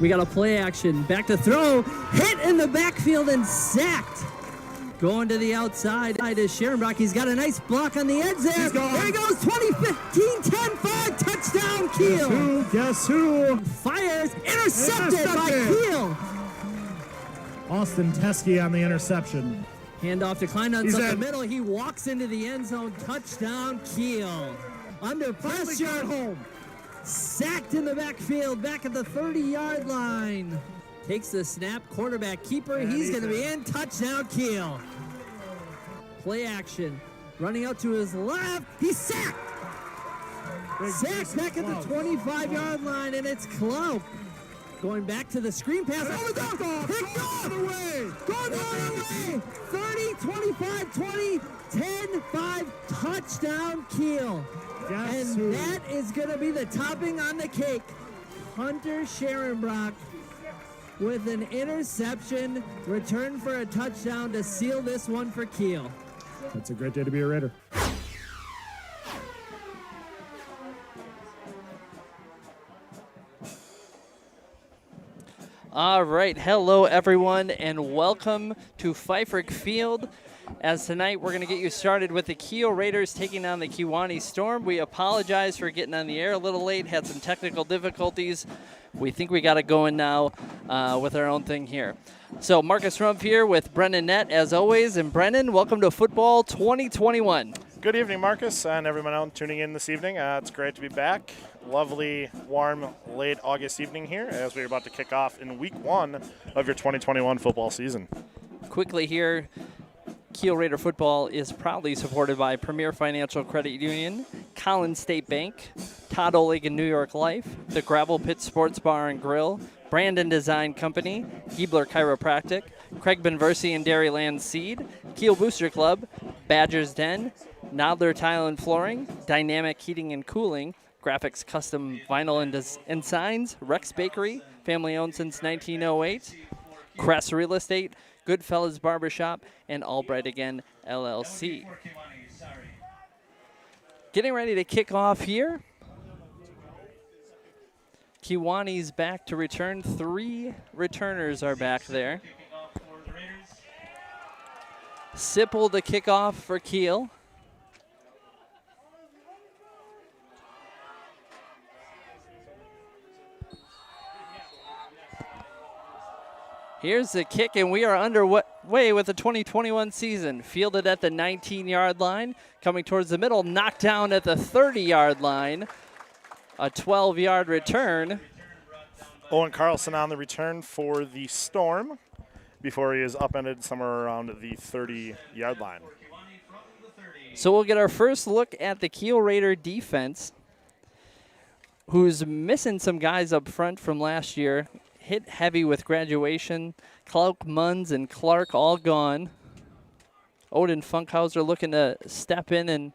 We got a play action. Back to throw. Hit in the backfield and sacked. Going to the outside is Sharonbrock. He's got a nice block on the edge there. There he goes. 20, 15, 10, 5. Touchdown, Kiel. Guess who? Fires. Intercepted by Kiel. Austin Teskey on the interception. Handoff to Kleinhans up the middle. He walks into the end zone. Touchdown, Kiel. Under pressure. Home. Sacked in the backfield, back at the 30-yard line. Takes the snap, quarterback keeper. He's going to be in. Touchdown, Kiel. Play action. Running out to his left. He's sacked. Sacked back at the 25-yard line, and it's Clout. Going back to the screen pass. Over the top. Picked off. Going the other way. 30, 25, 20, 10, 5. Touchdown, Kiel. And that is going to be the topping on the cake. Hunter Sharonbrock with an interception, return for a touchdown to seal this one for Kiel. It's a great day to be a Raider. All right, hello everyone, and welcome to Pfeiffer Field. As tonight, we're going to get you started with the Kiel Raiders taking on the Kewaunee Storm. We apologize for getting on the air a little late, had some technical difficulties. We think we got it going now with our own thing here. So Marcus Rumpf here with Brennan Nett, as always. And Brennan, welcome to Football 2021. Good evening, Marcus, and everyone else tuning in this evening. It's great to be back. Lovely, warm, late August evening here as we're about to kick off in week 1 of your 2021 football season. Quickly here, Kiel Raider football is proudly supported by Premier Financial Credit Union, Collins State Bank, Todd Oleg and New York Life, the Gravel Pit Sports Bar and Grill, Brandon Design Company, Giebler Chiropractic, Craig Benversi and Dairyland Seed, Kiel Booster Club, Badger's Den, Nodler Tile and Flooring, Dynamic Heating and Cooling, Graphics Custom Vinyl and Signs, Rex Bakery, family owned since 1908, Crest Real Estate, Goodfellas Barbershop, and Albright Again LLC. Getting ready to kick off here. Kewaunee's back to return. 3 returners are back there. Sipple to kick off for Kiel. Here's the kick, and we are underway with the 2021 season. Fielded at the 19-yard line, coming towards the middle, knocked down at the 30-yard line. A 12-yard return. Owen Carlson on the return for the Storm before he is upended somewhere around the 30-yard line. So we'll get our first look at the Kiel Raider defense, who's missing some guys up front from last year. Hit heavy with graduation. Clark Munns and Clark all gone. Odin Funkhauser looking to step in and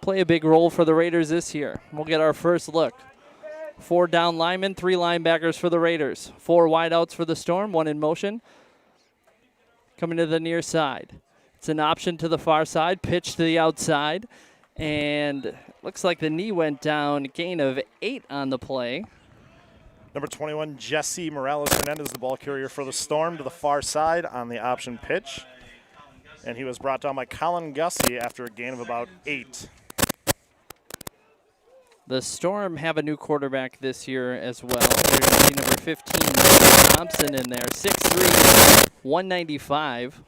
play a big role for the Raiders this year. We'll get our first look. 4 down linemen, 3 linebackers for the Raiders. 4 wideouts for the Storm, 1 in motion. Coming to the near side. It's an option to the far side, pitch to the outside. And looks like the knee went down. Gain of 8 on the play. Number 21, Jesse Morales-Hernandez, the ball carrier for the Storm, to the far side on the option pitch. And he was brought down by Colin Gussie after a gain of about 8. The Storm have a new quarterback this year as well. They're going to see number 15, Matthew Thompson, in there. 6'3", 195.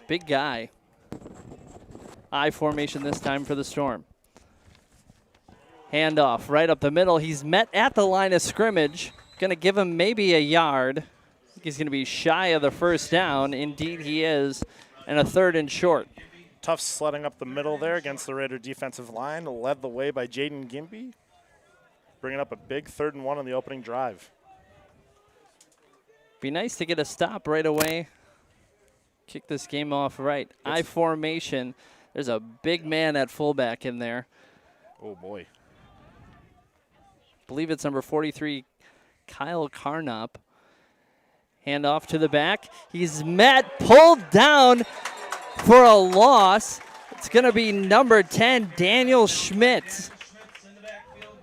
Big guy. I formation this time for the Storm. Handoff right up the middle. He's met at the line of scrimmage. Going to give him maybe a yard. I think he's going to be shy of the first down. Indeed he is. And a 3rd and short. Tough sledding up the middle there against the Raider defensive line. Led the way by Jaden Gimby. Bringing up a big 3rd and 1 on the opening drive. Be nice to get a stop right away. Kick this game off right. I formation. There's a big man at fullback in there. Oh, boy. Believe it's number 43, Kyle Carnop. Hand off to the back. He's met, pulled down for a loss. It's going to be number 10, Daniel Schmidt.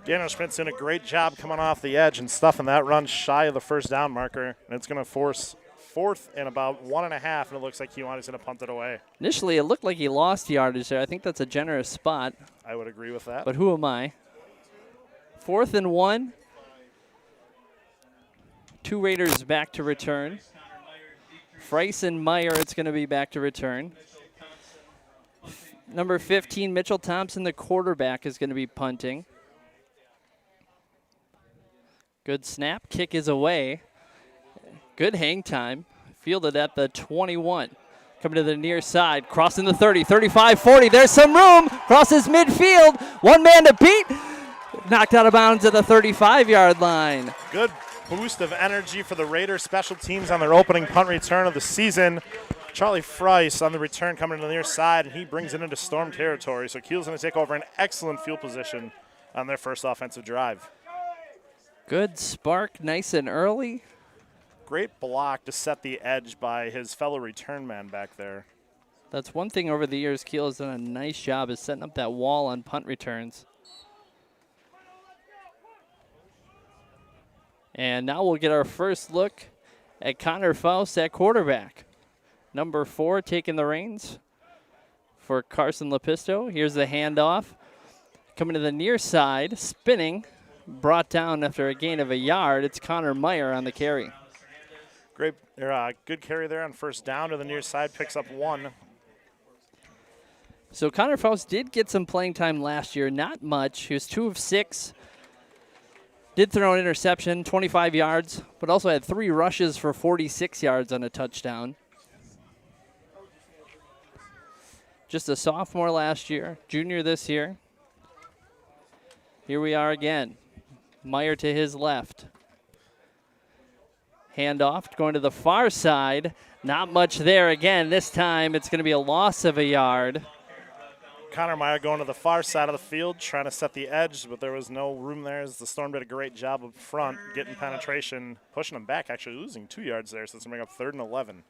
Daniel Schmidt's doing a great job coming off the edge and stuffing that run shy of the first down marker. And it's going to force 4th and about 1.5, and it looks like Kewaunee's going to punt it away. Initially, it looked like he lost yardage there. I think that's a generous spot. I would agree with that. But who am I? 4th and 1. 2 Raiders back to return. Friess and Meyer, it's going to be back to return. Number 15, Mitchell Thompson, the quarterback, is going to be punting. Good snap. Kick is away. Good hang time. Fielded at the 21. Coming to the near side. Crossing the 30, 35, 40. There's some room. Crosses midfield. One man to beat. Knocked out of bounds at the 35-yard line. Good boost of energy for the Raiders special teams on their opening punt return of the season. Charlie Friess on the return coming to the near side, and he brings it into Storm territory. So Kiel's going to take over an excellent field position on their first offensive drive. Good spark, nice and early. Great block to set the edge by his fellow return man back there. That's one thing over the years Kiel has done a nice job is setting up that wall on punt returns. And now we'll get our first look at Connor Faust at quarterback. Number 4 taking the reins for Carson Lepisto. Here's the handoff. Coming to the near side, spinning. Brought down after a gain of a yard. It's Connor Meyer on the carry. Great, good carry there on first down to the near side, picks up 1. So Connor Faust did get some playing time last year, not much. He was 2 of 6. Did throw an interception, 25 yards, but also had 3 rushes for 46 yards on a touchdown. Just a sophomore last year, junior this year. Here we are again. Meyer to his left. Handoff going to the far side. Not much there again. This time it's going to be a loss of a yard. Connor Meyer going to the far side of the field, trying to set the edge, but there was no room there as the Storm did a great job up front, getting penetration, pushing them back, actually losing 2 yards there, so it's going to bring up 3rd and 11.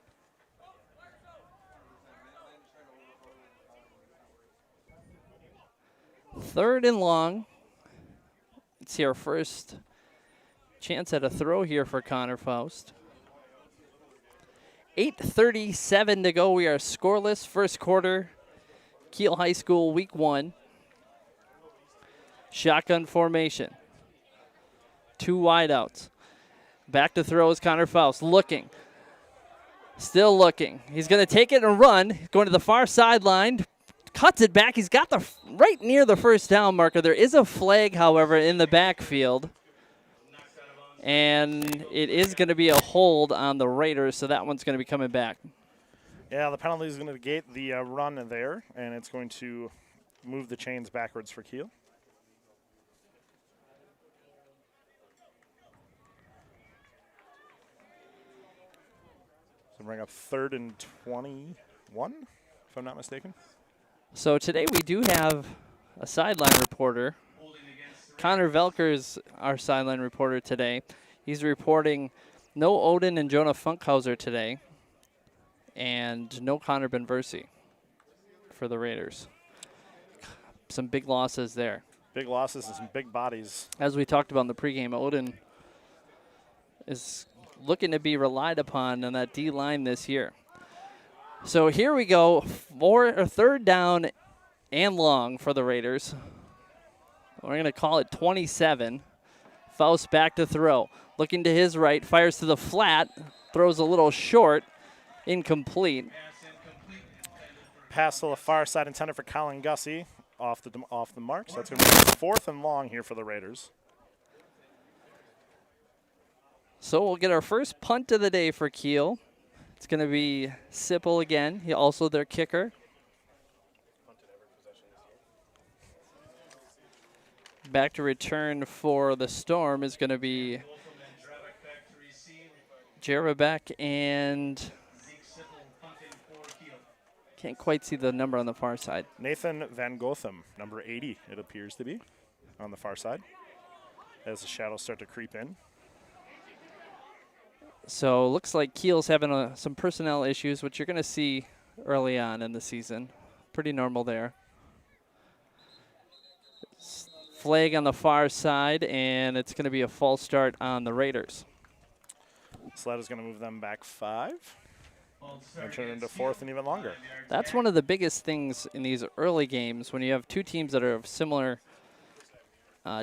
Third and long. Let's see our first chance at a throw here for Connor Faust. 8:37 to go. We are scoreless. First quarter. Kiel High School, week 1. Shotgun formation. 2 wideouts. Back to throw is Connor Faust. Looking. Still looking. He's going to take it and run. Going to the far sideline. Cuts it back. He's got the right near the first down marker. There is a flag, however, in the backfield. And it is going to be a hold on the Raiders, so that one's going to be coming back. Yeah, the penalty is going to negate the run there, and it's going to move the chains backwards for Kiel. So bring up 3rd and 21, if I'm not mistaken. So today we do have a sideline reporter. Connor Velker is our sideline reporter today. He's reporting no Odin and Jonah Funkhauser today, and no Connor Benversi for the Raiders. Some big losses there. Big losses and some big bodies. As we talked about in the pregame, Odin is looking to be relied upon on that D-line this year. So here we go, 3rd down and long for the Raiders. We're going to call it 27. Faust back to throw. Looking to his right, fires to the flat, throws a little short, incomplete. Pass to the far side intended for Colin Gussie, off the mark. So that's going to be 4th and long here for the Raiders. So we'll get our first punt of the day for Kiel. It's going to be Sipple again. He also their kicker. Back to return for the Storm is going to be Jerabek and can't quite see the number on the far side. Nathan Van Gotham, number 80, it appears to be, on the far side, as the shadows start to creep in. So looks like Kiel's having some personnel issues, which you're going to see early on in the season. Pretty normal there. flag on the far side, and it's going to be a false start on the Raiders. So that is going to move them back 5 and turn it into 4th and even longer. That's one of the biggest things in these early games when you have two teams that are of similar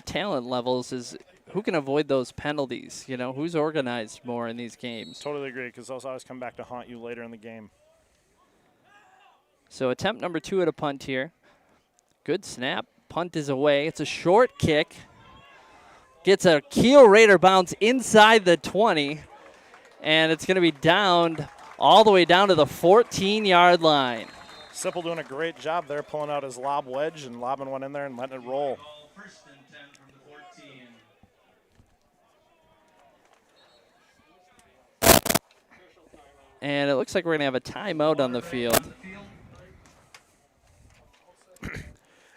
talent levels is who can avoid those penalties, you know, who's organized more in these games. Totally agree, because those always come back to haunt you later in the game. So attempt number 2 at a punt here. Good snap. Punt is away. It's a short kick. Gets a Kiel Raider bounce inside the 20, and it's going to be downed all the way down to the 14-yard line. Sipple doing a great job there, pulling out his lob wedge and lobbing one in there and letting it roll. And it looks like we're going to have a timeout on the field.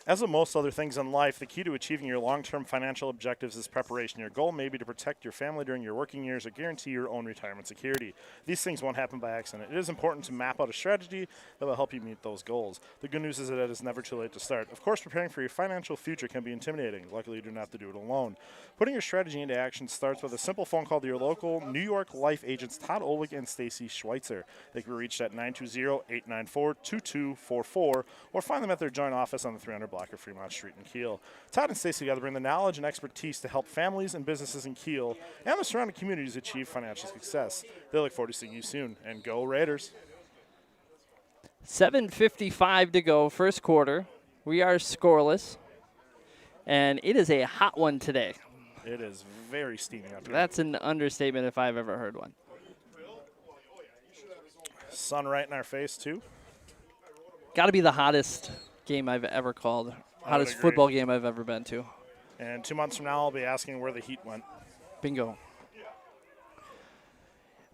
As with most other things in life, the key to achieving your long-term financial objectives is preparation. Your goal may be to protect your family during your working years or guarantee your own retirement security. These things won't happen by accident. It is important to map out a strategy that will help you meet those goals. The good news is that it is never too late to start. Of course, preparing for your financial future can be intimidating. Luckily, you do not have to do it alone. Putting your strategy into action starts with a simple phone call to your local New York Life agents, Todd Olwick and Stacy Schweitzer. They can be reached at 920-894-2244 or find them at their joint office on the 300 block of Fremont Street in Kiel. Todd and Stacy together bring the knowledge and expertise to help families and businesses in Kiel and the surrounding communities achieve financial success. They look forward to seeing you soon. And go Raiders. 7:55 to go, first quarter. We are scoreless, and it is a hot one today. It is very steamy up here. That's an understatement if I've ever heard one. Sun right in our face, too. Got to be the hottest game I've ever called. Hottest football game I've ever been to. And 2 months from now, I'll be asking where the heat went. Bingo.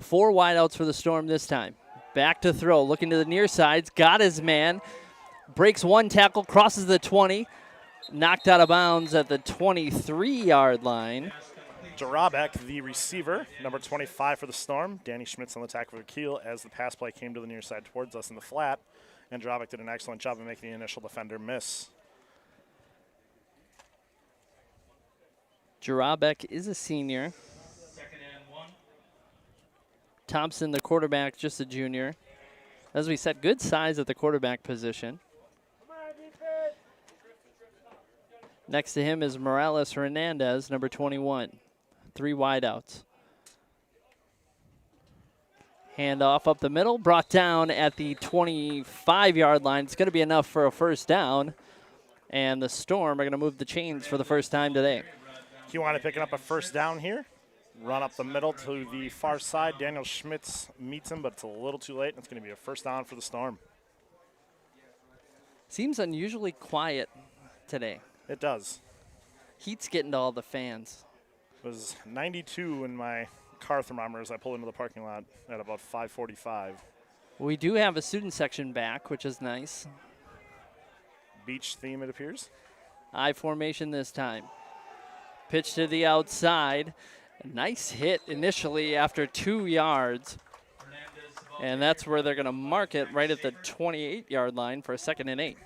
4 wideouts for the Storm this time. Back to throw, looking to the near sides. Got his man. Breaks one tackle, crosses the 20. Knocked out of bounds at the 23-yard line. Jarabek, the receiver, number 25 for the Storm. Danny Schmitz on the tackle for Kiel as the pass play came to the near side towards us in the flat. And Jarabek did an excellent job of making the initial defender miss. Jarabek is a senior. Thompson, the quarterback, just a junior. As we said, good size at the quarterback position. Next to him is Morales Hernandez, number 21. 3 wideouts. Handoff up the middle, brought down at the 25-yard line. It's going to be enough for a first down. And the Storm are going to move the chains for the first time today. Kewaunee picking up a first down here. Run up the middle to the far side. Daniel Schmitz meets him, but it's a little too late. It's going to be a first down for the Storm. Seems unusually quiet today. It does. Heat's getting to all the fans. It was 92 in my car thermometer as I pulled into the parking lot at about 5:45. We do have a student section back, which is nice. Beach theme, it appears. I formation this time. Pitch to the outside. A nice hit initially after 2 yards. And that's where they're going to mark it right at the 28-yard line for a 2nd and 8.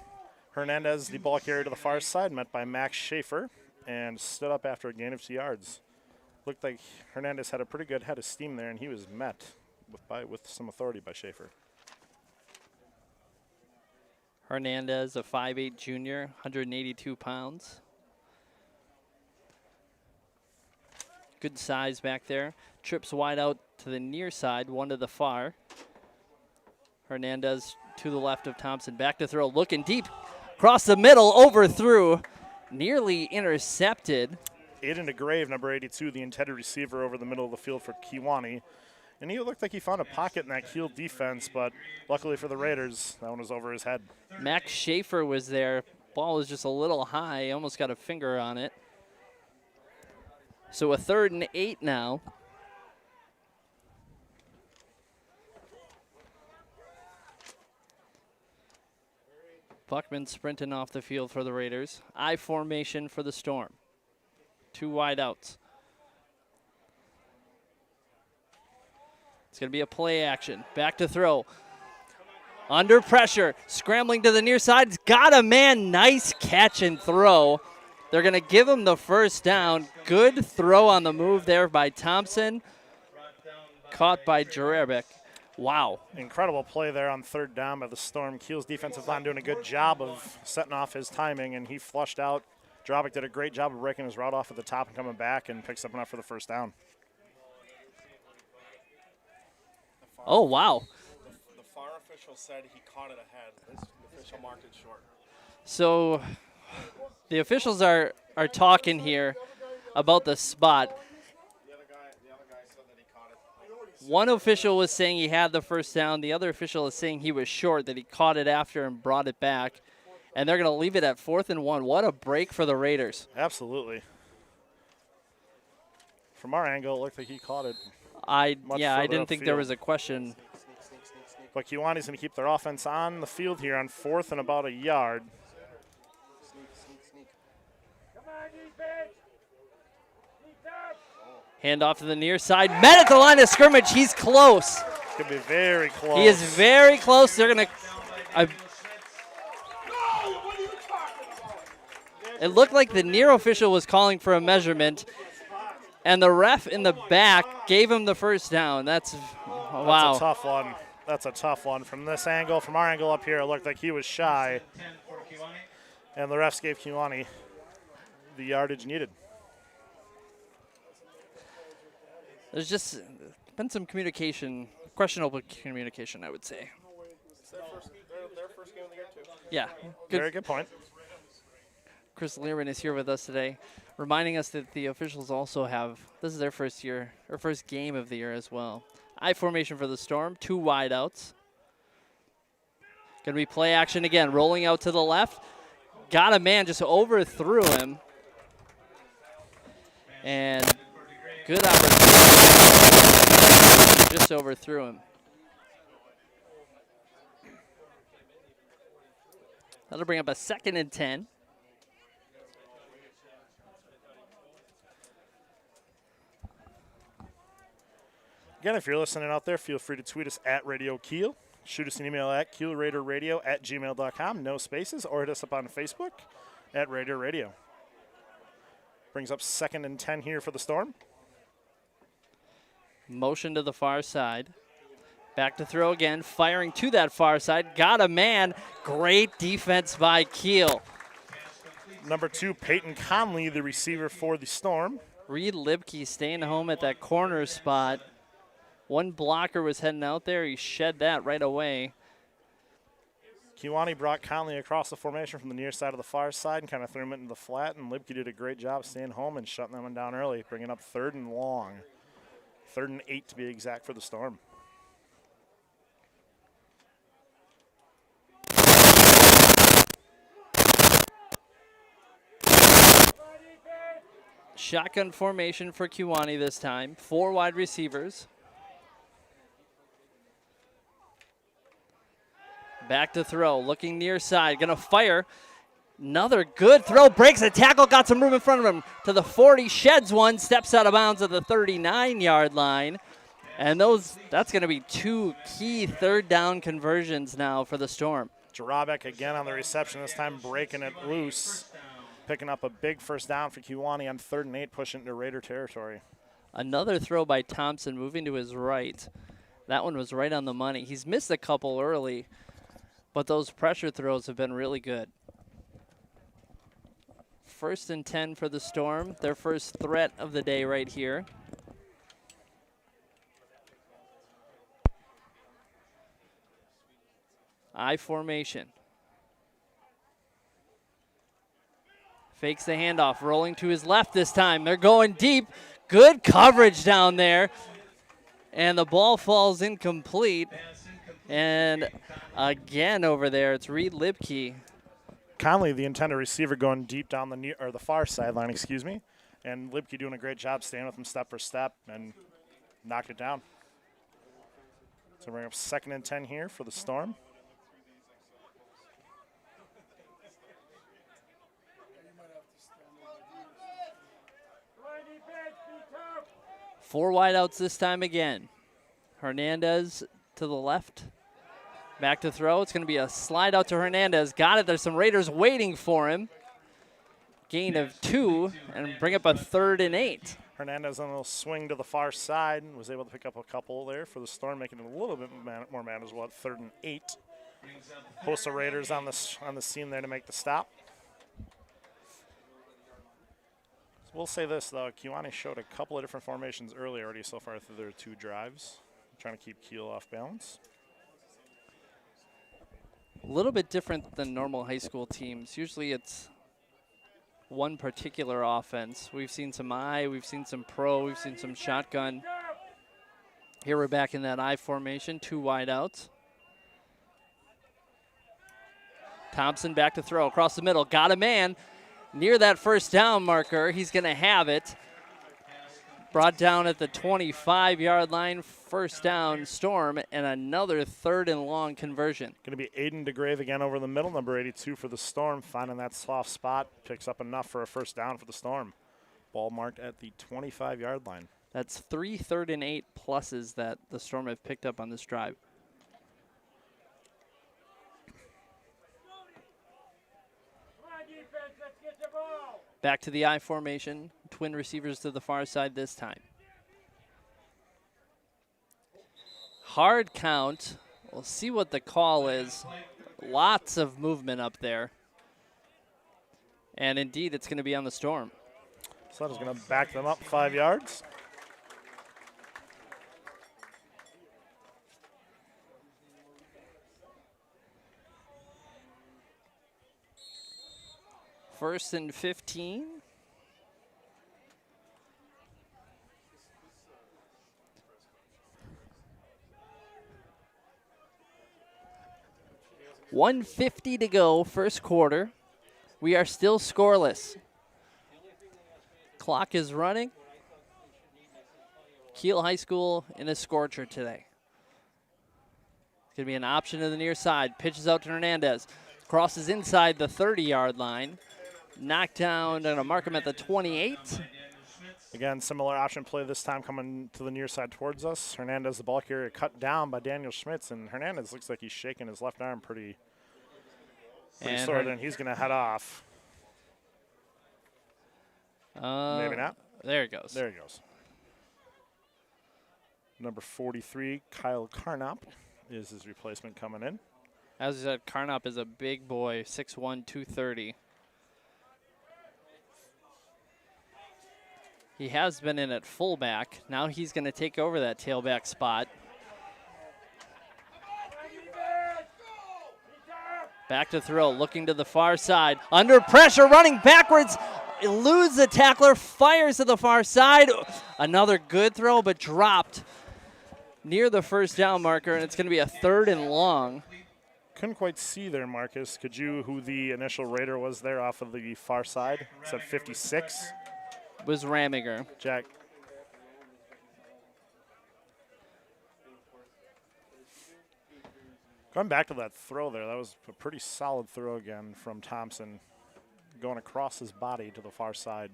Hernandez, the ball carrier to the far side, met by Max Schaefer and stood up after a gain of 2 yards. Looked like Hernandez had a pretty good head of steam there, and he was met with some authority by Schaefer. Hernandez, a 5'8 junior, 182 pounds. Good size back there. Trips wide out to the near side, one to the far. Hernandez to the left of Thompson. Back to throw, looking deep. Across the middle, overthrew. Nearly intercepted. Aiden DeGrave, number 82, the intended receiver over the middle of the field for Kewaunee. And he looked like he found a pocket in that Kiel defense, but luckily for the Raiders, that one was over his head. Max Schaefer was there. Ball was just a little high. Almost got a finger on it. So a 3rd and 8 now. Buckman sprinting off the field for the Raiders. I formation for the Storm. 2 wideouts. It's going to be a play action. Back to throw. Under pressure. Scrambling to the near side. Got a man. Nice catch and throw. They're going to give him the first down. Good throw on the move there by Thompson. Caught by Jarebic. Wow. Incredible play there on third down by the Storm. Kiel's defensive line doing a good job of setting off his timing, and he flushed out. Jarebic did a great job of breaking his route off at the top and coming back and picks up enough for the first down. Oh, wow. The far official said he caught it ahead. This official marked it short. So the officials are talking here about the spot. The other guy said that he caught it. One official was saying he had the first down. The other official is saying he was short, that he caught it after and brought it back. And they're going to leave it at 4th and 1. What a break for the Raiders. Absolutely. From our angle, it looked like he caught it. I further didn't think there upfield. was a question. But Kewaunee's going to keep their offense on the field here on 4th and about a yard. Hand off to the near side. Met at the line of scrimmage. He's close. It's going to be very close. He is very close. They're going to... It looked like the near official was calling for a measurement, and the ref in the back gave him the first down. That's wow. That's a tough one. That's a tough one. From this angle, from our angle up here, it looked like he was shy. And the refs gave Kewaunee the yardage needed. There's just been some communication, questionable communication, I would say. It's their first game of the year, too. Yeah. Very good point. Chris Learman is here with us today, reminding us that the officials also have, this is their first game of the year as well. I formation for the Storm, 2 wideouts. Going to be play action again, rolling out to the left. Got a man, just overthrew him. And good opportunity. Just overthrew him. That'll bring up a 2nd and 10. Again, if you're listening out there, feel free to tweet us at Radio Kiel. Shoot us an email at kielraiderradio@gmail.com, no spaces, or hit us up on Facebook at Raider Radio. Brings up 2nd and 10 here for the Storm. Motion to the far side. Back to throw again, firing to that far side. Got a man. Great defense by Kiel. Number 2, Peyton Conley, the receiver for the Storm. Reed Libke staying home at that corner spot. One blocker was heading out there. He shed that right away. Kewaunee brought Conley across the formation from the near side of the far side and kind of threw him into the flat, and Libke did a great job staying home and shutting them down early, bringing up 3rd and long. 3rd and 8 to be exact for the Storm. Shotgun formation for Kewaunee this time. 4 wide receivers. Back to throw, looking near side, gonna fire. Another good throw, breaks a tackle, got some room in front of him. To the 40, sheds one, steps out of bounds at the 39-yard line. And that's gonna be 2 key 3rd down conversions now for the Storm. Jarebic again on the reception, this time breaking it loose. Picking up a big first down for Kewaunee on 3rd and 8, pushing into Raider territory. Another throw by Thompson moving to his right. That one was right on the money. He's missed a couple early, but those pressure throws have been really good. 1st and 10 for the Storm, their first threat of the day right here. I formation. Fakes the handoff, rolling to his left this time. They're going deep. Good coverage down there. And the ball falls incomplete. And again over there, it's Reed Libke. Conley, the intended receiver, going deep down the far sideline, and Libke doing a great job staying with him step for step and knocked it down. So bring up 2nd and 10 here for the Storm. Four wideouts this time again. Hernandez to the left. Back to throw. It's going to be a slide out to Hernandez. Got it. There's some Raiders waiting for him. gain of 2 and bring up a 3rd and 8. Hernandez on a little swing to the far side and was able to pick up a couple there for the Storm, making it a little bit more manageable at 3rd and 8. Host the Raiders on the scene there to make the stop. So we'll say this, though. Kewaunee showed a couple of different formations early already so far through their 2 drives, trying to keep Kiel off balance. A little bit different than normal high school teams. Usually it's one particular offense. We've seen some I, we've seen some pro, we've seen some shotgun. Here we're back in that I formation, 2 wide outs. Thompson back to throw across the middle, got a man near that first down marker. He's going to have it. Brought down at the 25-yard line, first down, Storm, and another 3rd and long conversion. Going to be Aiden DeGrave again over the middle, number 82 for the Storm, finding that soft spot, picks up enough for a first down for the Storm. Ball marked at the 25-yard line. That's 3 3rd and 8 pluses that the Storm have picked up on this drive. Back to the I formation. Twin receivers to the far side this time. Hard count. We'll see what the call is. Lots of movement up there. And indeed, it's going to be on the Storm. So that is going to back them up 5 yards. First and 15. $1:50 to go, first quarter. We are still scoreless. Clock is running. Kiel High School in a scorcher today. It's going to be an option to the near side. Pitches out to Hernandez. Crosses inside the 30-yard line. Knocked down, and a mark him at the 28. Again, similar option play this time coming to the near side towards us. Hernandez, the ball carrier, cut down by Daniel Schmitz, and Hernandez looks like he's shaking his left arm pretty sore, and he's going to head off. Maybe not. There it goes. There he goes. Number 43, Kyle Carnop, is his replacement coming in. As I said, Carnop is a big boy, 6'1", 230. He has been in at fullback. Now he's going to take over that tailback spot. Back to throw, looking to the far side. Under pressure, running backwards. Eludes the tackler, fires to the far side. Another good throw, but dropped near the first down marker, and it's going to be a 3rd and long. Couldn't quite see there, Marcus. Could you, who the initial Raider was there off of the far side? It's at 56. Was Ramiger. Jack. Going back to that throw there, that was a pretty solid throw again from Thompson, going across his body to the far side.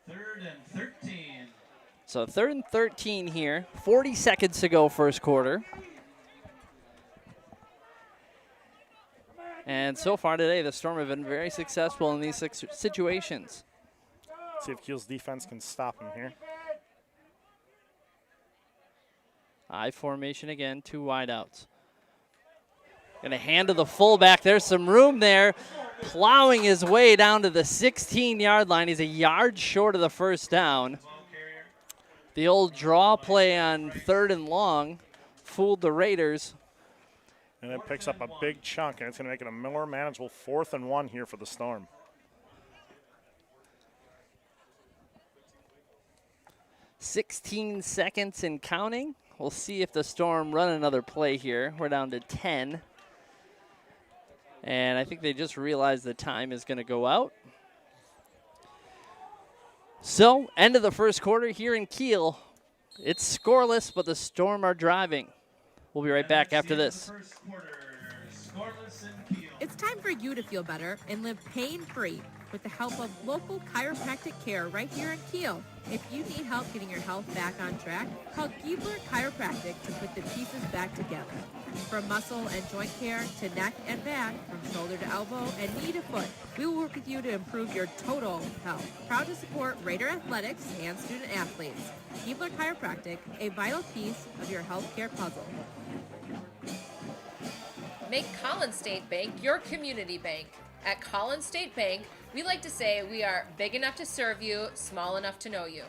3rd and 13. So 3rd and 13 here. 40 seconds to go first quarter. And so far today, the Storm have been very successful in these situations. See if Kiel's defense can stop him here. I formation again, 2 wideouts. Going to hand to the fullback. There's some room there. Plowing his way down to the 16-yard line. He's a yard short of the first down. The old draw play on 3rd and long fooled the Raiders. And it picks up a big chunk, and it's going to make it a more manageable 4th and 1 here for the Storm. 16 seconds and counting. We'll see if the Storm run another play here. We're down to 10. And I think they just realized the time is going to go out. So, end of the first quarter here in Kiel. It's scoreless, but the Storm are driving. We'll be right back after this. First quarter, scoreless in Kiel. It's time for you to feel better and live pain-free. with the help of local chiropractic care right here in Kiel. If you need help getting your health back on track, call Giebler Chiropractic to put the pieces back together. From muscle and joint care to neck and back, from shoulder to elbow and knee to foot, we will work with you to improve your total health. Proud to support Raider athletics and student athletes. Giebler Chiropractic, a vital piece of your healthcare puzzle. Make Collins State Bank your community bank. At Collins State Bank, we like to say we are big enough to serve you, small enough to know you.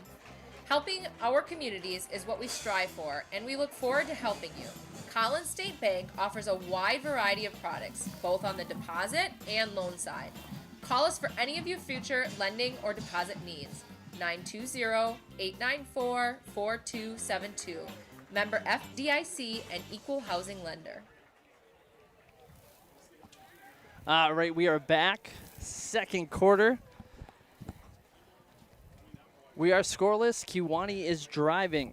Helping our communities is what we strive for, and we look forward to helping you. Collins State Bank offers a wide variety of products, both on the deposit and loan side. Call us for any of your future lending or deposit needs. 920-894-4272. Member FDIC and equal housing lender. All right, we are back. Second quarter. We are scoreless. Kewaunee is driving.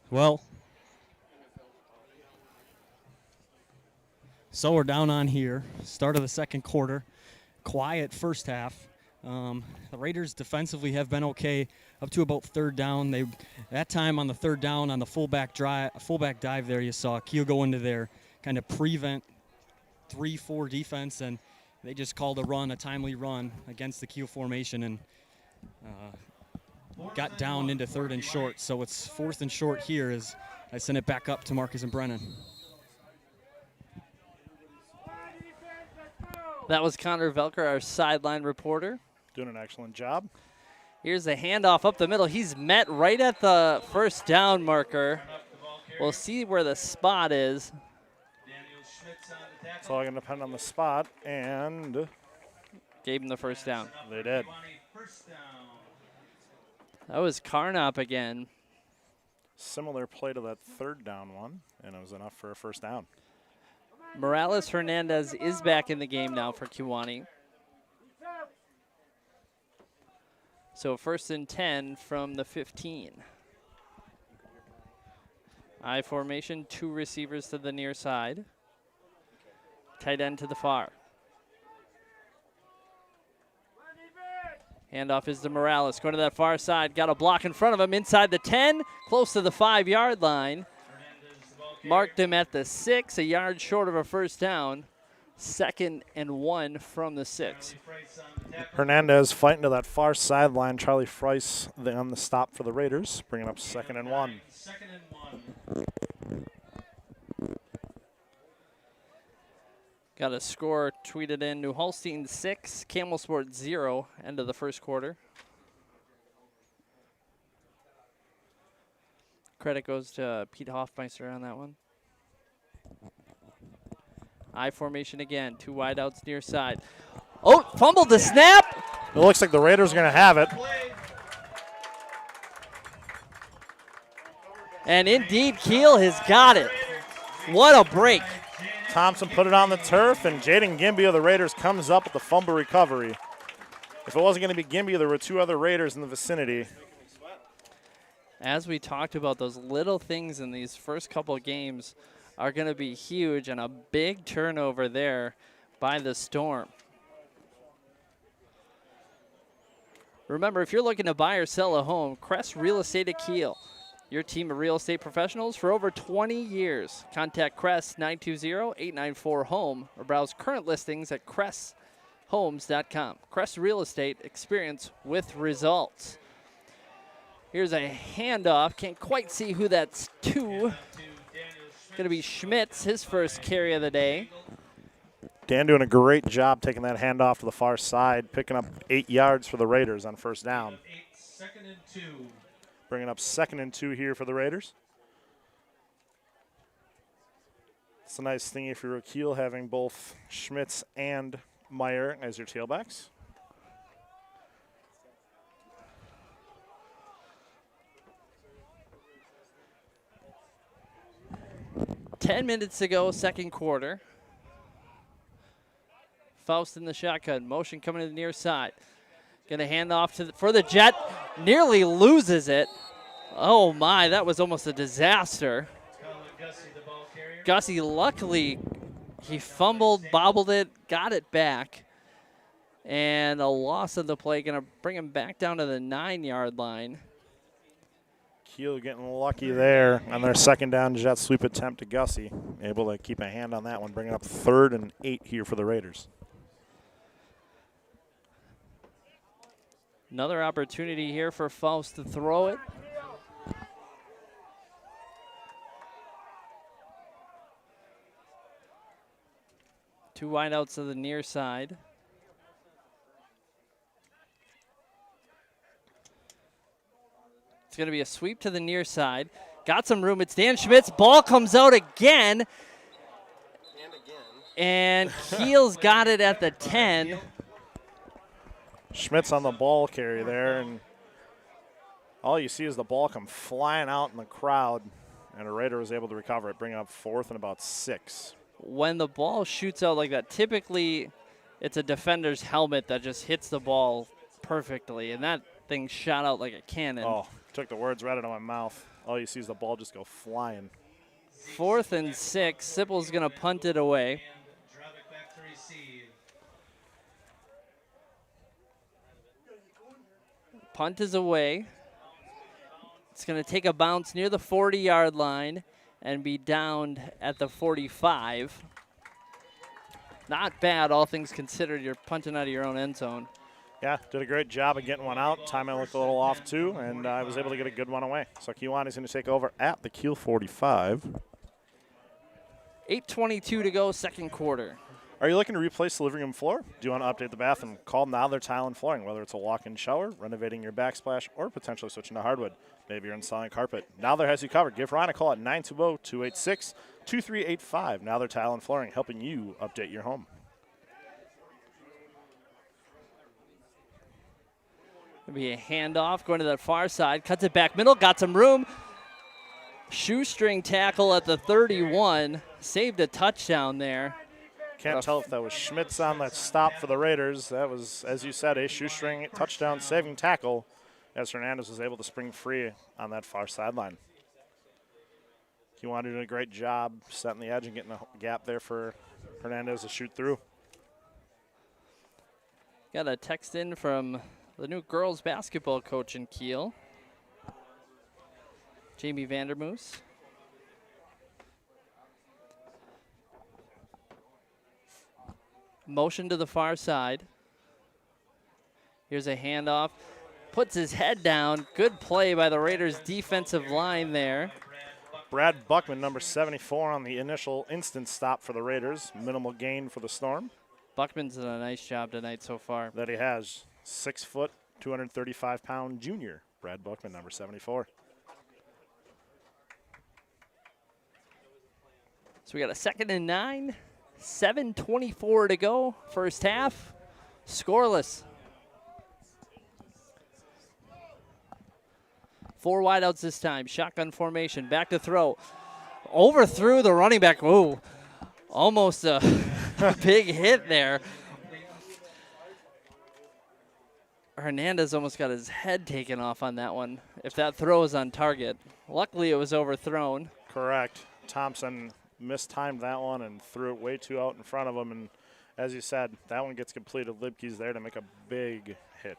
Well, so we're down on here. Start of the second quarter. Quiet first half. The Raiders defensively have been okay up to about third down. That time on the third down on the fullback dive there, you saw Kiel go into their kind of prevent 3-4 defense, and they just called a timely run against the Kiel formation, and got down into third and short. So it's fourth and short here as I send it back up to Marcus and Brennan. That was Connor Velker, our sideline reporter. Doing an excellent job. Here's a handoff up the middle. He's met right at the first down marker. We'll see where the spot is. It's all going to depend on the spot, and Gave him the first down. They did. That was Carnop again. Similar play to that third down one, and it was enough for a first down. Morales Hernandez is back in the game now for Kewaunee. So 1st and 10 from the 15. I formation, 2 receivers to the near side. Tight end to the far. Handoff is to Morales, going to that far side. Got a block in front of him inside the 10, close to the 5-yard line. Marked him at the 6, a yard short of a first down. 2nd and 1 from the 6. Hernandez fighting to that far sideline. Charlie Frice on the stop for the Raiders, bringing up 2nd and 1. Got a score tweeted in. New Holstein 6, Camel Sport 0, end of the first quarter. Credit goes to Pete Hoffmeister on that one. I formation again, 2 wideouts near side. Oh, fumbled the snap. It looks like the Raiders are going to have it. And indeed, Kiel has got it. What a break. Thompson put it on the turf, and Jaden Gimby of the Raiders comes up with the fumble recovery. If it wasn't going to be Gimby, there were 2 other Raiders in the vicinity. As we talked about, those little things in these first couple games are going to be huge, and a big turnover there by the Storm. Remember, if you're looking to buy or sell a home, Crest Real Estate at Kiel. Your team of real estate professionals for over 20 years. Contact Crest 920-894-HOME or browse current listings at cresthomes.com. Crest Real Estate, experience with results. Here's a handoff. Can't quite see who that's to. Going to be Schmitz, his first carry of the day. Dan doing a great job taking that handoff to the far side, picking up 8 yards for the Raiders on first down. 2nd and 2. Bringing up 2nd and 2 here for the Raiders. It's a nice thing if you're a Kiel having both Schmitz and Meyer as your tailbacks. Ten minutes to go, second quarter. Faust in the shotgun. Motion coming to the near side. Going to hand off to for the Jet. Nearly loses it. Oh, my. That was almost a disaster. Gussie luckily He fumbled, bobbled it, got it back. And a loss of the play, going to bring him back down to the 9-yard line. Kiel getting lucky there on their second down jet sweep attempt to Gussie. Able to keep a hand on that one, bringing up 3rd and 8 here for the Raiders. Another opportunity here for Faust to throw it. Two wideouts to the near side. It's going to be a sweep to the near side. Got some room. It's Dan Schmitz. Ball comes out again. And Kiel's got it at the 10. Schmitz on the ball carry there, and all you see is the ball come flying out in the crowd, and a Raider was able to recover it, bringing up 4th and about 6. When the ball shoots out like that, typically it's a defender's helmet that just hits the ball perfectly, and that thing shot out like a cannon. Oh, took the words right out of my mouth. All you see is the ball just go flying. 4th and 6. Sipple's going to punt it away. Punt is away. It's going to take a bounce near the 40-yard line and be downed at the 45. Not bad, all things considered. You're punting out of your own end zone. Yeah, did a great job of getting one out. Timing looked a little off, too, and I was able to get a good one away. So Kewaunee's going to take over at the Kiel 45. 8:22 to go, second quarter. Are you looking to replace the living room floor? Do you want to update the bathroom? Call Nowther Tile and Flooring, whether it's a walk-in shower, renovating your backsplash, or potentially switching to hardwood. Maybe you're installing carpet. Nowther has you covered. Give Ryan a call at 920-286-2385. Nowther Tile and Flooring, helping you update your home. It'll be a handoff going to the far side. Cuts it back middle. Got some room. Shoestring tackle at the 31. Saved a touchdown there. Can't tell if that was Schmitz on that stop for the Raiders. That was, as you said, a shoestring touchdown saving tackle as Hernandez was able to spring free on that far sideline. Kewaunee doing a great job setting the edge and getting a gap there for Hernandez to shoot through. Got a text in from the new girls basketball coach in Kiel, Jamie Vandermoose. Motion to the far side. Here's a handoff. Puts his head down. Good play by the Raiders' defensive line there. Brad Buckman, number 74 on the initial instant stop for the Raiders. Minimal gain for the Storm. Buckman's done a nice job tonight so far. That he has. 6 foot, 235-pound junior. Brad Buckman, number 74. So we got a 2nd and 9. 7:24 to go, first half. Scoreless. 4 wideouts this time. Shotgun formation. Back to throw. Overthrew the running back. Whoa. Almost a big hit there. Hernandez almost got his head taken off on that one, if that throw is on target. Luckily, it was overthrown. Correct. Thompson mistimed that one and threw it way too out in front of him. And as you said, that one gets completed. Libke's there to make a big hit.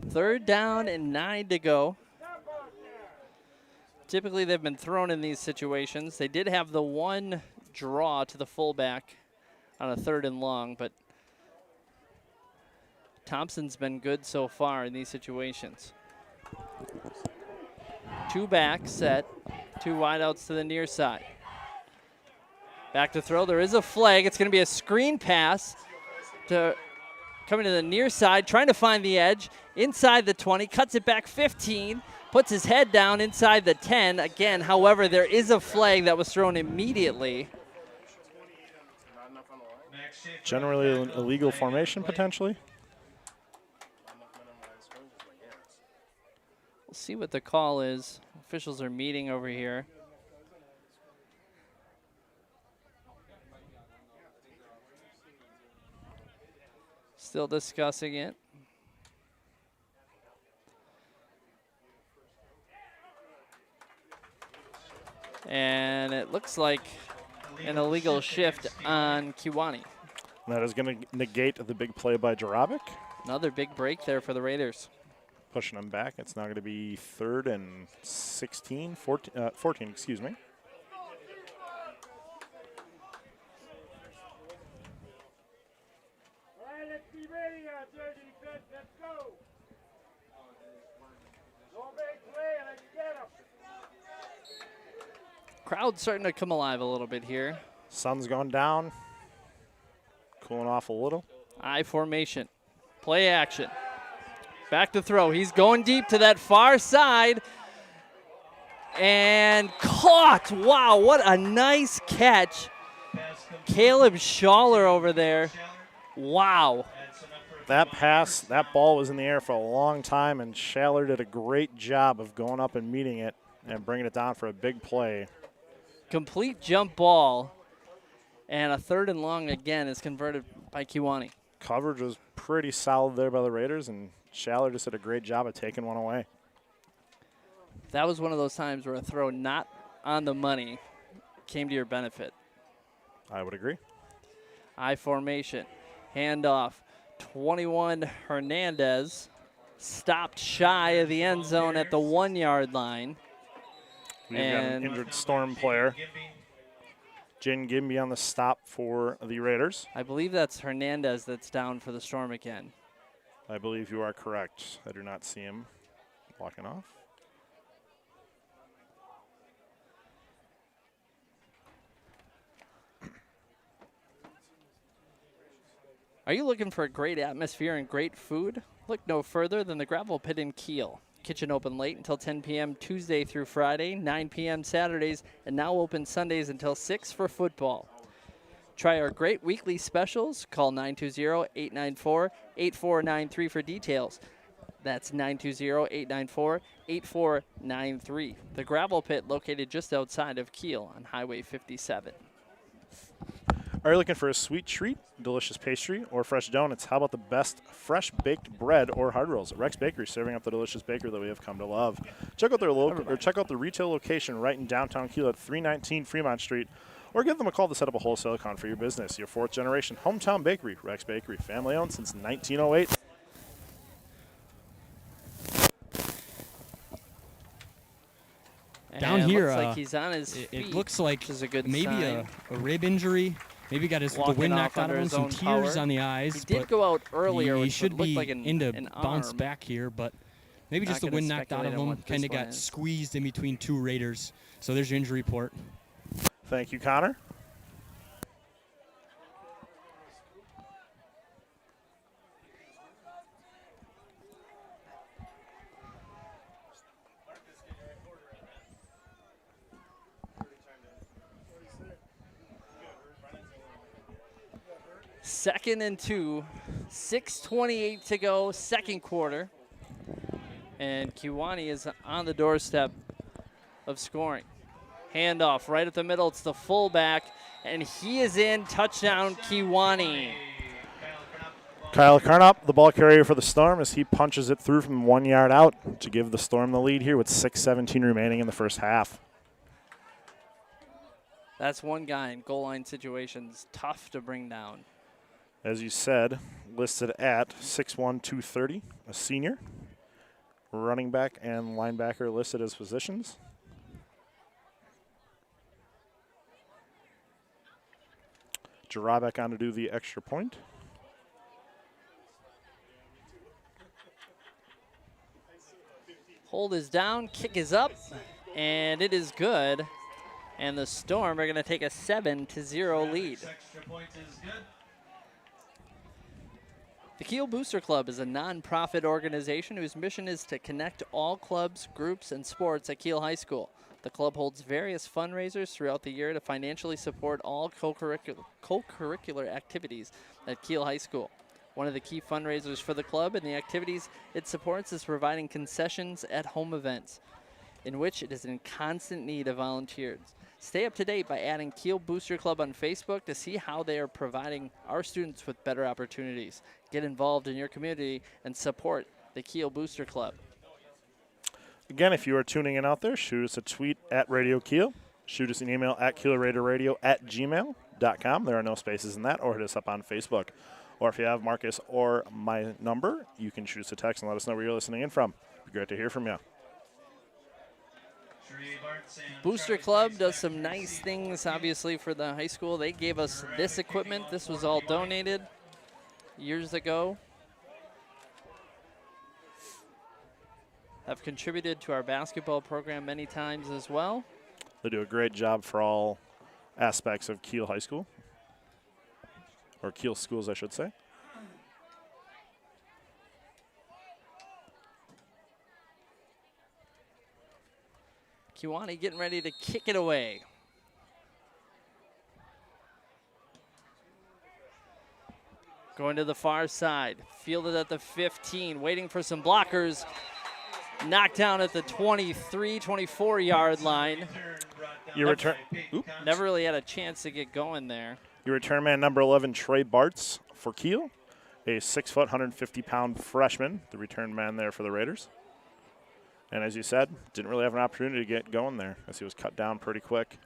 3rd down and 9 to go. Typically, they've been thrown in these situations. They did have the one draw to the fullback on a 3rd and long, but Thompson's been good so far in these situations. 2 back set, 2 wideouts to the near side. Back to throw. There is a flag. It's going to be a screen pass to coming to the near side, trying to find the edge inside the 20, cuts it back 15, puts his head down inside the 10. Again, however, there is a flag that was thrown immediately. Generally an illegal formation, potentially. We'll see what the call is. Officials are meeting over here. Still discussing it. And it looks like an illegal shift on Kewaunee. That is going to negate the big play by Jarabic. Another big break there for the Raiders. Pushing them back. It's now going to be 3rd and 14, excuse me. Crowd's starting to come alive a little bit here. Sun's going down. Cooling off a little. I formation. Play action. Back to throw. He's going deep to that far side. And caught. Wow, what a nice catch. Caleb Schaller over there. Wow. That pass, that ball was in the air for a long time, and Schaller did a great job of going up and meeting it and bringing it down for a big play. Complete jump ball. And a 3rd and long again is converted by Kewaunee. Coverage was pretty solid there by the Raiders, and Schaller just did a great job of taking one away. That was one of those times where a throw not on the money came to your benefit. I would agree. I formation. Handoff. 21 Hernandez. Stopped shy of the end zone at the 1-yard line. We've got an injured Storm player. Jen Gimby on the stop for the Raiders. I believe that's Hernandez that's down for the Storm again. I believe you are correct. I do not see him walking off. Are you looking for a great atmosphere and great food? Look no further than the Gravel Pit in Kiel. Kitchen open late until 10 p.m. Tuesday through Friday, 9 p.m. Saturdays, and now open Sundays until 6 for football. Try our great weekly specials. Call 920-894-8493 for details. That's 920-894-8493. The Gravel Pit located just outside of Kiel on Highway 57. Are you looking for a sweet treat, delicious pastry, or fresh donuts? How about the best fresh baked bread or hard rolls? Rex Bakery, serving up the delicious bakery that we have come to love. Check out their check out the retail location right in downtown Kiel at 319 Fremont Street, or give them a call to set up a wholesale account for your business. Your 4th generation hometown bakery, Rex Bakery, family owned since 1908. Down here, looks like he's on his feet, it looks like which is a good maybe sign. a rib injury. Maybe got the wind knocked out of him, some tears on the eyes. He did go out earlier, he which should looked be like into an bounce arm. back here, but maybe Not just the gonna wind knocked out of speculate on him. what Kind of this one got is. squeezed in between 2 Raiders. So there's your injury report. Thank you, Connor. Second and 2, 6:28 to go, second quarter. And Kewaunee is on the doorstep of scoring. Handoff right at the middle. It's the fullback, and he is in. Touchdown, Kewaunee. Kyle Carnop, the ball carrier for the Storm, as he punches it through from 1 yard out to give the Storm the lead here with 6:17 remaining in the first half. That's one guy in goal line situations, tough to bring down. As you said, listed at 6'1", 230, a senior. Running back and linebacker listed as positions. Jarabic on to do the extra point. Hold is down, kick is up, and it is good. And the Storm are going to take a 7-0 lead. The Kiel Booster Club is a non-profit organization whose mission is to connect all clubs, groups, and sports at Kiel High School. The club holds various fundraisers throughout the year to financially support all co-curricular activities at Kiel High School. One of the key fundraisers for the club and the activities it supports is providing concessions at home events, in which it is in constant need of volunteers. Stay up to date by adding Kiel Booster Club on Facebook to see how they are providing our students with better opportunities. Get involved in your community and support the Kiel Booster Club. Again, if you are tuning in out there, shoot us a tweet at Radio Kiel. shoot us an email at KielerRaiderRadio@gmail.com. There are no spaces in that, or hit us up on Facebook. Or if you have Marcus or my number, you can shoot us a text and let us know where you're listening in from. It'd be great to hear from you. Booster Club does some nice things, obviously, for the high school. They gave us this equipment. This was all donated years ago. Have contributed to our basketball program many times as well. They do a great job for all aspects of Kiel High School, or Kiel schools, I should say. Kewaunee getting ready to kick it away. Going to the far side. Fielded at the 15. Waiting for some blockers. Knocked down at the 23, 24-yard line. Never really had a chance to get going there. Your return man, number 11, Trey Bartz for Kiel. A 6 foot, 150-pound freshman, the return man there for the Raiders. And as you said, didn't really have an opportunity to get going there as he was cut down pretty quick.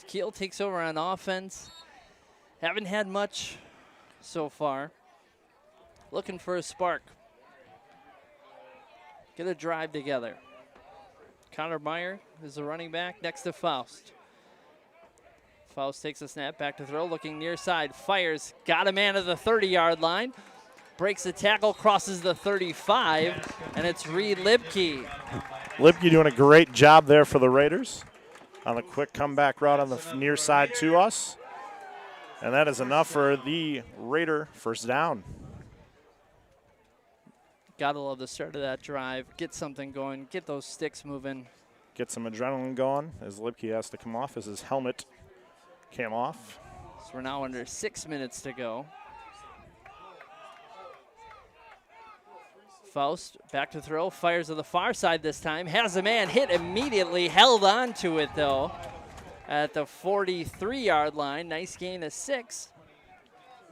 Kiel takes over on offense. Haven't had much so far. Looking for a spark. Get a drive together. Connor Meyer is the running back next to Faust. Faust takes a snap, back to throw, looking near side, fires, got a man at the 30-yard line. Breaks the tackle, crosses the 35, and it's Reed Lipke. Lipke doing a great job there for the Raiders on the quick comeback route on the near side to us. And that is enough for the Raider first down. Gotta love the start of that drive. Get something going, get those sticks moving. Get some adrenaline going as Lipke has to come off as his helmet came off. So we're now under 6 minutes to go. Faust back to throw, fires to the far side this time, has a man hit immediately, held on to it though at the 43-yard line. Nice gain of 6.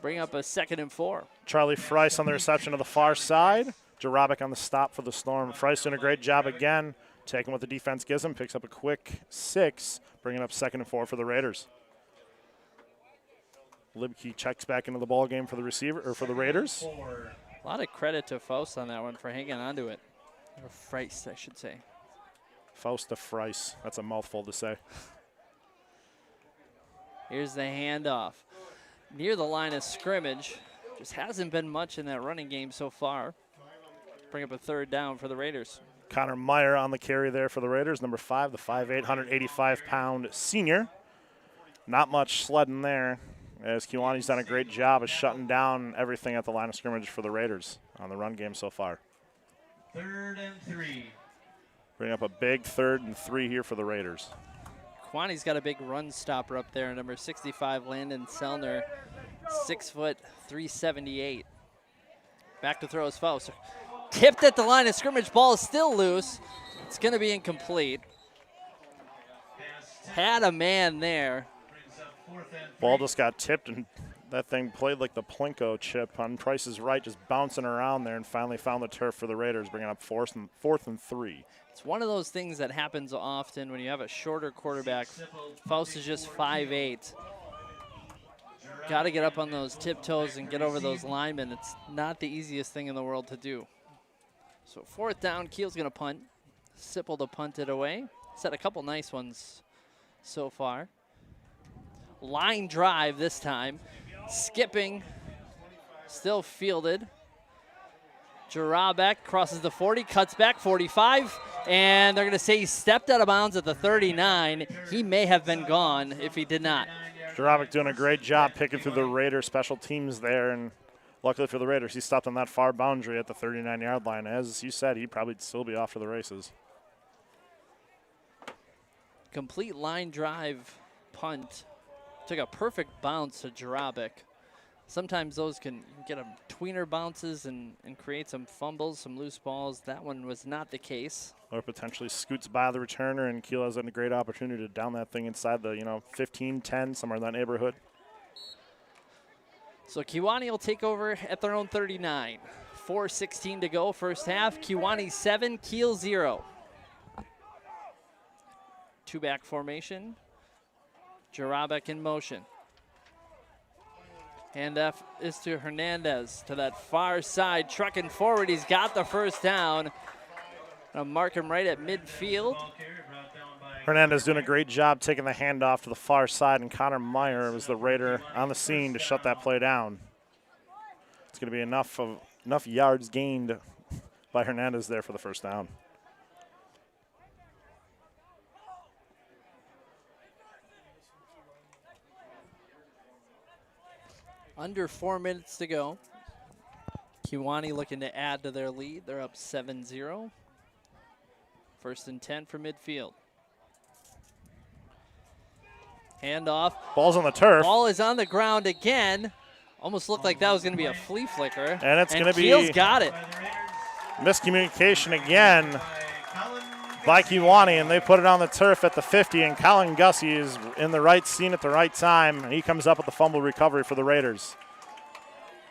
Bring up a 2nd and 4. Charlie Freiss on the reception to the far side. Jarabic on the stop for the Storm. Freiss doing a great job again, taking what the defense gives him, picks up a quick 6, bringing up 2nd and 4 for the Raiders. Libke checks back into the ball game for the receiver or for the Raiders. A lot of credit to Faust on that one for hanging on to it. Or Freiss, I should say. Faust to Freiss. That's a mouthful to say. Here's the handoff. Near the line of scrimmage. Just hasn't been much in that running game so far. Bring up a 3rd down for the Raiders. Connor Meyer on the carry there for the Raiders. Number 5, the 5'8", 185-pound senior. Not much sledding there, as Kewaunee's done a great job of shutting down everything at the line of scrimmage for the Raiders on the run game so far. 3rd and 3. Bring up a big 3rd and 3 here for the Raiders. Kewaunee's got a big run stopper up there, number 65, Landon Sellner, 6 foot, 378. Back to throw is Faust. Tipped at the line of scrimmage, ball is still loose. It's going to be incomplete. Had a man there. Ball just got tipped, and that thing played like the Plinko chip on Price is Right, just bouncing around there, and finally found the turf for the Raiders, bringing up 4th and 3. It's one of those things that happens often when you have a shorter quarterback. Faust is just 5'8". Got to get up on those tiptoes and get over those linemen. It's not the easiest thing in the world to do. So 4th down, Kiel's going to punt. Sipple to punt it away. Set a couple nice ones so far. Line drive this time. Skipping. Still fielded. Jarabek crosses the 40, cuts back, 45, and they're going to say he stepped out of bounds at the 39. He may have been gone if he did not. Jarabek doing a great job picking through the Raiders special teams there, and luckily for the Raiders, he stopped on that far boundary at the 39-yard line. As you said, he'd probably still be off to the races. Complete line drive punt. Took a perfect bounce to Jarabek. Sometimes those can get them tweener bounces and create some fumbles, some loose balls. That one was not the case. Or potentially scoots by the returner, and Kiel has a great opportunity to down that thing inside the 15, 10, somewhere in that neighborhood. So Kewaunee will take over at their own 39. 4:16 to go, first half. Kewaunee 7, Kiel 0. Two-back formation. Jarabek in motion. Handoff is to Hernandez to that far side, trucking forward. He's got the first down. I'll mark him right at midfield. Hernandez doing a great job taking the handoff to the far side, and Connor Meyer was the Raider on the scene to shut that play down. It's going to be enough yards gained by Hernandez there for the first down. Under 4 minutes to go. Kewaunee looking to add to their lead. They're up 7-0. First and 10 from midfield. Handoff. Ball's on the turf. Ball is on the ground again. Almost looked like that was going to be a flea flicker. And it's going to be. Kiel's got it. Miscommunication again by Kewaunee, and they put it on the turf at the 50, and Colin Gussie is in the right scene at the right time, and he comes up with the fumble recovery for the Raiders.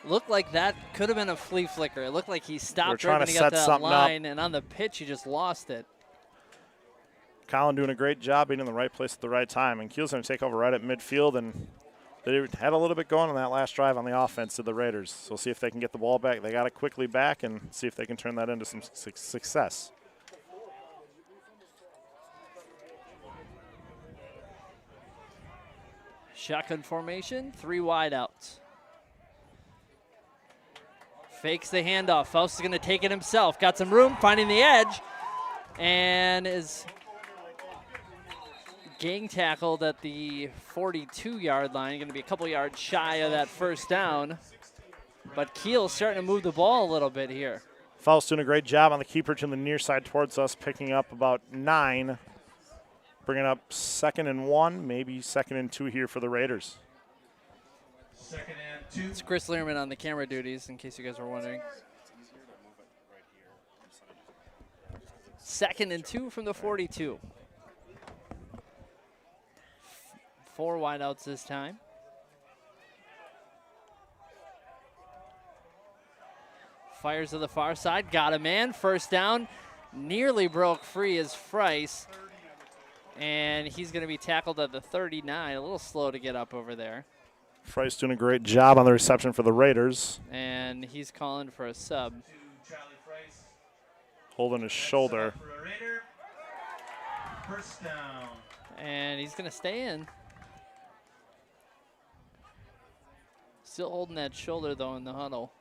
Looked like that could have been a flea flicker. It looked like he stopped trying right when to he got set to that something line, up. and on the pitch he just lost it. Colin doing a great job being in the right place at the right time, and Kiel's going to take over right at midfield, and they had a little bit going on that last drive on the offense to the Raiders. So we'll see if they can get the ball back. They got it quickly back and see if they can turn that into some success. Shotgun formation, 3 wide outs. Fakes the handoff. Faust is going to take it himself. Got some room, finding the edge, and is gang tackled at the 42-yard line. Going to be a couple yards shy of that first down. But Kiel's starting to move the ball a little bit here. Faust doing a great job on the keeper to the near side towards us, picking up about 9. Bringing up 2nd and 1, maybe 2nd and 2 here for the Raiders. 2nd and 2. It's Chris Learman on the camera duties, in case you guys were wondering. 2nd and 2 from the 42. 4 wideouts this time. Fires to the far side, got a man, first down. Nearly broke free is Frice. And he's going to be tackled at the 39, a little slow to get up over there. Frice doing a great job on the reception for the Raiders. And he's calling for a sub. Holding his shoulder. First down. And he's going to stay in. Still holding that shoulder, though, in the huddle.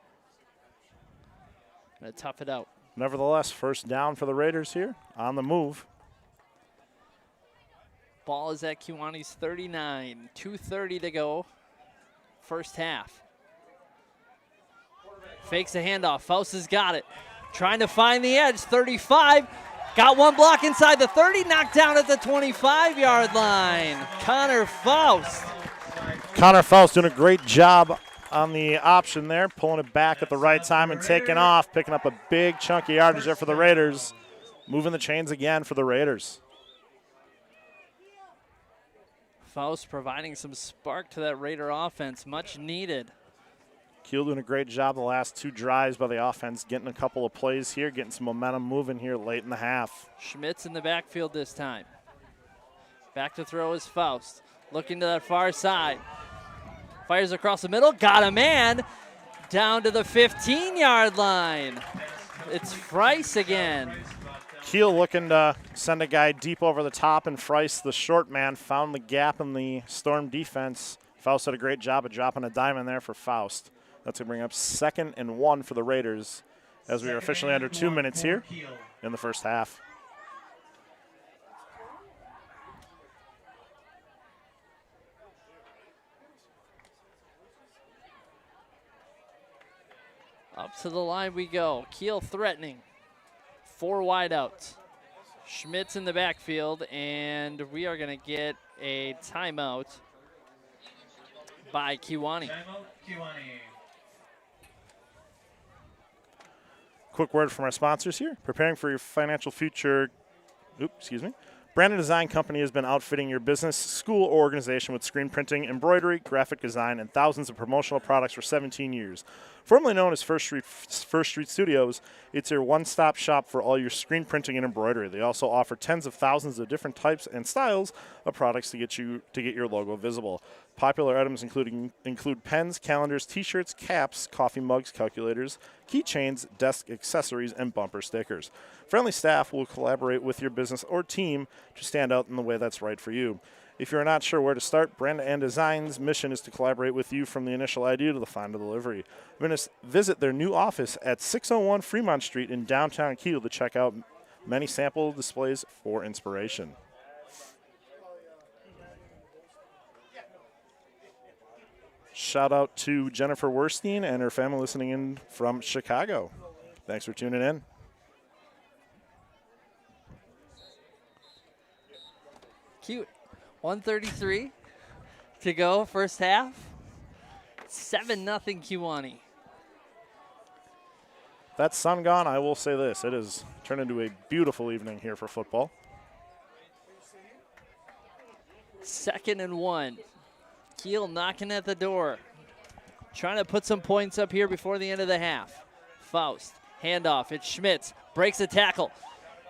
Going to tough it out. Nevertheless, first down for the Raiders here on the move. Ball is at Kewaunee's 39. 2:30 to go. First half. Fakes a handoff. Faust has got it. Trying to find the edge. 35. Got one block inside the 30. Knocked down at the 25-yard line. Connor Faust. Connor Faust doing a great job on the option there, pulling it back at the right time and taking off, picking up a big chunk of yardage there for the Raiders. Moving the chains again for the Raiders. Faust providing some spark to that Raider offense, much needed. Kiel doing a great job the last 2 drives by the offense, getting a couple of plays here, getting some momentum moving here late in the half. Schmitz in the backfield this time. Back to throw is Faust. Looking to that far side. Fires across the middle, got a man down to the 15-yard line. It's Frice again. Kiel looking to send a guy deep over the top, and Frice, the short man, found the gap in the Storm defense. Faust did a great job of dropping a diamond there for Faust. That's going to bring up 2nd and 1 for the Raiders as we are officially under 2 minutes here in the first half. Up to the line we go. Kiel threatening. 4 wideouts. Schmitz in the backfield, and we are going to get a timeout by Kewaunee. Timeout, Kewaunee. Quick word from our sponsors here. Preparing for your financial future. Brandon Design Company has been outfitting your business, school, or organization with screen printing, embroidery, graphic design, and thousands of promotional products for 17 years. Formerly known as First Street Studios, it's your one-stop shop for all your screen printing and embroidery. They also offer tens of thousands of different types and styles of products to get your logo visible. Popular items include pens, calendars, T-shirts, caps, coffee mugs, calculators, keychains, desk accessories, and bumper stickers. Friendly staff will collaborate with your business or team to stand out in the way that's right for you. If you're not sure where to start, Brandon and Design's mission is to collaborate with you from the initial idea to the final delivery. Visit their new office at 601 Fremont Street in downtown Kiel to check out many sample displays for inspiration. Shout out to Jennifer Werstein and her family listening in from Chicago. Thanks for tuning in. Cute. 1:33 to go, first half. 7-0 Kewaunee. That sun gone, I will say this. It has turned into a beautiful evening here for football. 2nd and 1. Kiel knocking at the door. Trying to put some points up here before the end of the half. Faust, handoff. It's Schmitz. Breaks a tackle.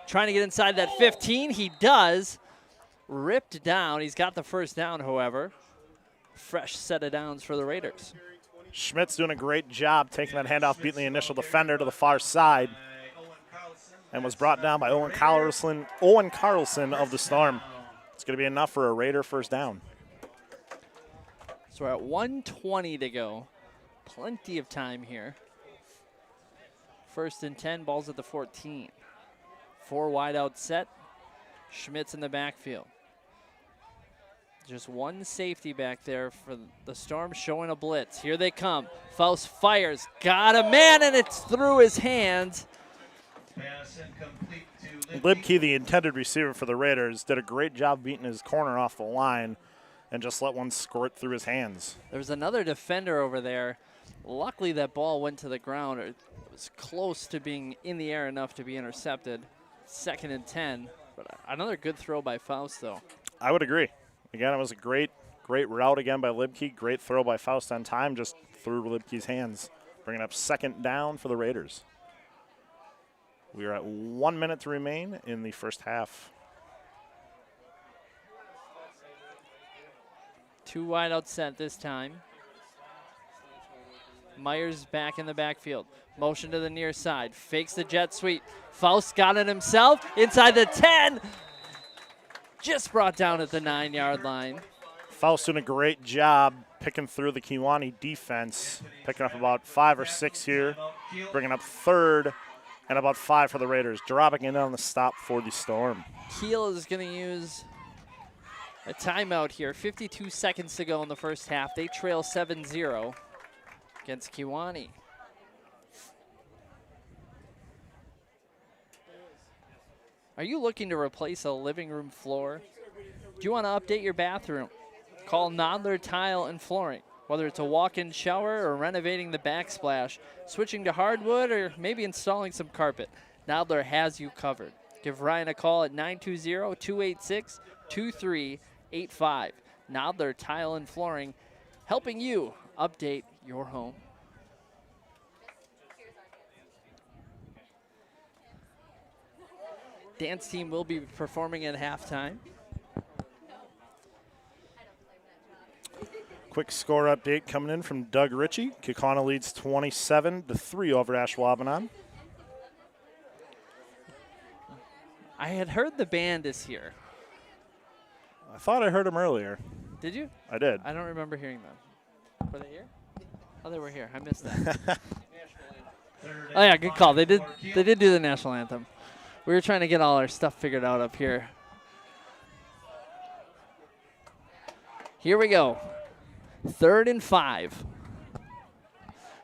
Trying to get inside that 15. He does. Ripped down. He's got the first down, however. Fresh set of downs for the Raiders. Schmitz doing a great job taking that handoff, beating the initial defender to the far side, and was brought down by Owen Carlson of the Storm. It's going to be enough for a Raider first down. So we're at 1:20 to go. Plenty of time here. 1st and 10, balls at the 14. 4 wide out set. Schmitz in the backfield. Just one safety back there for the Storm, showing a blitz. Here they come. Faust fires. Got a man, and it's through his hands. Libke, the intended receiver for the Raiders, did a great job beating his corner off the line and just let one squirt through his hands. There's another defender over there. Luckily, that ball went to the ground. It was close to being in the air enough to be intercepted. 2nd and 10. But another good throw by Faust, though. I would agree. Again, it was a great route again by Libke. Great throw by Faust on time, just through Libke's hands, bringing up 2nd down for the Raiders. We are at 1 minute to remain in the first half. 2 wide out set this time. Myers back in the backfield. Motion to the near side. Fakes the jet sweep. Faust got it himself. Inside the 10. Just brought down at the 9-yard line. Faust doing a great job picking through the Kewaunee defense. Picking up about 5 or 6 here. Bringing up 3rd and about 5 for the Raiders. Dropping in on the stop for the Storm. Kiel is going to use a timeout here. 52 seconds to go in the first half. They trail 7-0 against Kewaunee. Are you looking to replace a living room floor? Do you want to update your bathroom? Call Nodler Tile and Flooring. Whether it's a walk-in shower or renovating the backsplash, switching to hardwood, or maybe installing some carpet, Nodler has you covered. Give Ryan a call at 920-286-2385. Nodler Tile and Flooring, helping you update your home. Dance team will be performing at halftime. Quick score update coming in from Doug Ritchie. Kewaunee leads 27-3 over Ashwaubenon. I had heard the band is here. I thought I heard them earlier. Did you? I did. I don't remember hearing them. Were they here? Oh, they were here. I missed that. Oh yeah, good call. They did do the national anthem. We were trying to get all our stuff figured out up here. Here we go. 3rd and 5.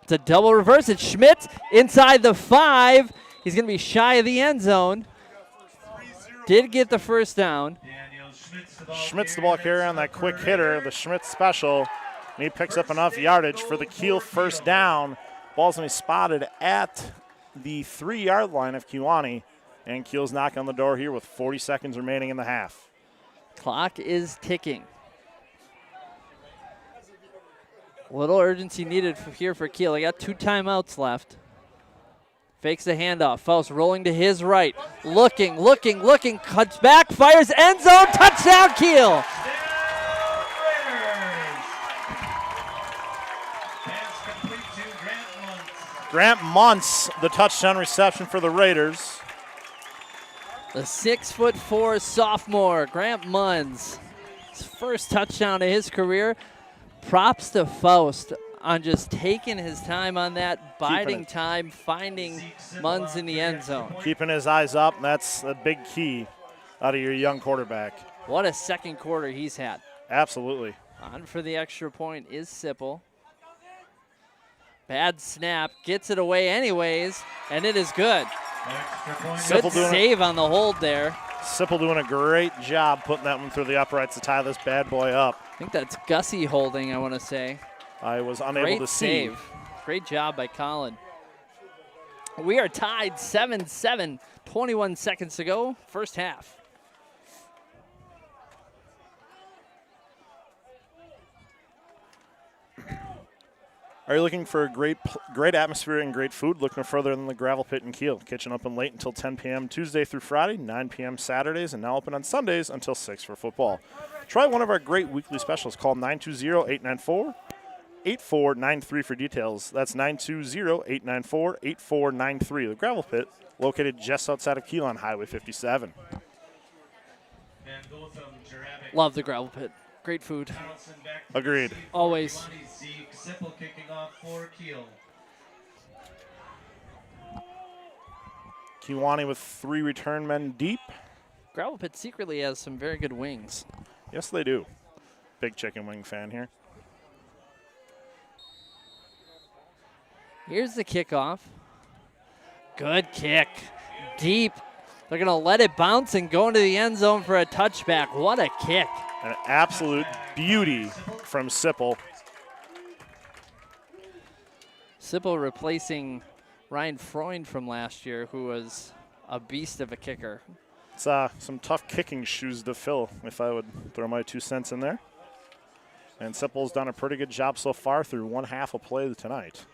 It's a double reverse. It's Schmitz inside the 5. He's going to be shy of the end zone. Did get the first down. Schmitz the ball carrier on that quick hitter, the Schmitz special. And he picks up enough yardage for the Kiel first down. Ball's going to be spotted at the 3-yard line of Kewaunee. And Kiel's knocking on the door here with 40 seconds remaining in the half. Clock is ticking. Little urgency needed here for Kiel. They got 2 timeouts left. Fakes the handoff. Faust rolling to his right. Looking. Cuts back, fires end zone. Touchdown, Kiel. Grant Muntz, the touchdown reception for the Raiders. The 6'4" sophomore, Grant Muntz. His first touchdown of his career. Props to Faust on just taking his time on that, biding time, finding Muntz in the end zone. Keeping his eyes up, that's a big key out of your young quarterback. What a second quarter he's had. Absolutely. On for the extra point is Sipple. Bad snap, gets it away anyways, and it is good. Good save on the hold there. Sipple doing a great job putting that one through the uprights to tie this bad boy up. I think that's Gussie holding, I want to say. I was unable to see. Great save. Great job by Colin. We are tied 7-7, 21 seconds to go, first half. Are you looking for a great atmosphere and great food? Look no further than the Gravel Pit in Kiel. Kitchen open late until 10 p.m. Tuesday through Friday, 9 p.m. Saturdays, and now open on Sundays until 6 for football. Try one of our great weekly specials. Call 920-894-8493 for details. That's 920-894-8493. The Gravel Pit, located just outside of Kiel on Highway 57. Love the Gravel Pit. Great food. Agreed. Always. Simple kicking off for Kiel. Kewaunee with 3 return men deep. Gravel Pit secretly has some very good wings. Yes, they do. Big chicken wing fan here. Here's the kickoff. Good kick. Deep. They're going to let it bounce and go into the end zone for a touchback. What a kick. An absolute beauty from Sipple. Sipple replacing Ryan Freund from last year, who was a beast of a kicker. It's some tough kicking shoes to fill, if I would throw my 2 cents in there. And Sipple's done a pretty good job so far through one half of play tonight.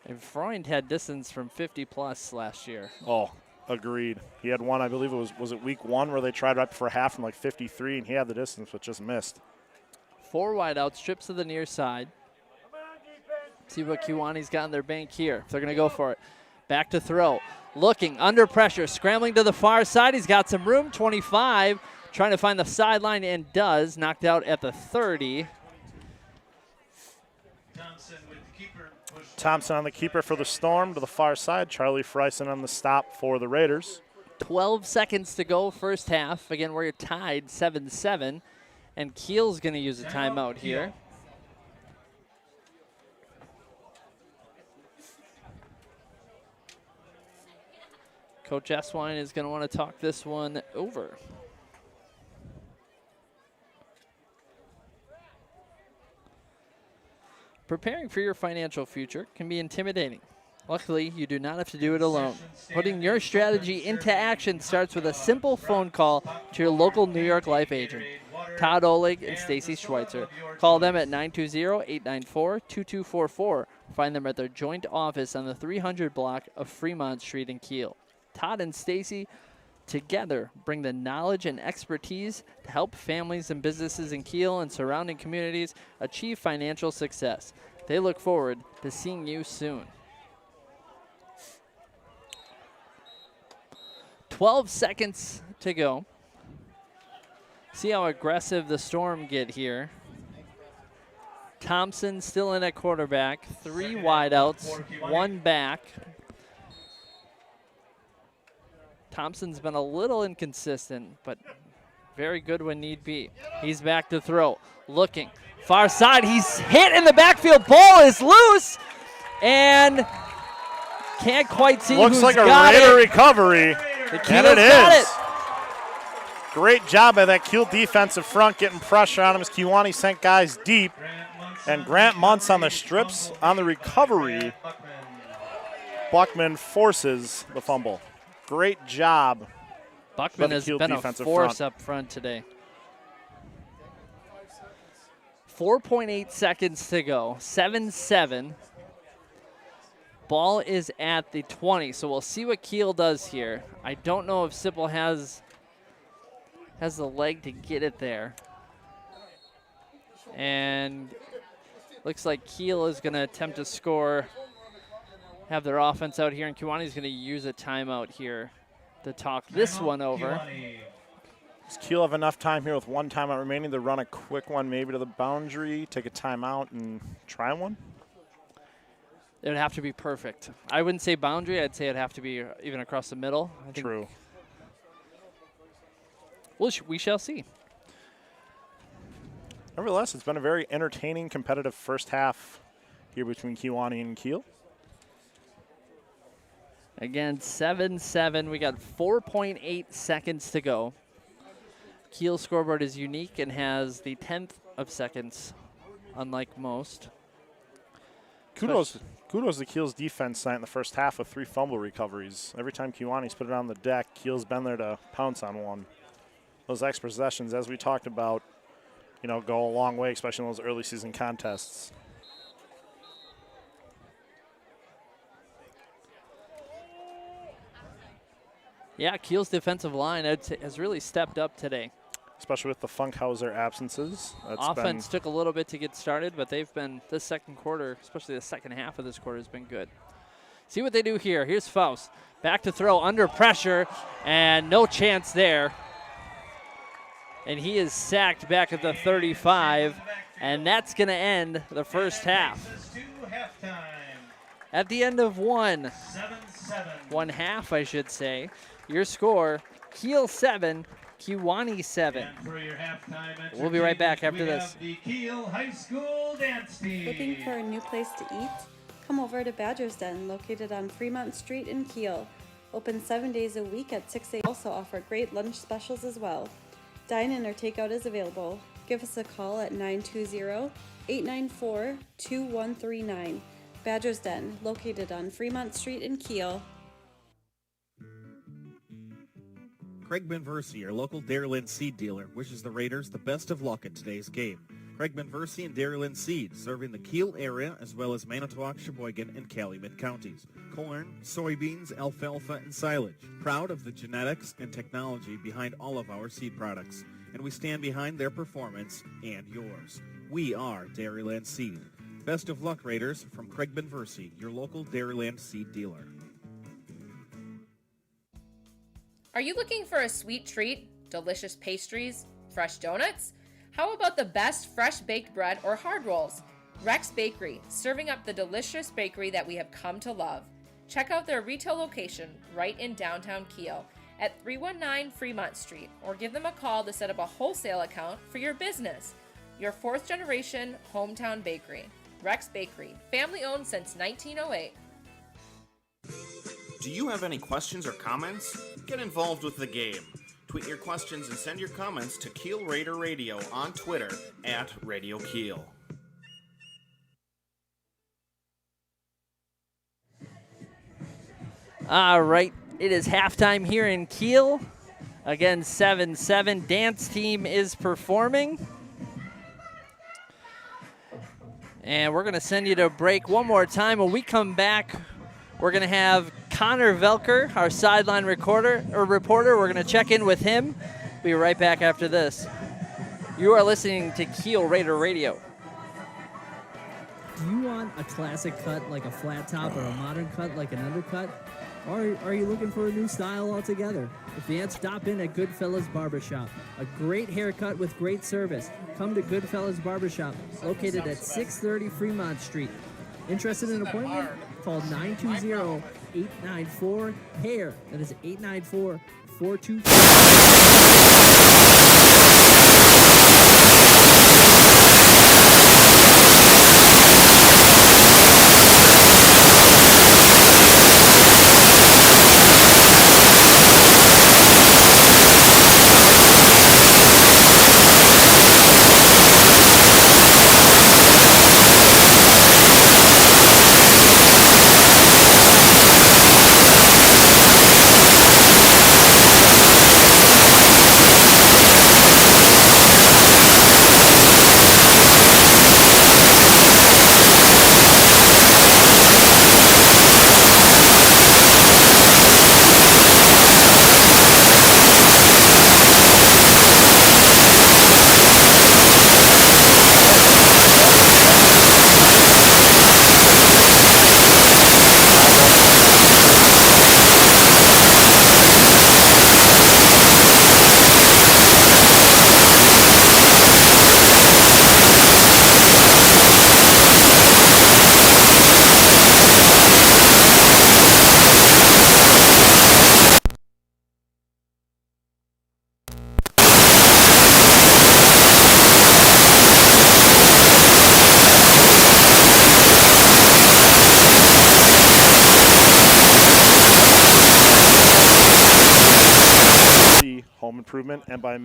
And Freund had distance from 50-plus last year. Oh, agreed. He had one, I believe it was it week 1 where they tried right before half from like 53, and he had the distance but just missed. 4 wideouts, trips to the near side. See what Kewaunee's got in their bank here. They're going to go for it. Back to throw. Looking, under pressure, scrambling to the far side. He's got some room, 25. Trying to find the sideline and does. Knocked out at the 30. Thompson on the keeper for the Storm to the far side. Charlie Freisen on the stop for the Raiders. 12 seconds to go, first half. Again, we're tied 7-7. And Kiel's going to use a timeout here. Coach Eswine is going to want to talk this one over. Preparing for your financial future can be intimidating. Luckily, you do not have to do it alone. Putting your strategy into action starts with a simple phone call to your local New York Life agent, Todd Oleg and Stacy Schweitzer. Call them at 920-894-2244. Find them at their joint office on the 300 block of Fremont Street in Kiel. Todd and Stacy together bring the knowledge and expertise to help families and businesses in Kiel and surrounding communities achieve financial success. They look forward to seeing you soon. 12 seconds to go. See how aggressive the Storm get here. Thompson still in at quarterback. 3 wideouts, 1 back. Thompson's been a little inconsistent, but very good when need be. He's back to throw. Looking. Far side. He's hit in the backfield. Ball is loose. And can't quite see Looks who's like a got Raider it. recovery. And it got is. Great job by that Kiel defensive front getting pressure on him as Kewaunee sent guys deep. And Grant Muntz on the strips on the recovery. Buckman forces the fumble. Great job. Buckman has been a force up front today. 4.8 seconds to go. 7-7. Ball is at the 20, so we'll see what Kiel does here. I don't know if Sipple has the leg to get it there. And looks like Kiel is going to attempt to score, have their offense out here, and Kewaunee is going to use a timeout here to talk this one over. Does Kiel have enough time here with one timeout remaining to run a quick one maybe to the boundary, take a timeout, and try one? It would have to be perfect. I wouldn't say boundary. I'd say it'd have to be even across the middle. True. Well, we shall see. Nevertheless, it's been a very entertaining, competitive first half here between Kewaunee and Kiel. Again, 7-7. We got 4.8 seconds to go. Kiel's scoreboard is unique and has the 10th of seconds, unlike most. Kudos to Kiel's defense tonight in the first half with 3 fumble recoveries. Every time Kewaunee's put it on the deck, Kiel's been there to pounce on one. Those extra possessions, as we talked about, go a long way, especially in those early season contests. Yeah, Kiel's defensive line has really stepped up today. Especially with the Funkhauser absences. Offense took a little bit to get started, but they've been, this second quarter, especially the second half of this quarter, has been good. See what they do here. Here's Faust. Back to throw under pressure, and no chance there. And he is sacked back at the 35, and that's going to end the first half. At the end of one half, I should say, your score, Kiel 7, Kewaunee 7. We'll be right back after this. The Kiel High School dance team. Looking for a new place to eat? Come over to Badger's Den, located on Fremont Street in Kiel. Open 7 days a week at 6 a.m. Also offer great lunch specials as well. Dine-in or takeout is available. Give us a call at 920-894-2139. Badger's Den, located on Fremont Street in Kiel. Craig Benversi, your local Dairyland seed dealer, wishes the Raiders the best of luck in today's game. Craig Benversi and Dairyland Seed, serving the Kiel area as well as Manitowoc, Sheboygan, and Calumet counties. Corn, soybeans, alfalfa, and silage. Proud of the genetics and technology behind all of our seed products, and we stand behind their performance and yours. We are Dairyland Seed. Best of luck, Raiders, from Craig Benversi, your local Dairyland Seed dealer. Are you looking for a sweet treat, delicious pastries, fresh donuts? How about the best fresh baked bread or hard rolls? Rex Bakery, serving up the delicious bakery that we have come to love. Check out their retail location right in downtown Kiel at 319 Fremont Street, or give them a call to set up a wholesale account for your business. Your 4th generation hometown bakery. Rex Bakery, family owned since 1908. Do you have any questions or comments? Get involved with the game. Tweet your questions and send your comments to Kiel Raider Radio on Twitter at Radio Kiel. All right, it is halftime here in Kiel. Again, 7-7. Dance team is performing. And we're going to send you to break one more time. When we come back, we're going to have Connor Velker, our sideline reporter. We're going to check in with him. Be right back after this. You are listening to Kiel Raider Radio. Do you want a classic cut like a flat top or a modern cut like an undercut? Or are you looking for a new style altogether? If the answer, stop in at Goodfellas Barbershop. A great haircut with great service. Come to Goodfellas Barbershop, located at 630 Fremont Street. Interested in an appointment? Call 920-894-HAIR. That is 894-422. improvement and by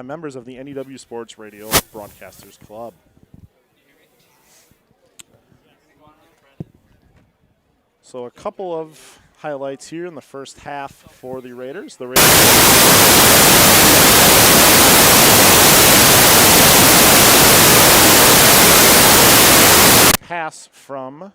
members of the NEW Sports Radio Broadcasters Club. So a couple of highlights here in the first half for the Raiders. The Raiders pass from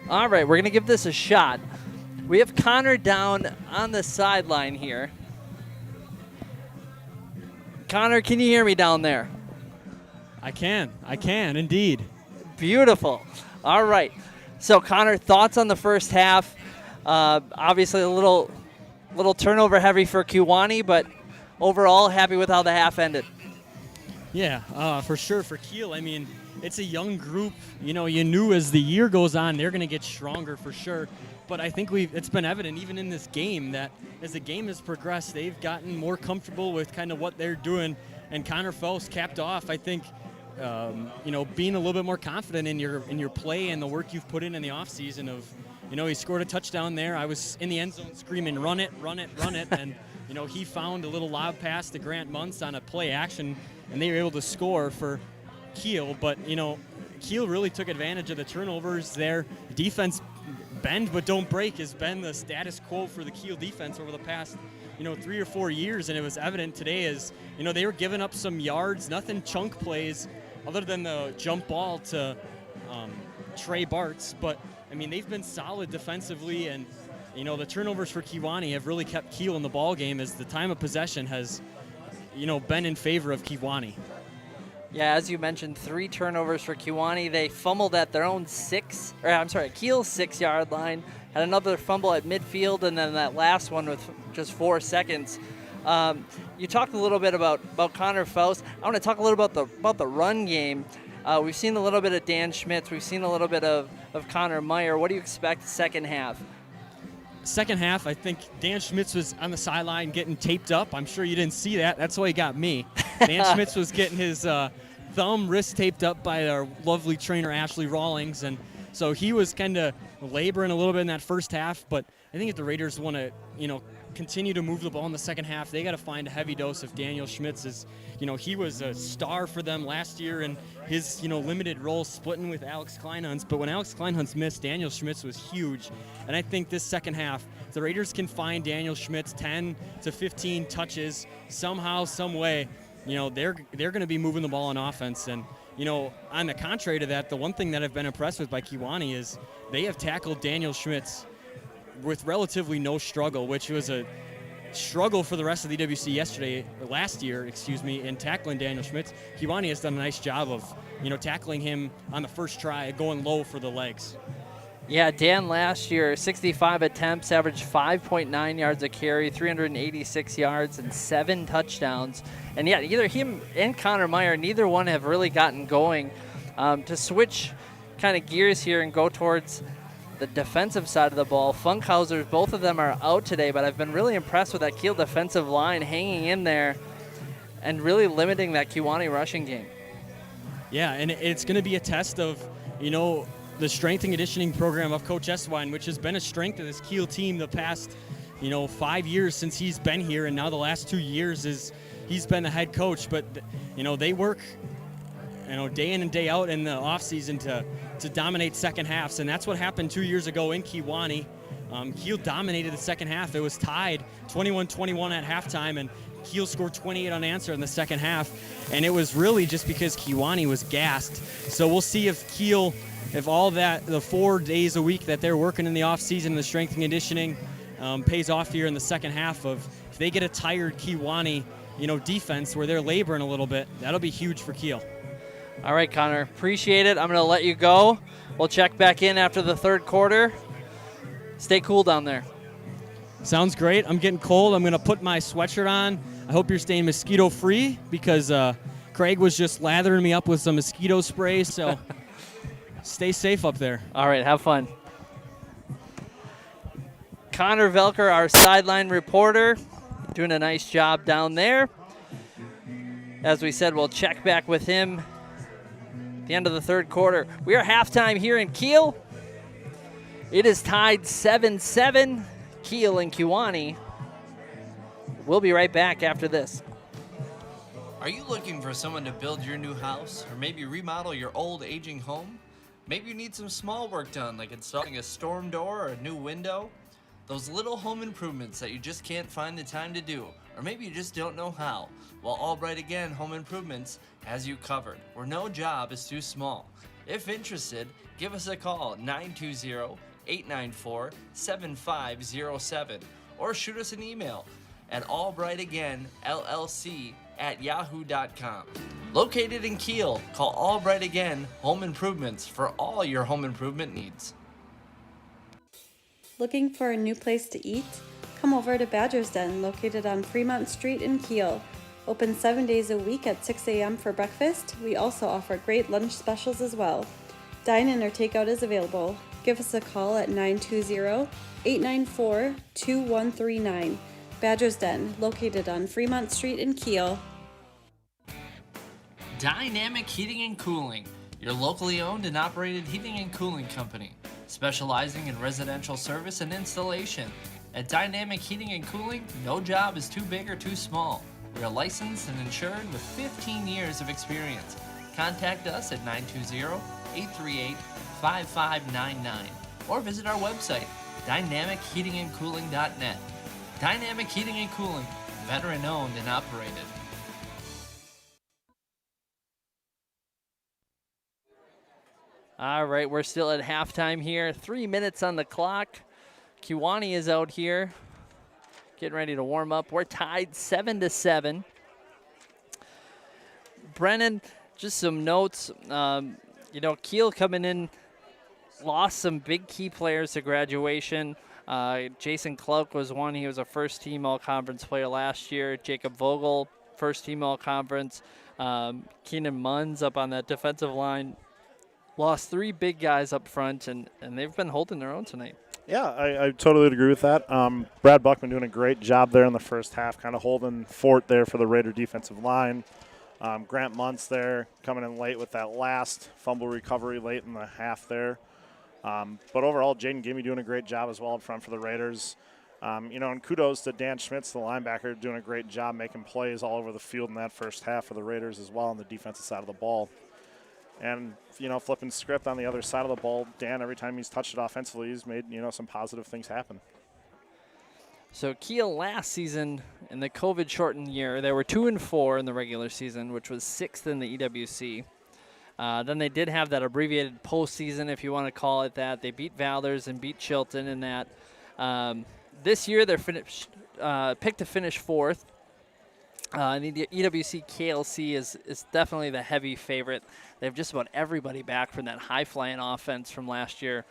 All right, we're going to give this a shot. We have Connor down on the sideline here. Connor, can you hear me down there? I can indeed. Beautiful. All right. So, Connor, thoughts on the first half? Obviously, a little turnover heavy for Kewaunee, but overall, happy with how the half ended. Yeah, for sure. For Kiel, I mean, it's a young group. You knew as the year goes on, they're going to get stronger for sure. But I think it's been evident even in this game that as the game has progressed, they've gotten more comfortable with kind of what they're doing. And Connor Faust capped off, I think, being a little bit more confident in your play and the work you've put in the offseason of, he scored a touchdown there. I was in the end zone screaming, run it, run it, run it. And, he found a little lob pass to Grant Muntz on a play action, and they were able to score for Kiel. But, Kiel really took advantage of the turnovers there. Defense, bend but don't break, has been the status quo for the Kiel defense over the past 3 or 4 years, and it was evident today as they were giving up some yards, nothing chunk plays other than the jump ball to Trey Bartz. But I mean, they've been solid defensively, and the turnovers for Kewaunee have really kept Kiel in the ball game as the time of possession has been in favor of Kewaunee. Yeah, as you mentioned, 3 turnovers for Kewaunee. They fumbled at their own Kiel's 6-yard line, had another fumble at midfield, and then that last one with just 4 seconds. You talked a little bit about Connor Faust. I want to talk a little about the run game. We've seen a little bit of Dan Schmitz. We've seen a little bit of Connor Meyer. What do you expect second half? Second half, I think Dan Schmitz was on the sideline getting taped up. I'm sure you didn't see that. That's why he got me. Dan Schmitz was getting his thumb, wrist taped up by our lovely trainer, Ashley Rawlings. And so he was kind of laboring a little bit in that first half. But I think if the Raiders want to, continue to move the ball in the second half, they got to find a heavy dose of Daniel Schmitz. He was a star for them last year in his, limited role splitting with Alex Kleinhunts. But when Alex Kleinhunts missed, Daniel Schmitz was huge. And I think this second half, the Raiders can find Daniel Schmitz 10 to 15 touches somehow, some way. They're going to be moving the ball on offense. And, on the contrary to that, the one thing that I've been impressed with by Kewaunee is they have tackled Daniel Schmitz with relatively no struggle, which was a struggle for the rest of the EWC last year, in tackling Daniel Schmitz. Kewaunee has done a nice job of, tackling him on the first try, going low for the legs. Yeah, Dan last year, 65 attempts, averaged 5.9 yards a carry, 386 yards, and 7 touchdowns. And yeah, either him and Connor Meyer, neither one have really gotten going. To switch kind of gears here and go towards the defensive side of the ball, Funkhauser, both of them are out today, but I've been really impressed with that Kiel defensive line hanging in there and really limiting that Kewaunee rushing game. Yeah, and it's going to be a test of, the strength and conditioning program of Coach Eswine, which has been a strength of this Kiel team the past, 5 years since he's been here, and now the last 2 years is he's been the head coach. But, they work, day in and day out in the offseason to dominate second halves, and that's what happened 2 years ago in Kewaunee. Kiel dominated the second half. It was tied 21-21 at halftime, and Kiel scored 28 unanswered in the second half, and it was really just because Kewaunee was gassed. So we'll see if Kiel, if all that, the 4 days a week that they're working in the offseason, the strength and conditioning, pays off here in the second half. If they get a tired Kewaunee, defense where they're laboring a little bit, that'll be huge for Kiel. All right, Connor, appreciate it. I'm going to let you go. We'll check back in after the third quarter. Stay cool down there. Sounds great. I'm getting cold. I'm going to put my sweatshirt on. I hope you're staying mosquito free because Craig was just lathering me up with some mosquito spray. So stay safe up there. All right, have fun. Connor Velker, our sideline reporter, doing a nice job down there. As we said, we'll check back with him at the end of the third quarter. We are halftime here in Kiel. It is tied 7-7, Kiel and Kewaunee. We'll be right back after this. Are you looking for someone to build your new house or maybe remodel your old aging home? Maybe you need some small work done like installing a storm door or a new window. Those little home improvements that you just can't find the time to do, or maybe you just don't know how. Well, Albright Again Home Improvements has you covered, where no job is too small. If interested, give us a call at 920-894-7507 or shoot us an email at albrightagainllc@yahoo.com. Located in Kiel, call Albright Again Home Improvements for all your home improvement needs. Looking for a new place to eat? Come over to Badger's Den, located on Fremont Street in Kiel. Open 7 days a week at 6 a.m. for breakfast. We also offer great lunch specials as well. Dine-in or takeout is available. Give us a call at 920-894-2139. Badger's Den, located on Fremont Street in Kiel. Dynamic Heating and Cooling, your locally owned and operated heating and cooling company, specializing in residential service and installation. At Dynamic Heating and Cooling, no job is too big or too small. We are licensed and insured with 15 years of experience. Contact us at 920-838-5599 or visit our website, dynamicheatingandcooling.net. Dynamic Heating and Cooling, veteran owned and operated. All right, we're still at halftime here. 3 minutes on the clock. Kewaunee is out here getting ready to warm up. We're tied 7-7. Brennan, just some notes. Kiel coming in, lost some big key players to graduation. Jason Clark was one. He was a first-team all-conference player last year. Jacob Vogel, first-team all-conference. Keenan Munns up on that defensive line. Lost three big guys up front, and they've been holding their own tonight. Yeah, I totally agree with that. Brad Buckman doing a great job there in the first half, kind of holding fort there for the Raider defensive line. Grant Muntz there coming in late with that last fumble recovery late in the half there. But overall, Jaden Gimme doing a great job as well up front for the Raiders. And kudos to Dan Schmitz, the linebacker, doing a great job making plays all over the field in that first half for the Raiders as well on the defensive side of the ball. And, flipping script on the other side of the ball, Dan, every time he's touched it offensively, he's made, some positive things happen. So Kiel last season in the COVID-shortened year, they were 2-4 in the regular season, which was 6th in the EWC. Then they did have that abbreviated postseason, if you want to call it that. They beat Valders and beat Chilton in that. This year they're picked to finish 4th. And the EWC KLC is definitely the heavy favorite. They have just about everybody back from that high-flying offense from last year.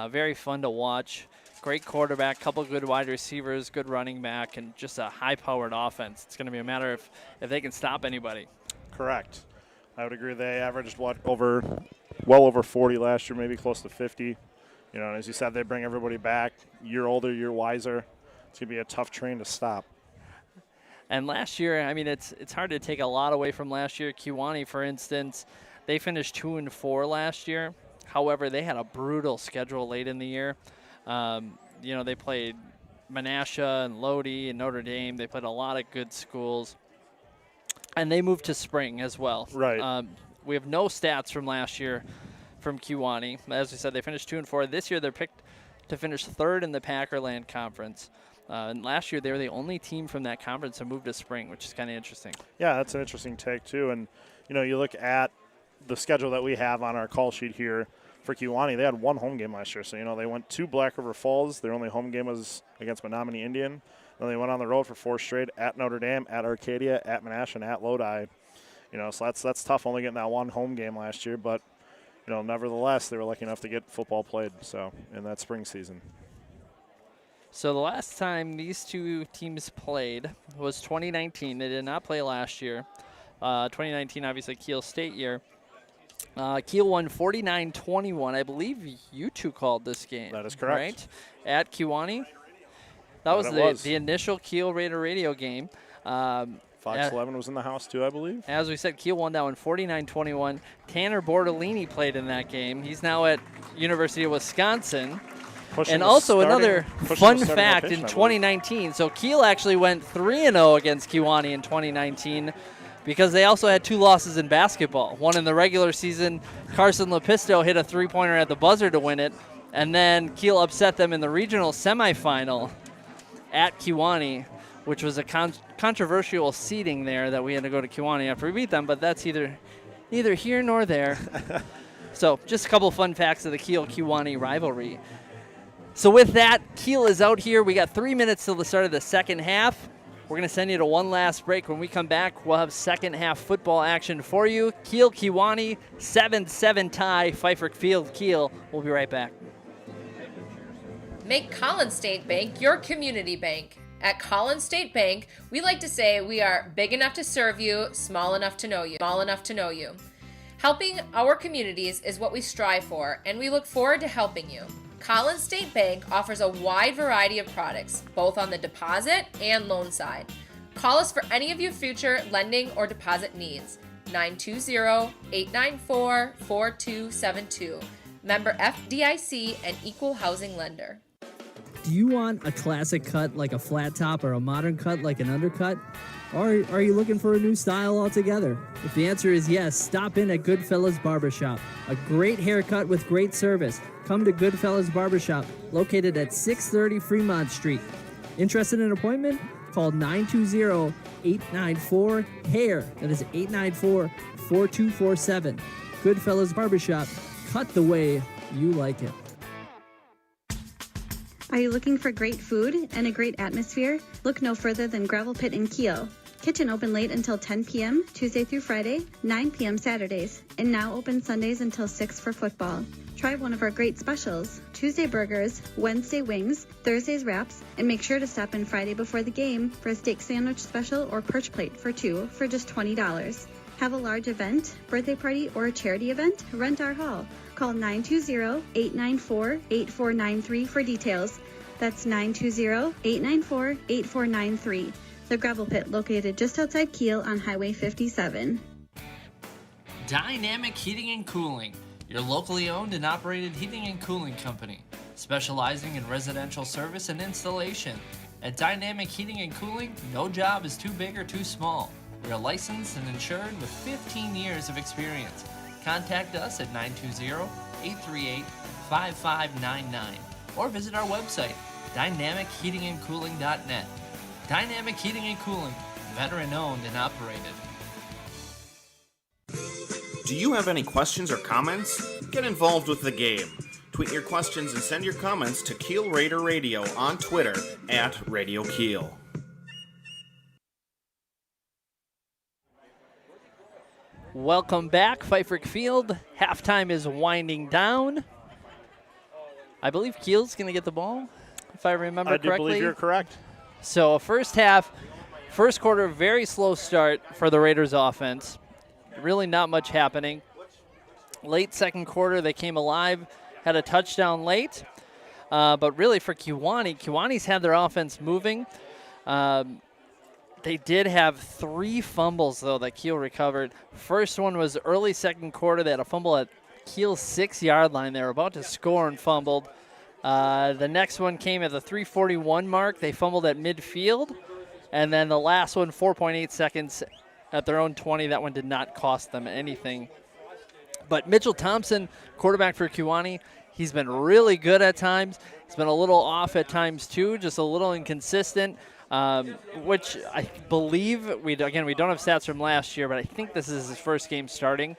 Very fun to watch. Great quarterback, couple good wide receivers, good running back, and just a high-powered offense. It's going to be a matter of if they can stop anybody. Correct. I would agree. They averaged, well over 40 last year, maybe close to 50. As you said, they bring everybody back. Year older, year wiser. It's going to be a tough train to stop. And last year, it's hard to take a lot away from last year. Kewaunee, for instance, they finished 2-4 last year. However, they had a brutal schedule late in the year. They played Menasha and Lodi and Notre Dame. They played a lot of good schools. And they moved to spring as well. Right. We have no stats from last year from Kewaunee. As we said, they finished 2-4. This year, they're picked to finish 3rd in the Packerland Conference. And last year, they were the only team from that conference to move to spring, which is kind of interesting. Yeah, that's an interesting take, too. And, you look at the schedule that we have on our call sheet here for Kewaunee. They had one home game last year. So, they went to Black River Falls. Their only home game was against Menominee Indian. Then they went on the road for 4 straight at Notre Dame, at Arcadia, at Menasha, and at Lodi. So that's tough only getting that one home game last year. But, nevertheless, they were lucky enough to get football played in that spring season. So the last time these two teams played was 2019. They did not play last year. 2019, obviously, Kiel State year. Kiel won 49-21. I believe you two called this game. That is correct. Right? At Kewaunee. That was the initial Kiel Raider radio game. Fox 11 was in the house too, I believe. As we said, Kiel won that one 49-21. Tanner Bordolini played in that game. He's now at University of Wisconsin. And also another fun fact in 2019. So Kiel actually went 3-0 against Kewaunee in 2019 because they also had 2 losses in basketball. One in the regular season, Carson Lepisto hit a 3-pointer at the buzzer to win it. And then Kiel upset them in the regional semifinal at Kewaunee, which was a controversial seeding there that we had to go to Kewaunee after we beat them, but that's neither here nor there. So just a couple fun facts of the Kiel-Kewaunee rivalry. So with that, Kiel is out here. We got 3 minutes till the start of the second half. We're going to send you to one last break. When we come back, we'll have second half football action for you. Kiel-Kewaunee, 7-7 tie, Pfeiffer Field, Kiel. We'll be right back. Make Collins State Bank your community bank. At Collins State Bank, we like to say we are big enough to serve you, small enough to know you. Small enough to know you. Helping our communities is what we strive for, and we look forward to helping you. Collins State Bank offers a wide variety of products, both on the deposit and loan side. Call us for any of your future lending or deposit needs. 920-894-4272. Member FDIC and equal housing lender. Do you want a classic cut like a flat top or a modern cut like an undercut? Or are you looking for a new style altogether? If the answer is yes, stop in at Goodfellas Barbershop. A great haircut with great service. Come to Goodfellas Barbershop, located at 630 Fremont Street. Interested in an appointment? Call 920-894-HAIR. That is 894-4247. Goodfellas Barbershop. Cut the way you like it. Are you looking for great food and a great atmosphere? Look no further than Gravel Pit in Kiel. Kitchen open late until 10 p.m. Tuesday through Friday, 9 p.m. Saturdays, and now open Sundays until 6 for football. Try one of our great specials: Tuesday burgers, Wednesday wings, Thursdays wraps, and make sure to stop in Friday before the game for a steak sandwich special or perch plate for 2 for just $20. Have a large event, birthday party, or a charity event? Rent our hall. Call 920-894-8493 for details. That's 920-894-8493. The Gravel Pit, located just outside Kiel on Highway 57. Dynamic Heating and Cooling, your locally owned and operated heating and cooling company, specializing in residential service and installation. At Dynamic Heating and Cooling, no job is too big or too small. We are licensed and insured with 15 years of experience. Contact us at 920-838-5599 or visit our website, dynamicheatingandcooling.net. Dynamic Heating and Cooling, veteran owned and operated. Do you have any questions or comments? Get involved with the game. Tweet your questions and send your comments to Kiel Raider Radio on Twitter at Radio Kiel. Welcome back, Pfeiffer Field. Halftime is winding down. I believe Kiel's going to get the ball, if I remember correctly. I do believe you're correct. So first quarter, very slow start for the Raiders offense. Really not much happening. Late second quarter, they came alive, had a touchdown late. But really for Kewaunee's had their offense moving. They did have 3 fumbles, though, that Kiel recovered. First one was early second quarter. They had a fumble at Kiel's 6-yard line. They were about to score and fumbled. The next one came at the 3:41 mark. They fumbled at midfield. And then the last one, 4.8 seconds at their own 20. That one did not cost them anything. But Mitchell Thompson, quarterback for Kewaunee, he's been really good at times. He's been a little off at times, too, just a little inconsistent, which I believe, we don't have stats from last year, but I think this is his first game starting.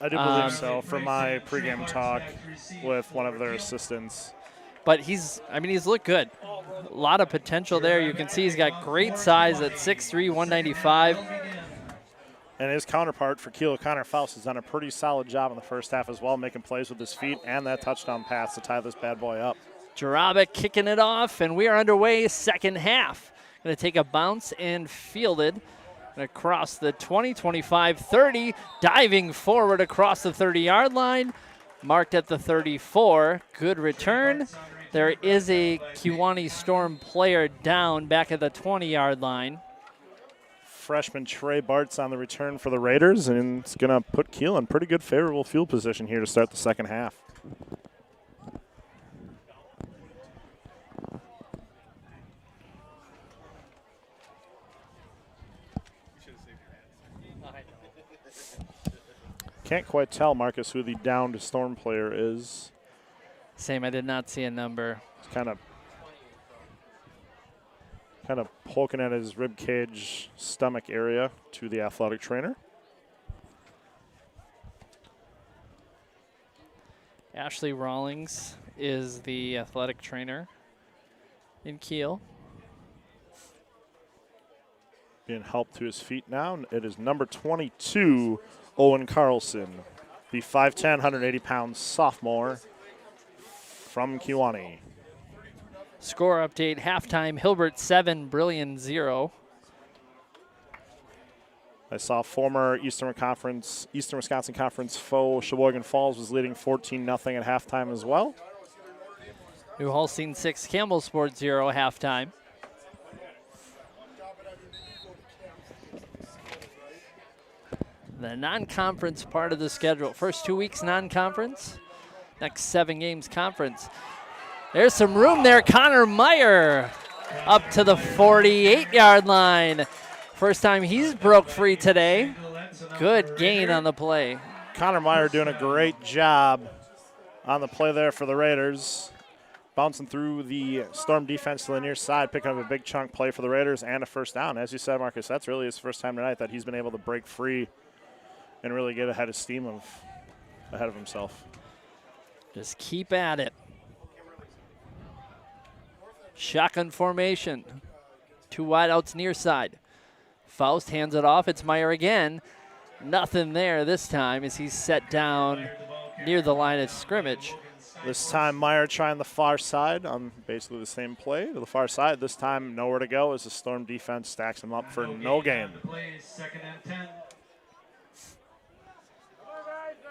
I do believe so, from my pregame talk with one of their assistants. But he's looked good. A lot of potential there. You can see he's got great size at 6'3", 195. And his counterpart for Kiel, Connor Faust, has done a pretty solid job in the first half as well, making plays with his feet and that touchdown pass to tie this bad boy up. Jarabic kicking it off, and we are underway second half. Going to take a bounce and field it across the 20, 25, 30, diving forward across the 30-yard line, marked at the 34. Good return. There is a Kewaunee Storm player down back at the 20-yard line. Freshman Trey Bart's on the return for the Raiders, and it's going to put Kiel in pretty good favorable field position here to start the second half. Can't quite tell, Marcus, who the downed Storm player is. Same, I did not see a number. It's kind of poking at his rib cage, stomach area to the athletic trainer. Ashley Rawlings is the athletic trainer in Kiel. Being helped to his feet now. It is number 22, Owen Carlson, the 5'10", 180-pound sophomore from Kewaunee. Score update, halftime, Hilbert 7, Brillion 0. I saw former Eastern Wisconsin Conference foe Sheboygan Falls was leading 14-0 at halftime as well. New Holstein 6, Campbellsport 0 halftime. The non-conference part of the schedule. First 2 weeks non-conference, next 7 games conference. There's some room there. Connor Meyer up to the 48-yard line. First time he's broke free today. Good gain on the play. Connor Meyer doing a great job on the play there for the Raiders. Bouncing through the Storm defense to the near side, picking up a big chunk play for the Raiders and a first down. As you said, Marcus, that's really his first time tonight that he's been able to break free and really get ahead of himself. Just keep at it. Shotgun formation. 2 wideouts near side. Faust hands it off. It's Meyer again. Nothing there this time as he's set down near the line of scrimmage. This time Meyer trying the far side on basically the same play to the far side. This time nowhere to go as the Storm defense stacks him up for no gain.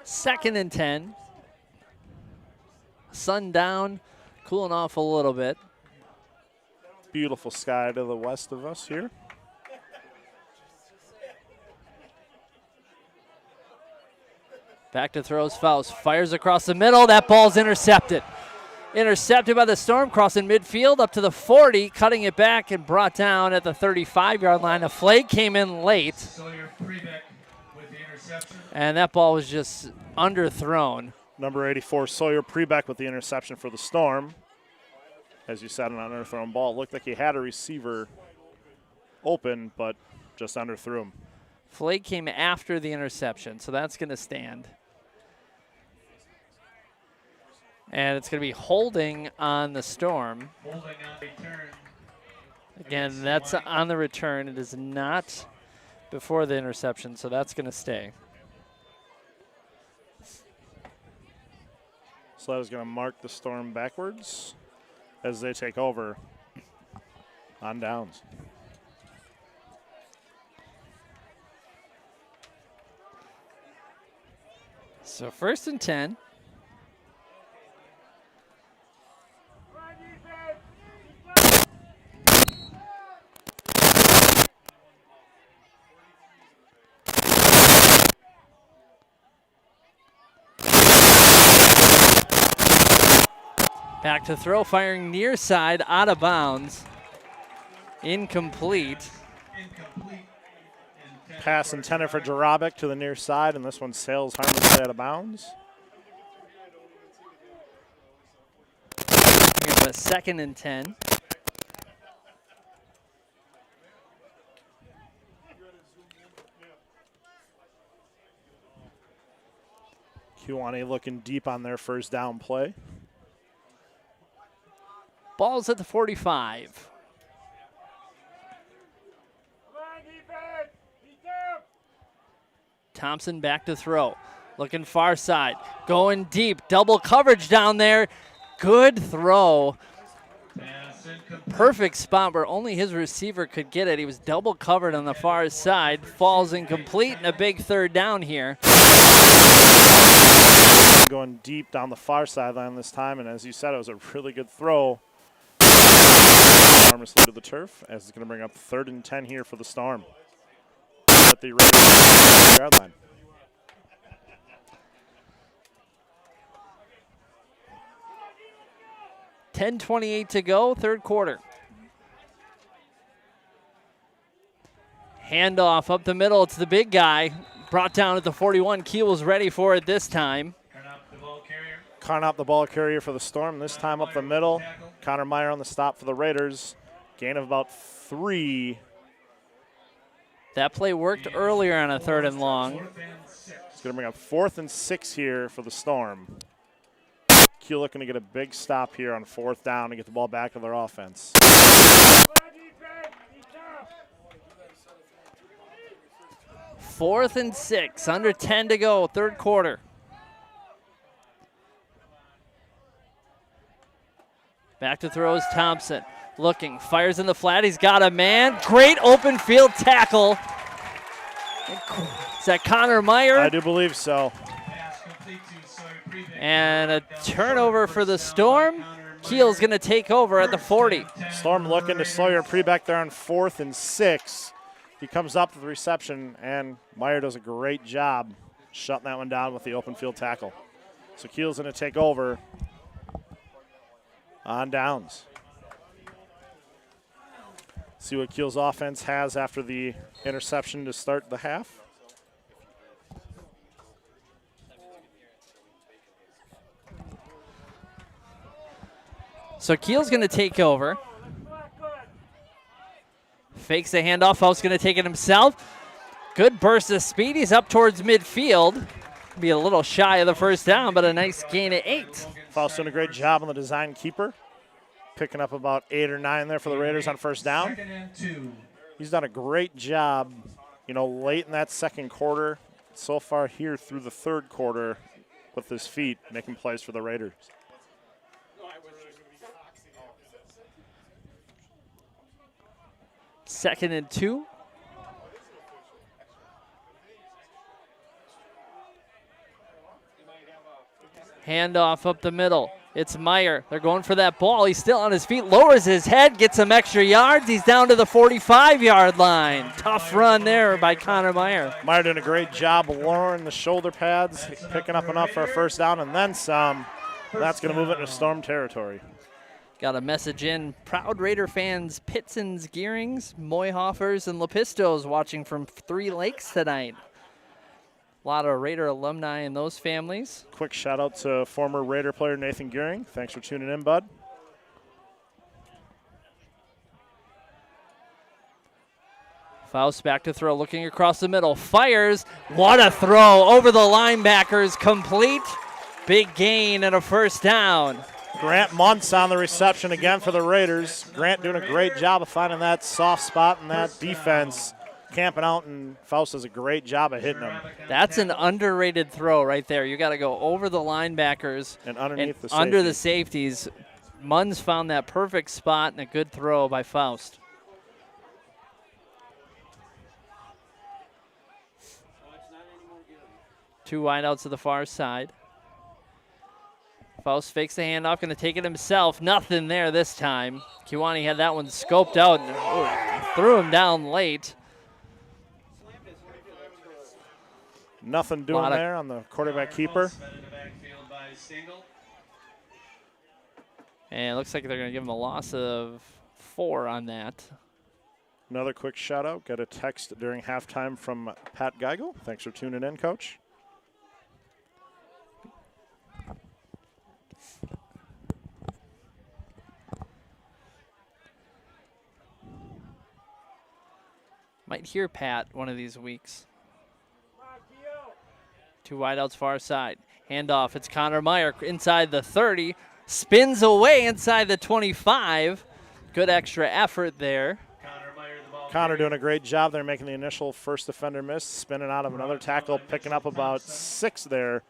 Second and 10. Sun down, cooling off a little bit. Beautiful sky to the west of us here. Back to throws, Faust fires across the middle. That ball's intercepted. Intercepted by the Storm, crossing midfield up to the 40, cutting it back and brought down at the 35-yard line. A flag came in late. And that ball was just underthrown. Number 84, Sawyer Prebeck with the interception for the Storm. As you said, an underthrown ball. It looked like he had a receiver open, but just underthrew him. Flag came after the interception, so that's going to stand. And it's going to be holding on the Storm. Again, that's on the return. It is not before the interception, so that's going to stay. So that is going to mark the Storm backwards as they take over on downs. So 1st and 10. Back to throw, firing near side, out of bounds. Incomplete. Pass intended for Jarabic to the near side, and this one sails harmlessly out of bounds. Here's a 2nd and 10. Kewaunee looking deep on their first down play. Ball's at the 45. Thompson back to throw. Looking far side. Going deep. Double coverage down there. Good throw. Perfect spot where only his receiver could get it. He was double covered on the far side. Falls incomplete and a big third down here. Going deep down the far sideline this time, and as you said, it was a really good throw. Harmlessly to the turf, as it's going to bring up 3rd and 10 here for the Storm. At the Raiders yard line. $10:28 to go, 3rd quarter. Handoff up the middle. It's the big guy. Brought down at the 41. Kiel was ready for it this time. Carnop, the ball carrier for the Storm, this time up the middle. Connor Meyer on the stop for the Raiders. Gain of about 3. That play worked earlier on a 3rd and long. It's going to bring up 4th and 6 here for the Storm. Kiel looking to get a big stop here on 4th down to get the ball back to their offense. 4th and 6, under 10 to go, 3rd quarter. Back to throw is Thompson. Looking, fires in the flat. He's got a man. Great open field tackle. Is that Connor Meyer? I do believe so. And a turnover for the Storm. Kiel's going to take over at the 40. Storm looking to Sawyer Pre back there on 4th and 6. He comes up to the reception, and Meyer does a great job shutting that one down with the open field tackle. So Kiel's going to take over on downs. See what Kiel's offense has after the interception to start the half. So Kiel's going to take over. Fakes the handoff. Faust's going to take it himself. Good burst of speed. He's up towards midfield. Be a little shy of the first down, but a nice gain of 8. Faust doing a great job on the design keeper. Picking up about 8 or 9 there for the Raiders on first down. He's done a great job, late in that 2nd quarter. So far here through the 3rd quarter with his feet, making plays for the Raiders. Second and 2. Handoff up the middle. It's Meyer. They're going for that ball. He's still on his feet, lowers his head, gets some extra yards. He's down to the 45-yard line. Tough run there by Connor Meyer. Meyer doing a great job lowering the shoulder pads, picking up enough for a first down and then some. That's going to move it into Storm territory. Got a message in. Proud Raider fans, Pitsons, Gearings, Moyhoffers, and Lepistos watching from 3 Lakes tonight. A lot of Raider alumni in those families. Quick shout out to former Raider player Nathan Gearing. Thanks for tuning in, bud. Faust back to throw, looking across the middle. Fires. What a throw over the linebackers. Complete. Big gain and a first down. Grant Muntz on the reception again for the Raiders. Grant doing a great job of finding that soft spot in that defense. Camping out, and Faust does a great job of hitting him. That's an underrated throw right there. You got to go over the linebackers and underneath the under the safeties. Munns found that perfect spot and a good throw by Faust. Two wideouts to the far side. Faust fakes the handoff, going to take it himself. Nothing there this time. Kewaunee had that one scoped out and threw him down late. Nothing doing there on the quarterback keeper. And it looks like they're going to give him a loss of 4 on that. Another quick shout out. Got a text during halftime from Pat Geigel. Thanks for tuning in, Coach. Might hear Pat one of these weeks. Two wideouts far side. Handoff. It's Connor Meyer inside the 30. Spins away inside the 25. Good extra effort there. Connor doing a great job there, making the initial first defender miss, spinning out of another tackle, picking up about 6 there.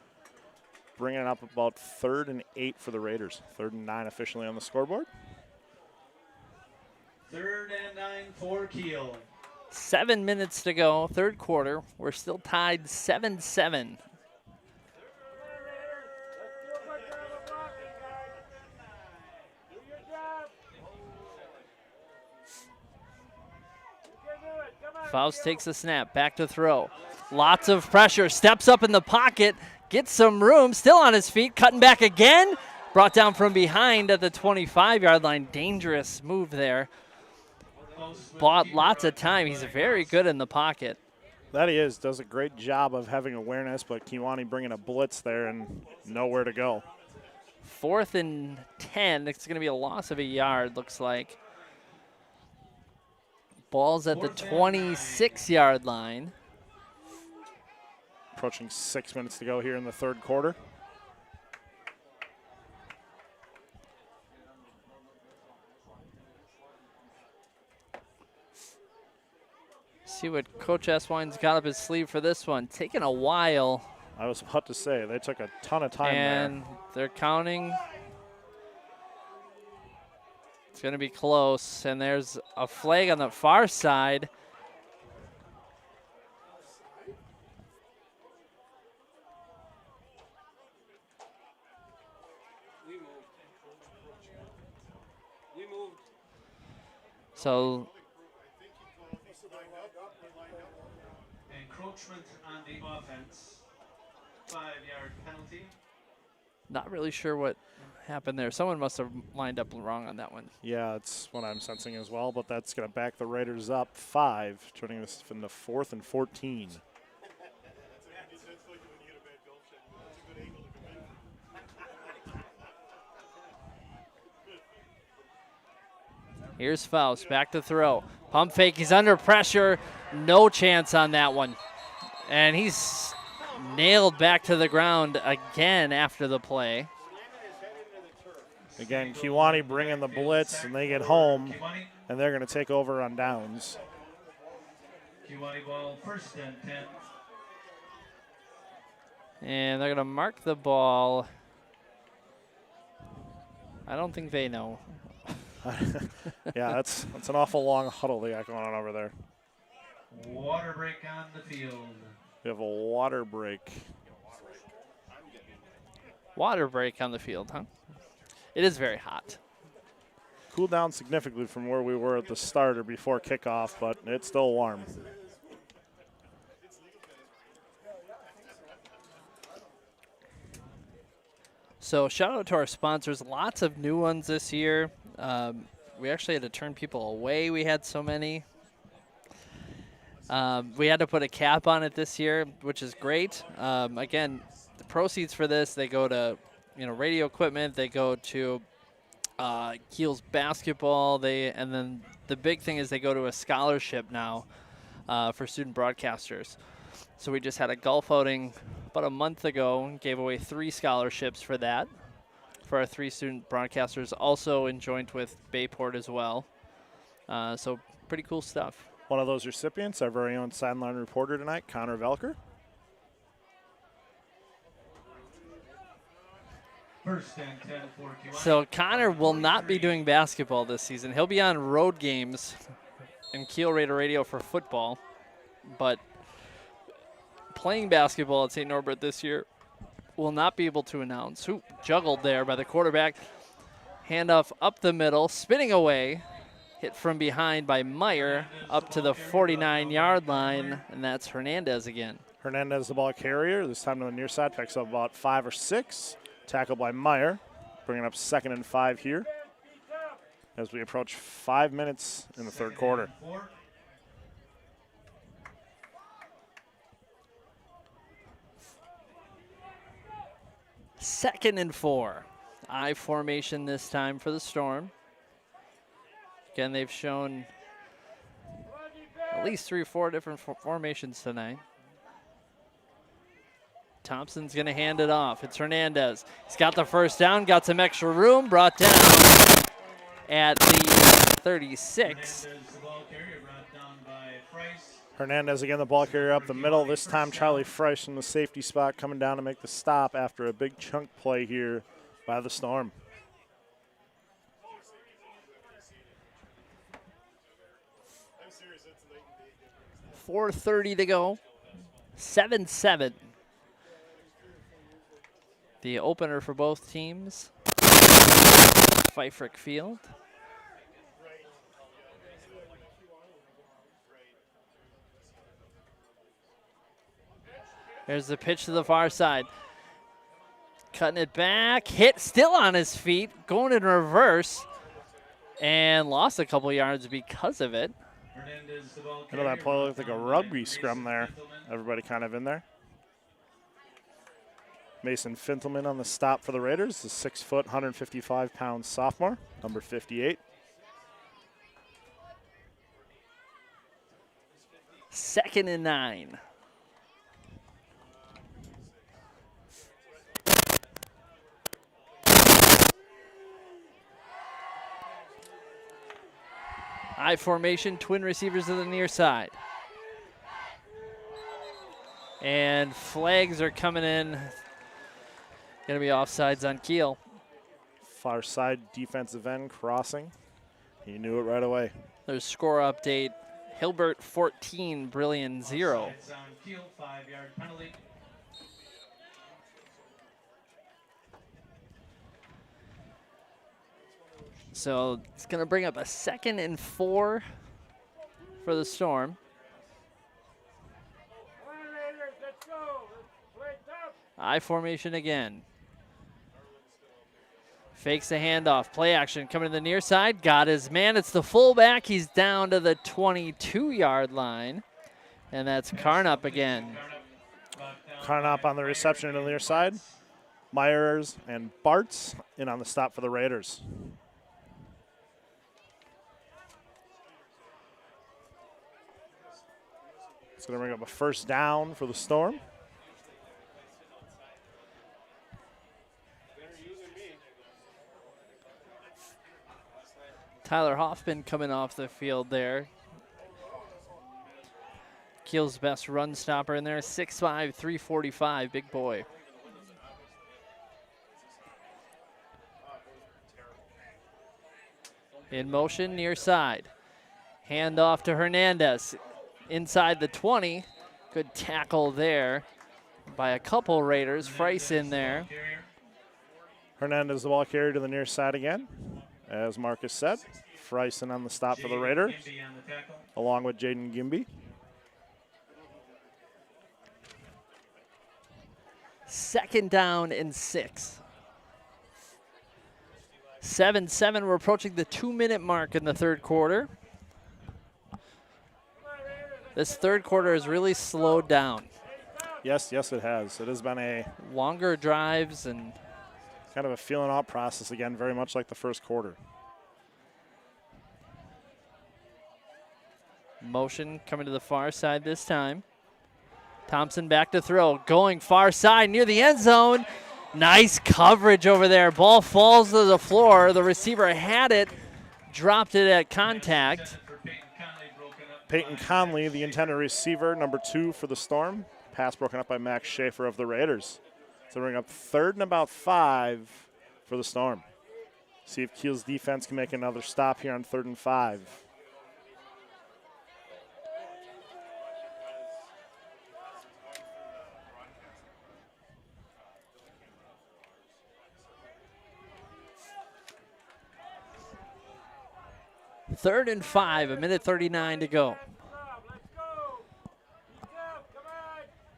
bringing it up about 3rd and 8 for the Raiders. 3rd and 9 officially on the scoreboard. 3rd and 9 for Kiel. 7 minutes to go, third quarter. We're still tied 7-7. Faust takes the snap, back to throw. Lots of pressure, steps up in the pocket, gets some room, still on his feet, cutting back again. Brought down from behind at the 25-yard line. Dangerous move there. Bought lots of time. He's very good in the pocket. That he is. Does a great job of having awareness, but Kewaunee bringing a blitz there and nowhere to go. 4th and 10. It's going to be a loss of a yard, looks like. Ball's at the 26-yard line. Approaching 6 minutes to go here in the third quarter. See what Coach Eswine's got up his sleeve for this one. Taking a while. I was about to say, they took a ton of time and there. They're counting. It's going to be close, and there's a flag on the far side. So Encroachment on the offense. 5-yard penalty. not really sure what happened there. Someone must have lined up wrong on that one. Yeah, it's what I'm sensing as well, but that's going to back the Raiders up 5, turning this into 4th and 14. Here's Faust, back to throw. Pump fake, he's under pressure. No chance on that one. And he's nailed back to the ground again after the play. Again, Kewaunee bringing the blitz, and they get home, and they're going to take over on downs. Kewaunee ball, 1st and 10. And they're going to mark the ball. I don't think they know. Yeah, that's an awful long huddle they got going on over there. Water break on the field. We have a water break. Water break on the field, huh? It is very hot. Cooled down significantly from where we were at the start or before kickoff, but it's still warm. So shout out to our sponsors. Lots of new ones this year. We actually had to turn people away. We had so many. We had to put a cap on it this year, which is great. Again, the proceeds for this, they go to radio equipment. They go to Kiel's basketball. And then the big thing is they go to a scholarship now for student broadcasters. So we just had a golf outing about a month ago and gave away 3 scholarships for that, for our 3 student broadcasters, also in joint with Bayport as well. So pretty cool stuff. One of those recipients, our very own sideline reporter tonight, Connor Velker. 1st and 10 for Kewaunee. So Connor will not be doing basketball this season. He'll be on road games in Kiel Raider Radio for football, but playing basketball at St. Norbert this year will not be able to announce. Who juggled there by the quarterback. Handoff up the middle, spinning away. Hit from behind by Meyer up to the 49-yard line, and that's Hernandez again. Hernandez, the ball carrier, this time to the near side, picks up about 5 or 6. Tackled by Meyer, bringing up 2nd and 5 here as we approach 5 minutes in the third quarter. 2nd and 4. I formation this time for the Storm. Again, they've shown at least 3 or 4 different formations tonight. Thompson's going to hand it off. It's Hernandez. He's got the first down, got some extra room, brought down at the 36. The ball carrier brought down by Price. Hernandez again, the ball carrier up the middle. This time Charlie Freisch in the safety spot coming down to make the stop after a big chunk play here by the Storm. .430 to go. 7-7. The opener for both teams. Pfeiffer Field. There's the pitch to the far side. Cutting it back. Hit still on his feet. Going in reverse. And lost a couple yards because of it. You know, that play looked like a rugby scrum there. Everybody kind of in there. Mason Fintelman on the stop for the Raiders, the 6-foot, 155-pound sophomore, number 58. Second and 9. I formation, twin receivers to the near side. And flags are coming in. Going to be offsides on Kiel. Far side defensive end crossing. He knew it right away. There's score update. Hilbert 14, Brilliant 0. Kiel, 5-yard penalty. So it's going to bring up a 2nd and 4 for the Storm. I formation again. Fakes the handoff. Play action coming to the near side. Got his man. It's the fullback. He's down to the 22-yard line. And that's Carnup again. Carnup on the reception to the near side. Myers and Bartz in on the stop for the Raiders. It's going to bring up a first down for the Storm. Tyler Hoffman coming off the field there. Kiel's best run stopper in there, 6'5", 345, big boy. In motion, near side. Hand off to Hernandez. Inside the 20. Good tackle there by a couple Raiders. Freiss in there. Hernandez the ball carrier to the near side again. As Marcus said, Freisen on the stop for the Raiders, along with Jaden Gimby. Second down and 6. 7-7, we're approaching the 2-minute mark in the third quarter. This third quarter has really slowed down. Yes, it has. It has been a longer drives and kind of a feeling out process again, very much like the first quarter. Motion coming to the far side this time. Thompson back to throw, going far side near the end zone. Nice coverage over there. Ball falls to the floor. The receiver had it, dropped it at contact. Peyton Conley, the intended receiver, number 2 for the Storm. Pass broken up by Max Schaefer of the Raiders. So bring up 3rd and about 5 for the Storm. See if Kiel's defense can make another stop here on 3rd and 5. Third and 5, 1:39 to go.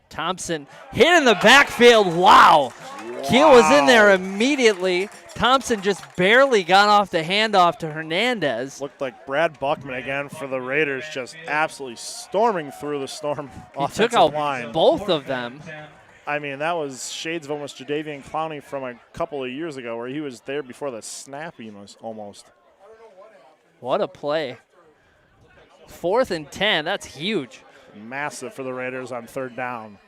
Thompson hit in the backfield. Wow. Kiel was in there immediately. Thompson just barely got off the handoff to Hernandez. Looked like Brad Buckman again for the Raiders, just absolutely storming through the Storm offensive took out line. Both of them. I mean, that was shades of almost Jadeveon Clowney from a couple of years ago where he was there before the snap almost. What a play. 4th and 10, that's huge. Massive for the Raiders on 3rd down.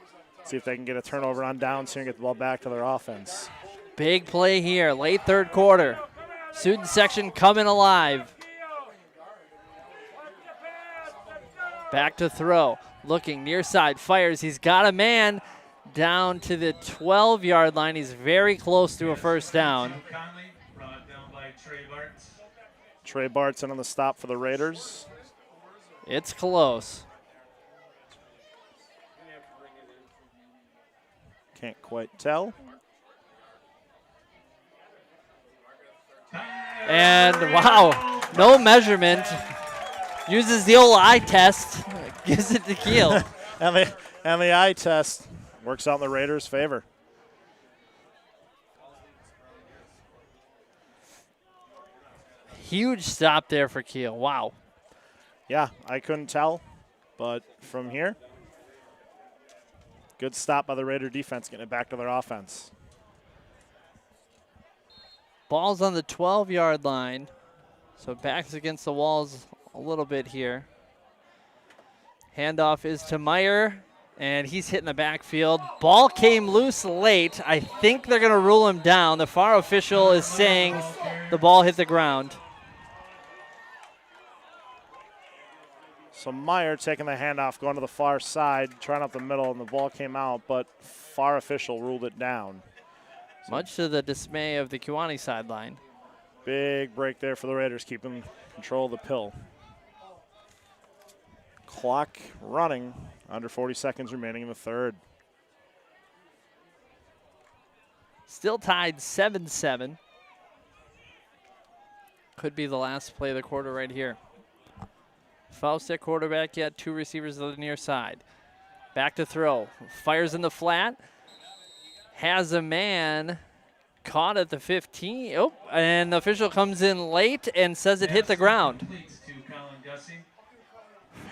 See if they can get a turnover on downs here and get the ball back to their offense. Big play here, late third quarter. Student section coming alive. Back to throw. Looking near side. Fires. He's got a man down to the 12-yard line. He's very close to a first down. Trey Bartson on the stop for the Raiders. It's close. Can't quite tell. And wow, no measurement. Uses the old eye test. Gives it to Kiel. and the eye test works out in the Raiders' favor. Huge stop there for Kiel. Wow. Yeah, I couldn't tell, but from here, good stop by the Raider defense, getting it back to their offense. Ball's on the 12-yard line, so backs against the walls a little bit here. Handoff is to Meyer, and he's hitting the backfield. Ball came loose late. I think they're going to rule him down. The FAR official is saying the ball hit the ground. So Meyer taking the handoff, going to the far side, trying up the middle, and the ball came out, but FAR official ruled it down. Much to the dismay of the Kewaunee sideline. Big break there for the Raiders, keeping control of the pill. Clock running, under 40 seconds remaining in the third. Still tied 7-7. Could be the last play of the quarter right here. Faust at quarterback, yet two receivers on the near side. Back to throw. Fires in the flat. Has a man caught at the 15. Oh, and the official comes in late and says it hit the ground.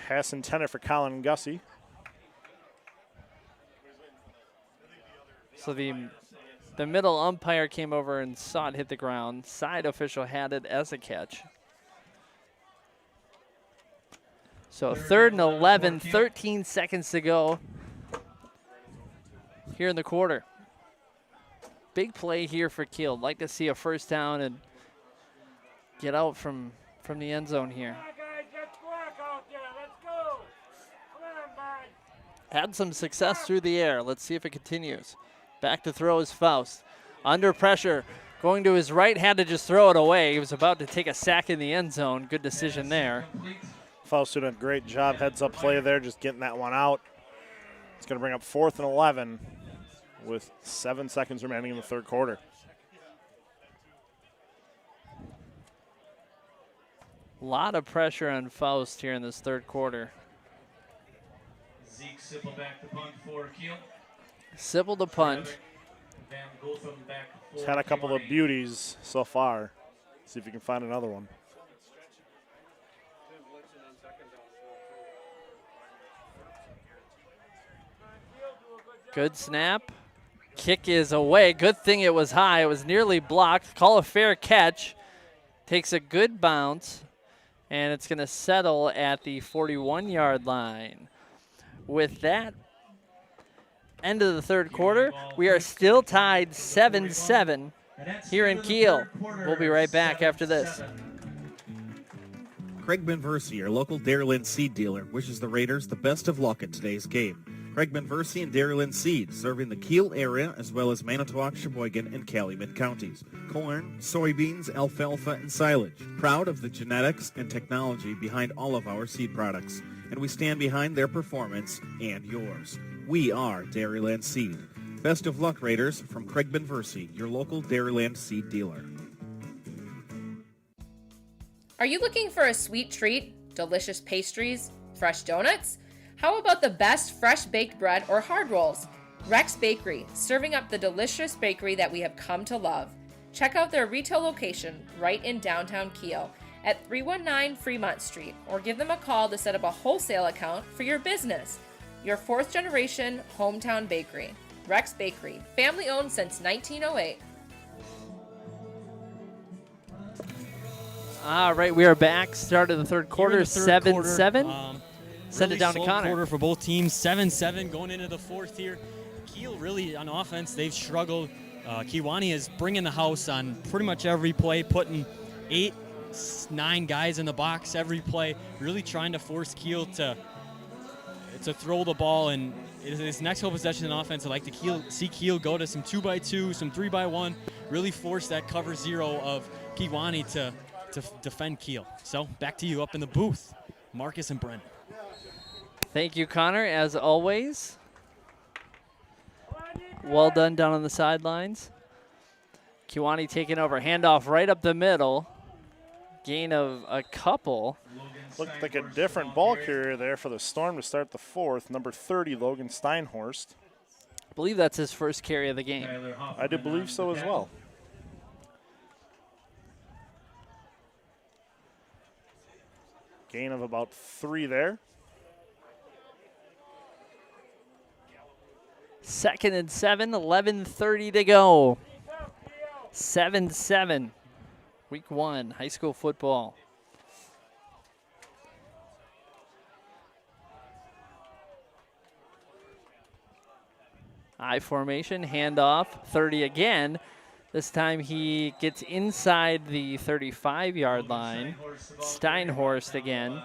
Pass intended for Colin Gussie. So the middle umpire came over and saw it hit the ground. Side official had it as a catch. So 3rd and 11, 13 seconds to go here in the quarter. Big play here for Kiel. Like to see a first down and get out from the end zone here. Had some success through the air. Let's see if it continues. Back to throw is Faust. Under pressure, going to his right, had to just throw it away. He was about to take a sack in the end zone. Good decision there. Faust doing a great job, heads-up play there, just getting that one out. It's going to bring up 4th and 11 with 7 seconds remaining in the third quarter. A lot of pressure on Faust here in this third quarter. Zeke Sipple back to punt for Kiel. Sipple to punt. Van Gotham back for He's had a couple of beauties so far. See if you can find another one. Good snap. Kick is away. Good thing it was high. It was nearly blocked. Call a fair catch. Takes a good bounce. And it's going to settle at the 41-yard line. With that, end of the third quarter, we are still tied 7-7 here in Kiel. We'll be right back after this. Craig Benversi, your local Dairyland seed dealer, wishes the Raiders the best of luck in today's game. Craig Benversi and Dairyland Seed, serving the Kiel area as well as Manitowoc, Sheboygan, and Calumet counties. Corn, soybeans, alfalfa, and silage. Proud of the genetics and technology behind all of our seed products. And we stand behind their performance and yours. We are Dairyland Seed. Best of luck, Raiders, from Craig Benversi, your local Dairyland Seed dealer. Are you looking for a sweet treat, delicious pastries, fresh donuts? How about the best fresh baked bread or hard rolls? Rex Bakery, serving up the delicious bakery that we have come to love. Check out their retail location right in downtown Kiel at 319 Fremont Street, or give them a call to set up a wholesale account for your business. Your 4th generation hometown bakery. Rex Bakery, family owned since 1908. All right, we are back. Start of the third quarter, 7-7. Send Really it down to slow Connor. Quarter for both teams, 7-7 going into the fourth here. Kiel really on offense, they've struggled. Kewaunee is bringing the house on pretty much every play, putting 8-9 guys in the box every play, really trying to force Kiel to to throw the ball, and his next whole possession in offense, I'd like to see Kiel go to some 2x2, some 3x1, really force that cover zero of Kewaunee to defend Kiel. So back to you up in the booth, Marcus and Brent. Thank you, Connor, as always. Well done down on the sidelines. Kewaunee taking over, handoff right up the middle. Gain of a couple. Looked like a different ball carrier there for the Storm to start the fourth. Number 30, Logan Steinhorst. I believe that's his first carry of the game. I do believe so as well. Gain of about 3 there. 2nd and 7, 11:30 to go. 7-7, week 1, high school football. I formation, handoff, 30 again. This time he gets inside the 35-yard line. Steinhorst again.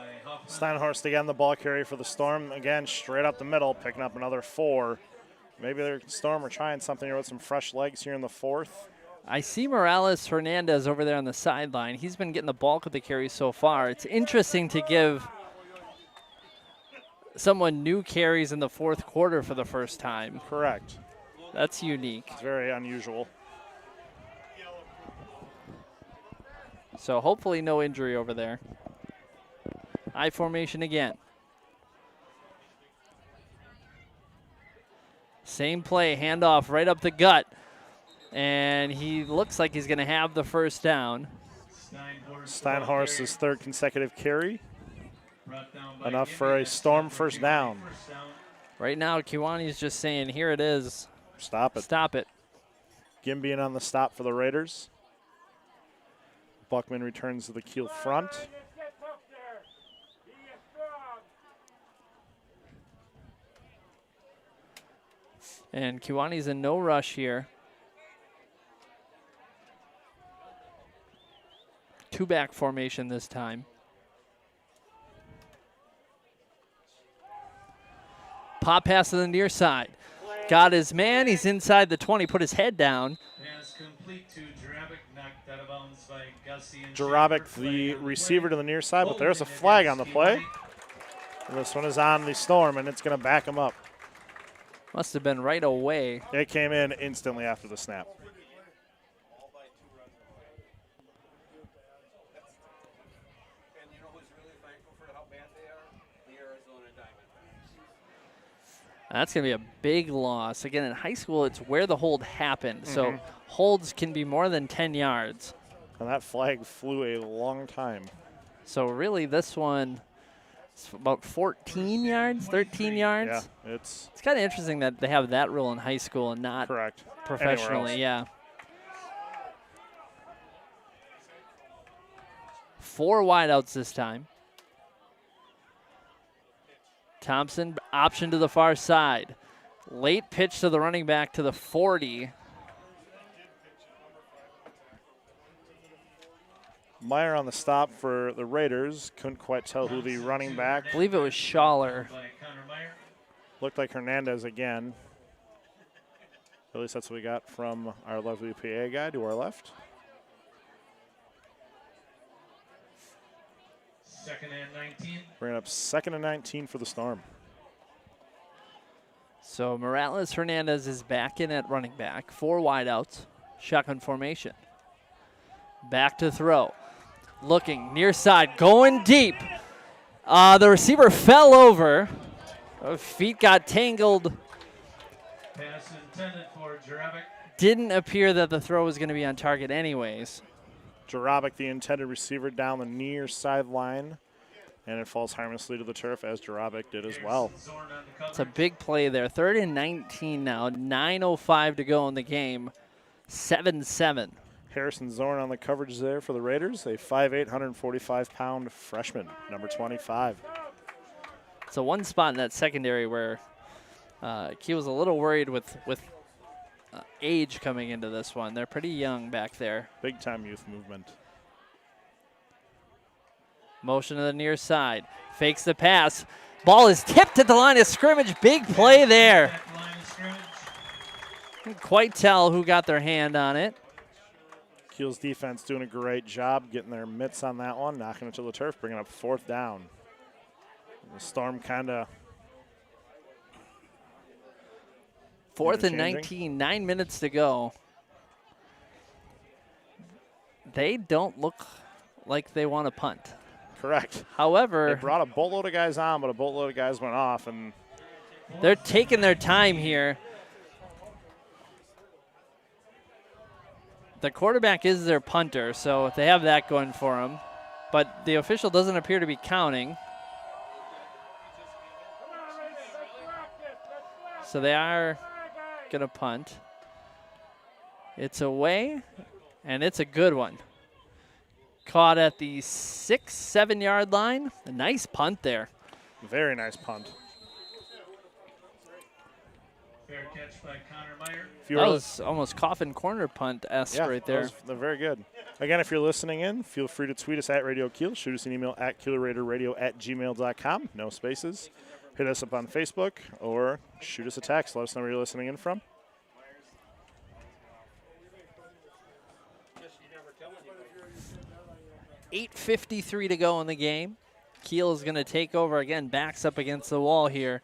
Steinhorst again, the ball carrier for the Storm. Again, straight up the middle, picking up another 4. Maybe the Storm are trying something here with some fresh legs here in the fourth. I see Morales Hernandez over there on the sideline. He's been getting the bulk of the carries so far. It's interesting to give someone new carries in the fourth quarter for the first time. Correct. That's unique. It's very unusual. So hopefully no injury over there. I formation again. Same play, handoff right up the gut. And he looks like he's going to have the first down. Steinhorst's 3rd consecutive carry. Enough for a Storm first down. Right now, Kewaunee is just saying, here it is. Stop it. Stop it. Gimbian on the stop for the Raiders. Buckman returns to the Kiel front. And Kewaunee's in no rush here. 2-back formation this time. Pop pass to the near side. Got his man. He's inside the 20. Put his head down. Pass complete to Jarabic, knocked out of bounds by Gussie and Jarabic, the receiver to the near side, but there's a flag on the play. And this one is on the Storm, and it's going to back him up. Must have been right away. It came in instantly after the snap. That's going to be a big loss. Again, in high school, it's where the hold happened. So holds can be more than 10 yards. And that flag flew a long time. So really this one is about 14 yards, 13 yards. Yeah, it's kind of interesting that they have that rule in high school and not correct professionally. Yeah. 4 wideouts this time. Thompson option to the far side. Late pitch to the running back to the 40. Meyer on the stop for the Raiders. Couldn't quite tell who the running back. I believe it was Schaller. Looked like Hernandez again. At least that's what we got from our lovely PA guy to our left. 2nd and 19. Bringing up 2nd and 19 for the Storm. So Morales Hernandez is back in at running back. 4 wideouts. Shotgun formation. Back to throw. Looking near side. Going deep. The receiver fell over. Feet got tangled. Pass intended for Jarabic. Didn't appear that the throw was going to be on target anyways. Jarabic, the intended receiver, down the near sideline. And it falls harmlessly to the turf, as Jarabic did as well. It's a big play there. 3rd and 19 now. 9:05 to go in the game. 7-7. Harrison Zorn on the coverage there for the Raiders. A 5'8", 145-pound freshman, number 25. So one spot in that secondary where Kiel was a little worried with age coming into this one. They're pretty young back there. Big-time youth movement. Motion to the near side. Fakes the pass. Ball is tipped at the line of scrimmage. Big play there. Couldn't quite tell who got their hand on it. Kiel's defense doing a great job getting their mitts on that one, knocking it to the turf, bringing up 4th down. The Storm kind of 4th and 19, 9 minutes to go. They don't look like they want to punt. Correct. However, they brought a boatload of guys on, but a boatload of guys went off, and they're taking their time here. The quarterback is their punter, so they have that going for them. But the official doesn't appear to be counting. So they are going to punt. It's away, and it's a good one. Caught at the 6-7 yard line. A nice punt there. Very nice punt. Fair catch by Connor Meyer. That was almost coffin corner punt-esque right there. They're very good. Again, if you're listening in, feel free to tweet us at Radio Kiel. Shoot us an email at KielerRaiderRadio@gmail.com. No spaces. Hit us up on Facebook or shoot us a text. Let us know where you're listening in from. $8:53 to go in the game. Kiel is going to take over again. Backs up against the wall here.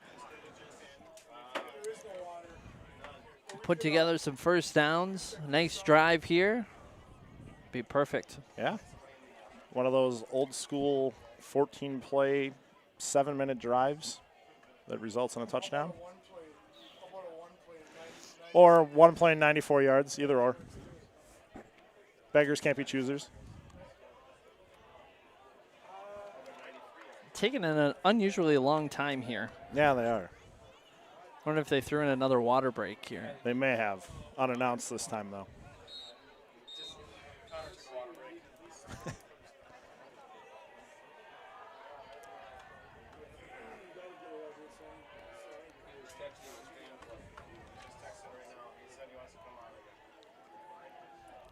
Put together some first downs. Nice drive here. Be perfect. Yeah. One of those old school 14-play, 7-minute drives that results in a touchdown. Or one play 94 yards, either or. Beggars can't be choosers. Taking an unusually long time here. Yeah, they are. I wonder if they threw in another water break here. They may have. Unannounced this time, though.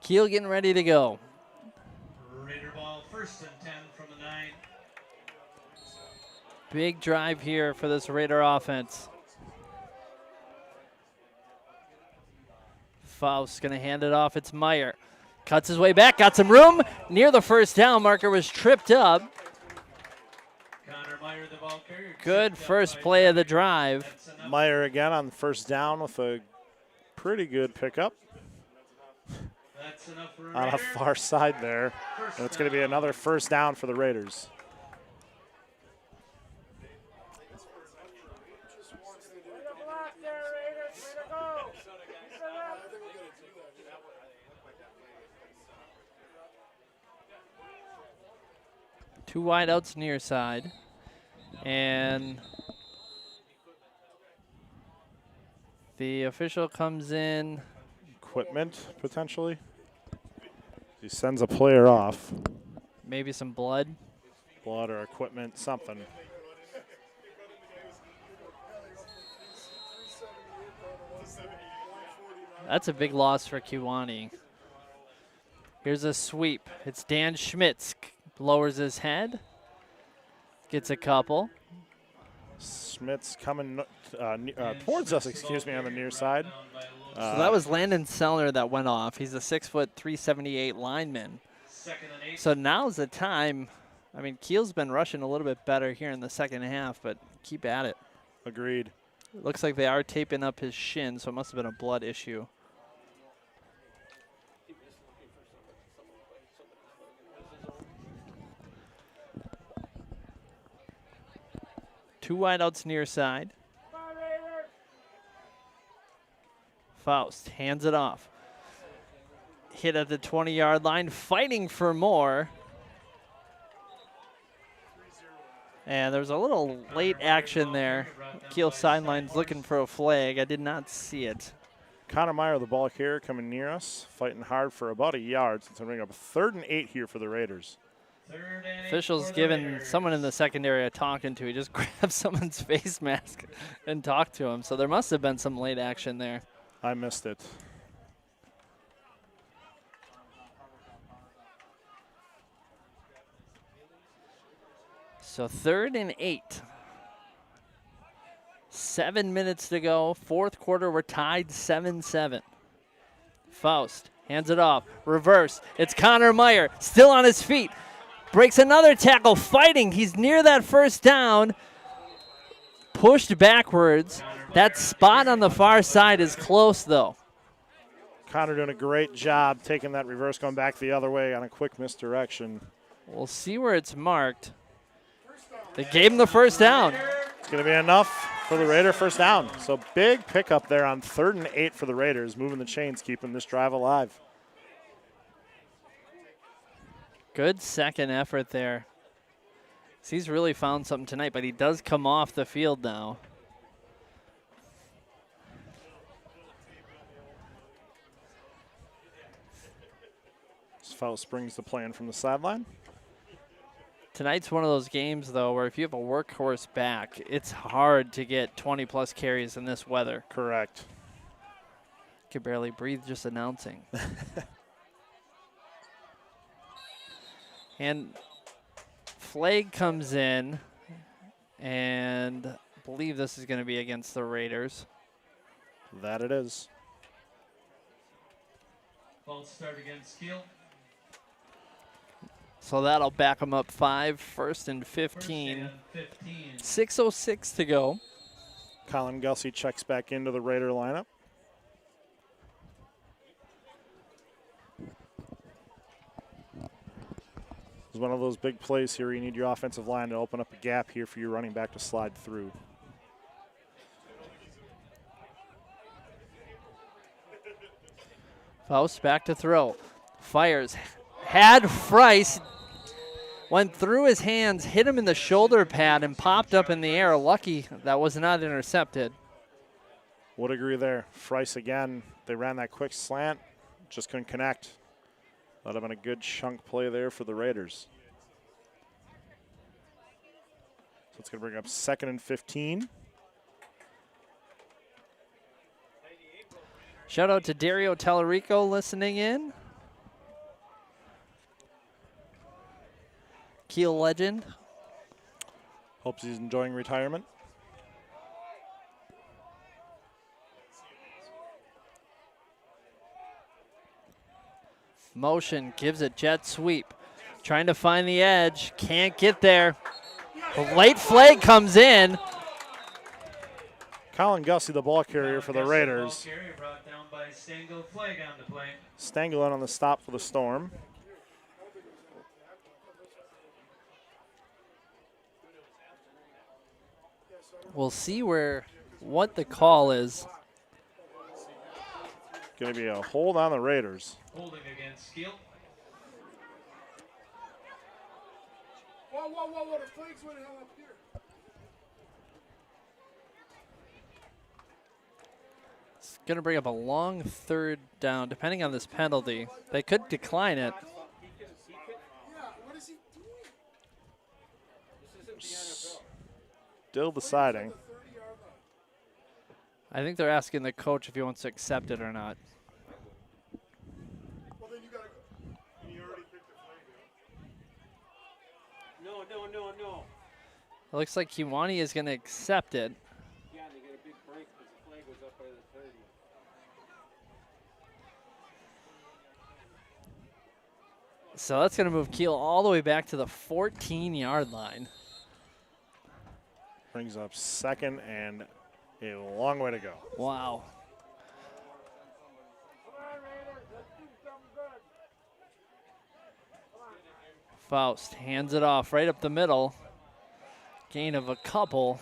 Kiel getting ready to go. Raider ball, 1st and 10 from the 9. Big drive here for this Raider offense. Faust going to hand it off. It's Meyer. Cuts his way back. Got some room. Near the first down marker. Was tripped up. Connor Meyer, the ball carrier. Good first play of the drive. Meyer again on the first down with a pretty good pickup. That's enough for on a far side there. And it's going to be another first down for the Raiders. Two wideouts near side. And the official comes in. Equipment, potentially. He sends a player off. Maybe some blood. Blood or equipment, something. That's a big loss for Kewaunee. Here's a sweep. It's Dan Schmitz. Lowers his head. Gets a couple. Schmitz coming towards us, excuse me, on the near side. So that was Landon Sellner that went off. He's a 6', 378 lineman. So now's the time. I mean, Kiel's been rushing a little bit better here in the second half, but keep at it. Agreed. Looks like they are taping up his shin, so it must have been a blood issue. Two wideouts near side. Faust hands it off. Hit at the 20-yard line, fighting for more. And there's a little late action there. Kiel sidelines looking for a flag. I did not see it. Connor Meyer, the ball carrier, coming near us, fighting hard for about a yard. Since I'm bringing up 3rd and 8 here for the Raiders. Officials giving someone in the secondary a talking to. He just grabbed someone's face mask and talked to him. So there must have been some late action there. I missed it. So 3rd and 8. 7 minutes to go. Fourth quarter, we're tied 7-7. Faust hands it off. Reverse. It's Connor Meyer, still on his feet. Breaks another tackle, fighting. He's near that first down. Pushed backwards. That spot on the far side is close, though. Connor doing a great job taking that reverse, going back the other way on a quick misdirection. We'll see where it's marked. They gave him the first down. It's going to be enough for the Raider first down. So big pickup there on 3rd and 8 for the Raiders, moving the chains, keeping this drive alive. Good second effort there. He's really found something tonight, but he does come off the field now. Faust brings the play in from the sideline. Tonight's one of those games, though, where if you have a workhorse back, it's hard to get 20-plus carries in this weather. Correct. Could barely breathe just announcing. And flag comes in, and I believe this is going to be against the Raiders. That it is. False start against Kiel. So that'll back them up 5, 1st and 15. 6:06 to go. Colin Gelsey checks back into the Raider lineup. It's one of those big plays here. You need your offensive line to open up a gap here for your running back to slide through. Faust back to throw. Fires. Had Frice. Went through his hands, hit him in the shoulder pad, and popped up in the air. Lucky that was not intercepted. Would agree there. Frice again. They ran that quick slant. Just couldn't connect. That would have been a good chunk play there for the Raiders. So it's going to bring up 2nd and 15. Shout out to Dario Tallarico listening in. Kiel legend. Hopes he's enjoying retirement. Motion, gives a jet sweep. Trying to find the edge, can't get there. A late flag comes in. Colin Gussie, the ball carrier for the Raiders. Ball carrier brought down by Stengel. Flag on the play. Stengel in on the stop for the Storm. We'll see what the call is. Going to be a hold on the Raiders. Holding against Kiel. Whoa, the flags went up here. It's going to bring up a long 3rd down, depending on this penalty. They could decline it. Still deciding. I think they're asking the coach if he wants to accept it or not. Well, then you gotta go. And you already picked the flag. No. It looks like Kewaunee is going to accept it. Yeah, they get a big break because the flag was up by the 30. So that's going to move Kiel all the way back to the 14-yard line. Brings up 2nd and a long way to go. Wow. Faust hands it off right up the middle. Gain of a couple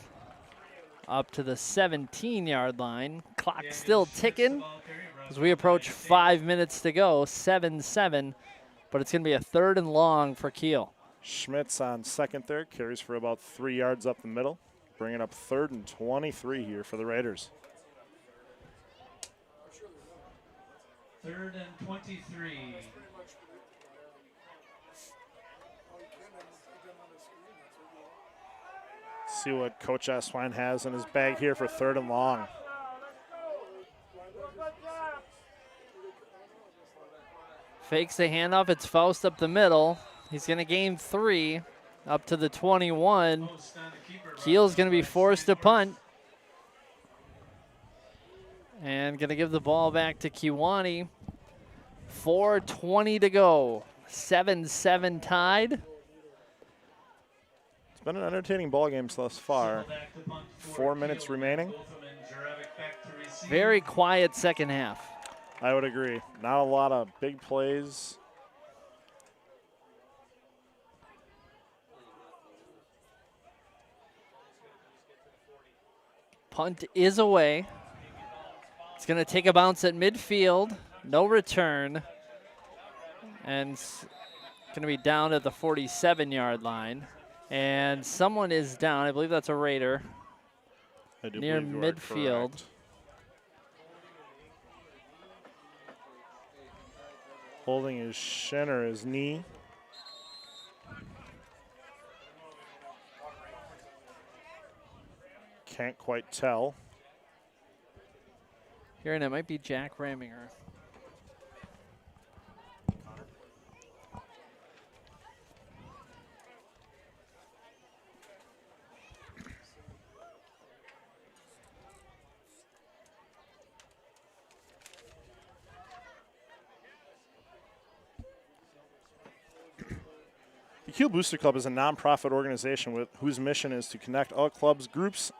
up to the 17-yard line. Clock still ticking as we approach 5 minutes to go, 7-7, but it's going to be a 3rd and long for Kiel. Schmitz on 2nd there, carries for about 3 yards up the middle. Bringing up 3rd and 23 here for the Raiders. 3rd and 23. See what Coach Aswine has in his bag here for 3rd and long. Fakes the handoff. It's Faust up the middle. He's going to gain 3 up to the 21. Kiel's going to be forced to punt. And going to give the ball back to Kewaunee. 4:20 to go. 7-7 tied. It's been an entertaining ball game thus far. 4 minutes remaining. Very quiet second half. I would agree. Not a lot of big plays. Punt is away. It's going to take a bounce at midfield. No return. And it's going to be down at the 47-yard line. And someone is down. I believe that's a Raider. Near midfield. Holding his shin or his knee. Can't quite tell. Here, and it might be Jack Raminger. The Kiel Booster Club is a nonprofit organization whose mission is to connect all clubs, groups,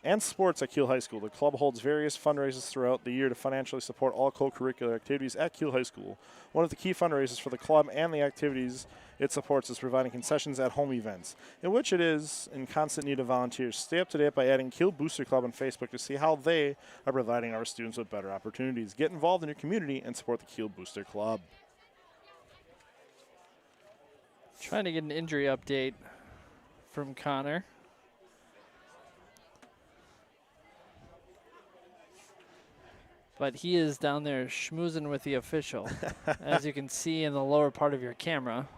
and sports at Kiel High School. The club holds various fundraisers throughout the year to financially support all co-curricular activities at Kiel High School. One of the key fundraisers for the club and the activities it supports is providing concessions at home events, in which it is in constant need of volunteers. Stay up to date by adding Kiel Booster Club on Facebook to see how they are providing our students with better opportunities. Get involved in your community and support the Kiel Booster Club. Trying to get an injury update from Connor. But he is down there schmoozing with the official, as you can see in the lower part of your camera.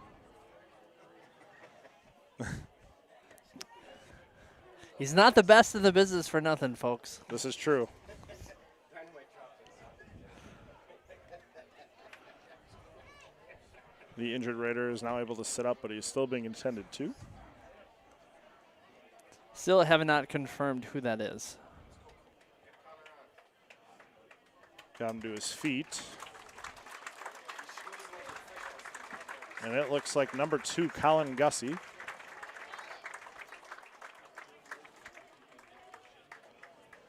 He's not the best in the business for nothing, folks. This is true. The injured Raider is now able to sit up, but he's still being attended to. Still have not confirmed who that is. Got him to his feet. And it looks like number 2, Colin Gussie.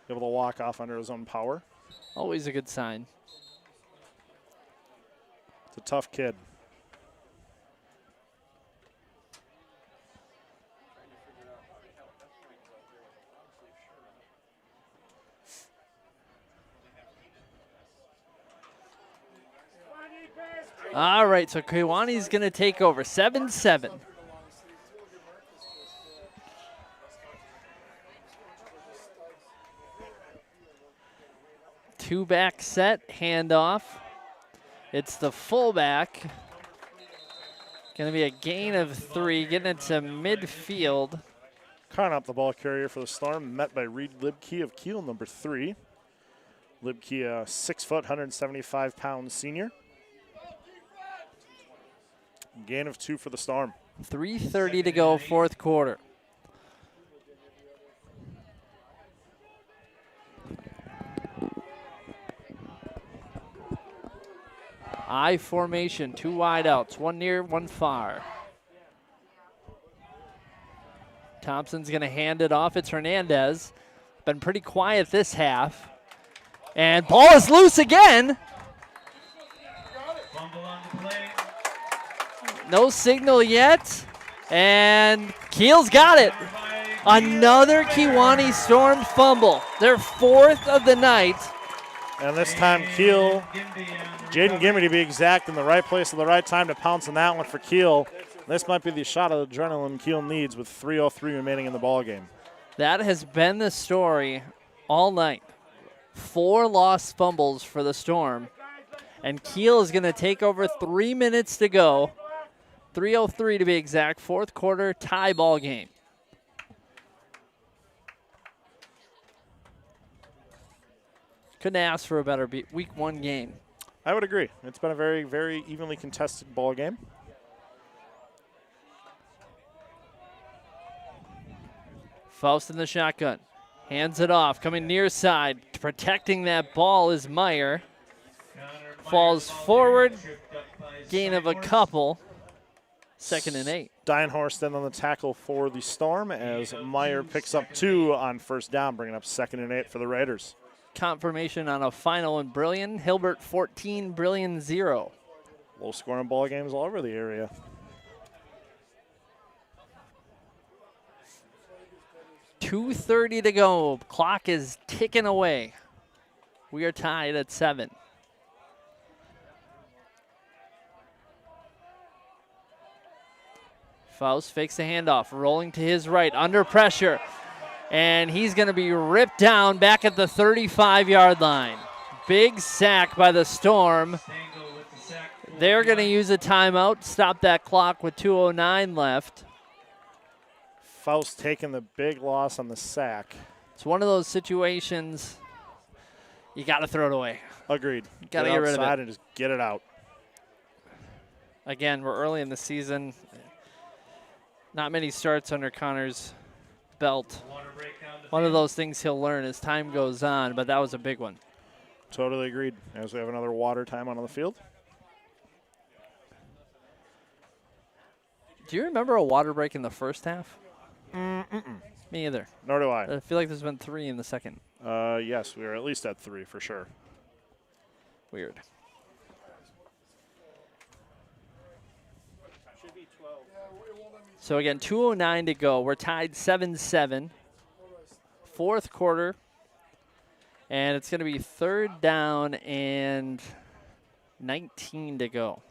Able to walk off under his own power. Always a good sign. It's a tough kid. All right, so Kewaunee's going to take over, 7-7. Two-back set, handoff. It's the fullback. Going to be a gain of 3, getting it to midfield. Carting up the ball carrier for the Storm, met by Reed Libke of Kiel, number 3. Libke, a 6 foot, 175-pound senior. Gain of 2 for the Storm. 3:30 to go, fourth quarter. I formation, 2 wideouts, 1 near, 1 far. Thompson's going to hand it off. It's Hernandez. Been pretty quiet this half. And ball is loose again. No signal yet. And Kiel's got it. Another Kewaunee Storm fumble. Their 4th of the night. And this time Kiel, Jaden Gimme to be exact, in the right place at the right time to pounce on that one for Kiel. This might be the shot of adrenaline Kiel needs with 3:03 remaining in the ballgame. That has been the story all night. 4 lost fumbles for the Storm. And Kiel is going to take over, 3 minutes to go. 3:03 to be exact, fourth quarter, tie ball game. Couldn't ask for a better week 1 game. I would agree. It's been a very, very evenly contested ball game. Faust in the shotgun. Hands it off, coming near side. Protecting that ball is Meyer. Falls forward, gain of a couple. 2nd and 8. Steinhorst then on the tackle for the Storm as Meyer picks up 2 on first down, bringing up 2nd and 8 for the Raiders. Confirmation on a final in Brillion. Hilbert 14, Brillion 0. Low scoring ball games all over the area. .230 to go. Clock is ticking away. We are tied at 7. Faust fakes the handoff, rolling to his right, under pressure. And he's going to be ripped down back at the 35-yard line. Big sack by the Storm. They're going to use a timeout, stop that clock with 2:09 left. Faust taking the big loss on the sack. It's one of those situations you got to throw it away. Agreed. Got to get rid of it. And just get it out. Again, we're early in the season. Not many starts under Connor's belt. One of those things he'll learn as time goes on, but that was a big one. Totally agreed. As we have another water time on the field. Do you remember a water break in the first half? Mm-mm. Me either. Nor do I. I feel like there's been 3 in the second. Yes, we were at least at 3 for sure. Weird. So again, 2:09 to go. We're tied 7-7. 4th quarter. And it's going to be 3rd down and 19 to go.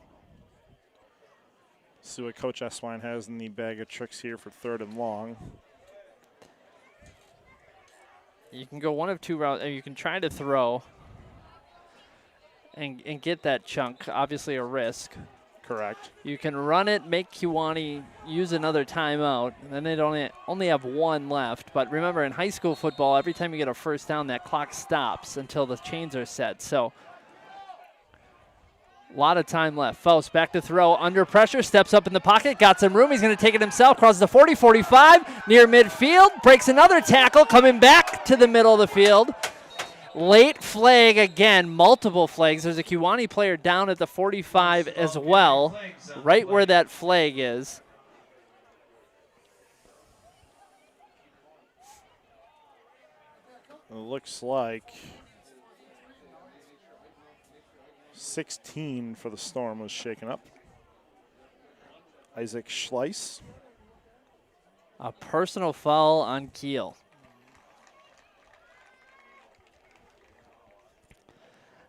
See what Coach Eswine has in the bag of tricks here for 3rd and long. You can go one of 2 routes. You can try to throw and get that chunk. Obviously a risk. Correct. You can run it, make Kewaunee use another timeout, and then they'd only have 1 left. But remember, in high school football, every time you get a first down, that clock stops until the chains are set. So a lot of time left. Faust back to throw, under pressure, steps up in the pocket, got some room. He's going to take it himself, crosses the 40, 45, near midfield, breaks another tackle, coming back to the middle of the field. Late flag again, multiple flags. There's a Kewaunee player down at the 45 as well, right where that flag is. It looks like 16 for the Storm was shaken up. Isaac Schleiss. A personal foul on Kiel.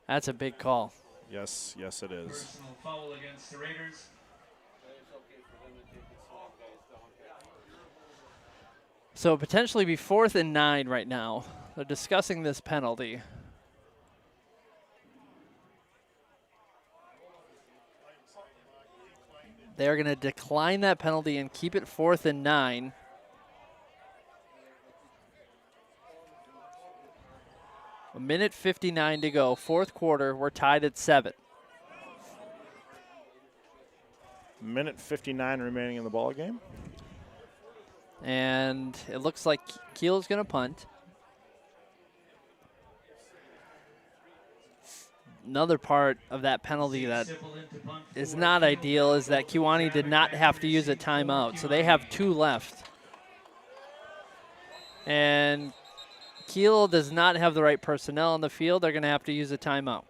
That's a big call. Yes, yes it is. Personal foul against the Raiders. So potentially be 4th and 9 right now. They're discussing this penalty. They're going to decline that penalty and keep it 4th and 9. A minute 59 to go, 4th quarter. We're tied at 7. Minute 59 remaining in the ball game. And it looks like Kiel is going to punt. Another part of that penalty that is not ideal is that Kewaunee did not have to use a timeout, so they have 2 left. And Kiel does not have the right personnel on the field. They're going to have to use a timeout.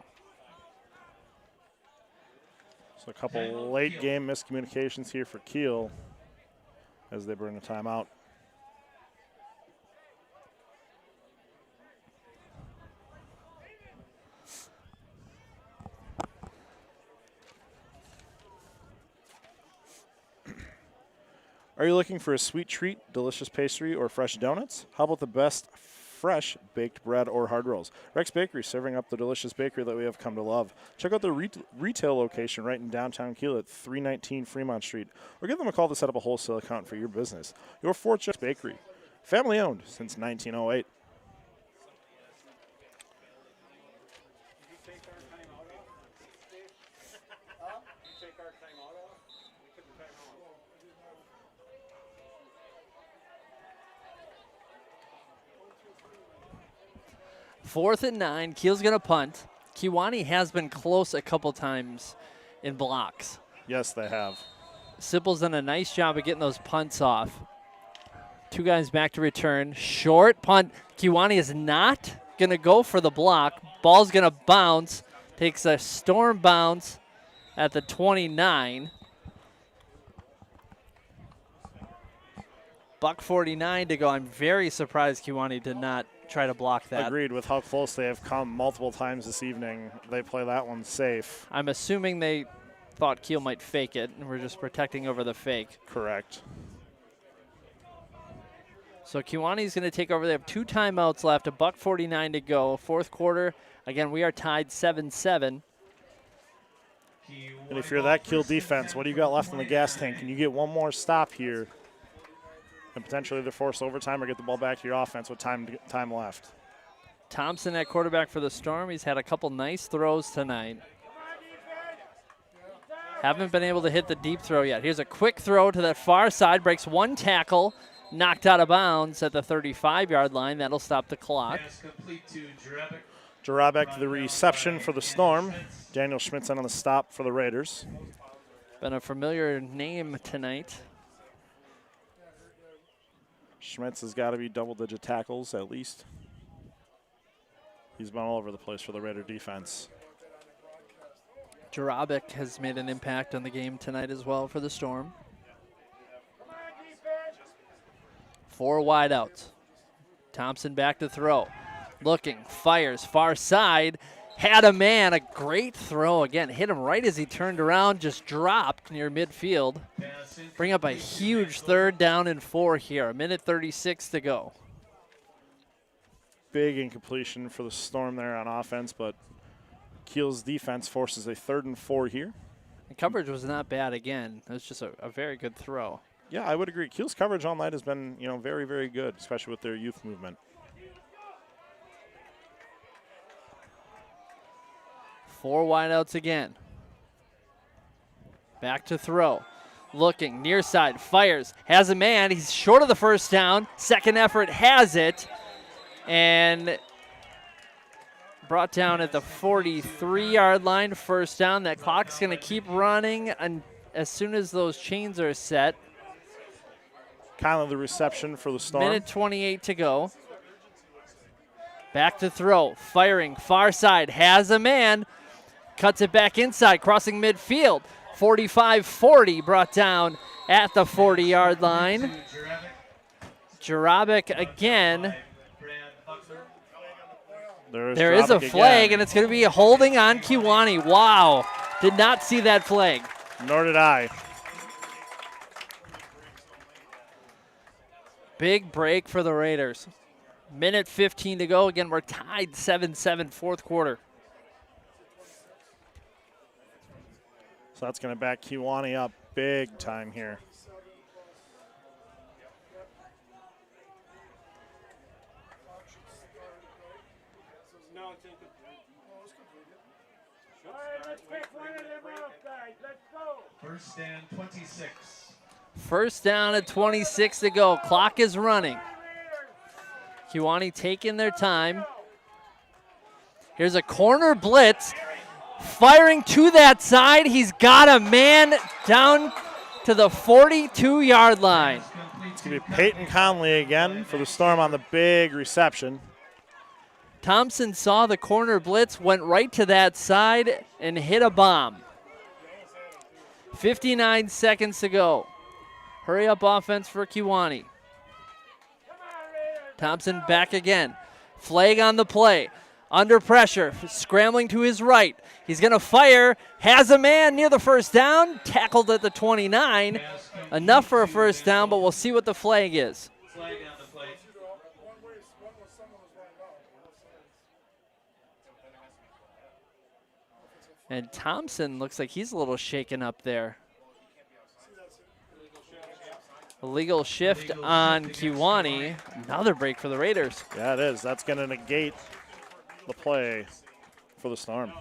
So a couple late game miscommunications here for Kiel as they bring a timeout. Are you looking for a sweet treat, delicious pastry, or fresh donuts? How about the best fresh baked bread or hard rolls? Rex Bakery, serving up the delicious bakery that we have come to love. Check out their retail location right in downtown Kiel at 319 Fremont Street, or give them a call to set up a wholesale account for your business. Your Fortune Bakery, family owned since 1908. 4th and 9. Kiel's going to punt. Kewaunee has been close a couple times in blocks. Yes, they have. Sipple's done a nice job of getting those punts off. 2 guys back to return. Short punt. Kewaunee is not going to go for the block. Ball's going to bounce. Takes a storm bounce at the 29. $1:49 to go. I'm very surprised Kewaunee did not try to block that. Agreed. With how close they have come multiple times this evening, they play that one safe. I'm assuming they thought Kiel might fake it, and we're just protecting over the fake. Correct. So Kewaunee's going to take over. They have 2 timeouts left, $1:49 to go. 4th quarter. Again, we are tied 7-7. And if you're that Kiel defense, what do you got left in the gas tank? Can you get one more stop here and potentially either force overtime or get the ball back to your offense with time left? Thompson at quarterback for the Storm. He's had a couple nice throws tonight. Haven't been able to hit the deep throw yet. Here's a quick throw to that far side. Breaks 1 tackle. Knocked out of bounds at the 35-yard line. That'll stop the clock. Jarabek, the reception for the Storm. Daniel Schmitz on the stop for the Raiders. Been a familiar name tonight. Schmitz has got to be double-digit tackles at least. He's been all over the place for the Raider defense. Jarabek has made an impact on the game tonight as well for the Storm. 4 wideouts. Thompson back to throw. Looking, fires, far side. Had a man, a great throw again. Hit him right as he turned around, just dropped near midfield. Bring up a huge 3rd down and 4 here. 1:36 to go. Big incompletion for the Storm there on offense, but Kiel's defense forces a 3rd and 4 here. The coverage was not bad again. It was just a very good throw. Yeah, I would agree. Kiel's coverage all night has been, very, very good, especially with their youth movement. 4 wideouts again. Back to throw. Looking, near side, fires, has a man. He's short of the 1st down. 2nd effort has it. And brought down at the 43-yard line. 1st down. That clock's going to keep running as soon as those chains are set. Kind of the reception for the Storm. 1:28 to go. Back to throw. Firing, far side, has a man. Cuts it back inside, crossing midfield. 45-40, brought down at the 40-yard line. Jarabek again. There is a flag, and it's going to be holding on Kewaunee. Wow, did not see that flag. Nor did I. Big break for the Raiders. 1:15 to go. Again, we're tied 7-7, 4th quarter. So that's going to back Kewaunee up big time here. First and 26. 1st down at 26 to go. Clock is running. Kewaunee taking their time. Here's a corner blitz. Firing to that side. He's got a man down to the 42-yard line. It's going to be Peyton Conley again for the Storm on the big reception. Thompson saw the corner blitz, went right to that side, and hit a bomb. 59 seconds to go. Hurry up offense for Kewaunee. Thompson back again. Flag on the play. Under pressure, scrambling to his right. He's going to fire. Has a man near the 1st down. Tackled at the 29. Enough for a 1st down, but we'll see what the flag is. Flag on the play. And Thompson looks like he's a little shaken up there. Illegal shift on Kewaunee. Another break for the Raiders. Yeah, it is. That's going to negate the play for the Storm.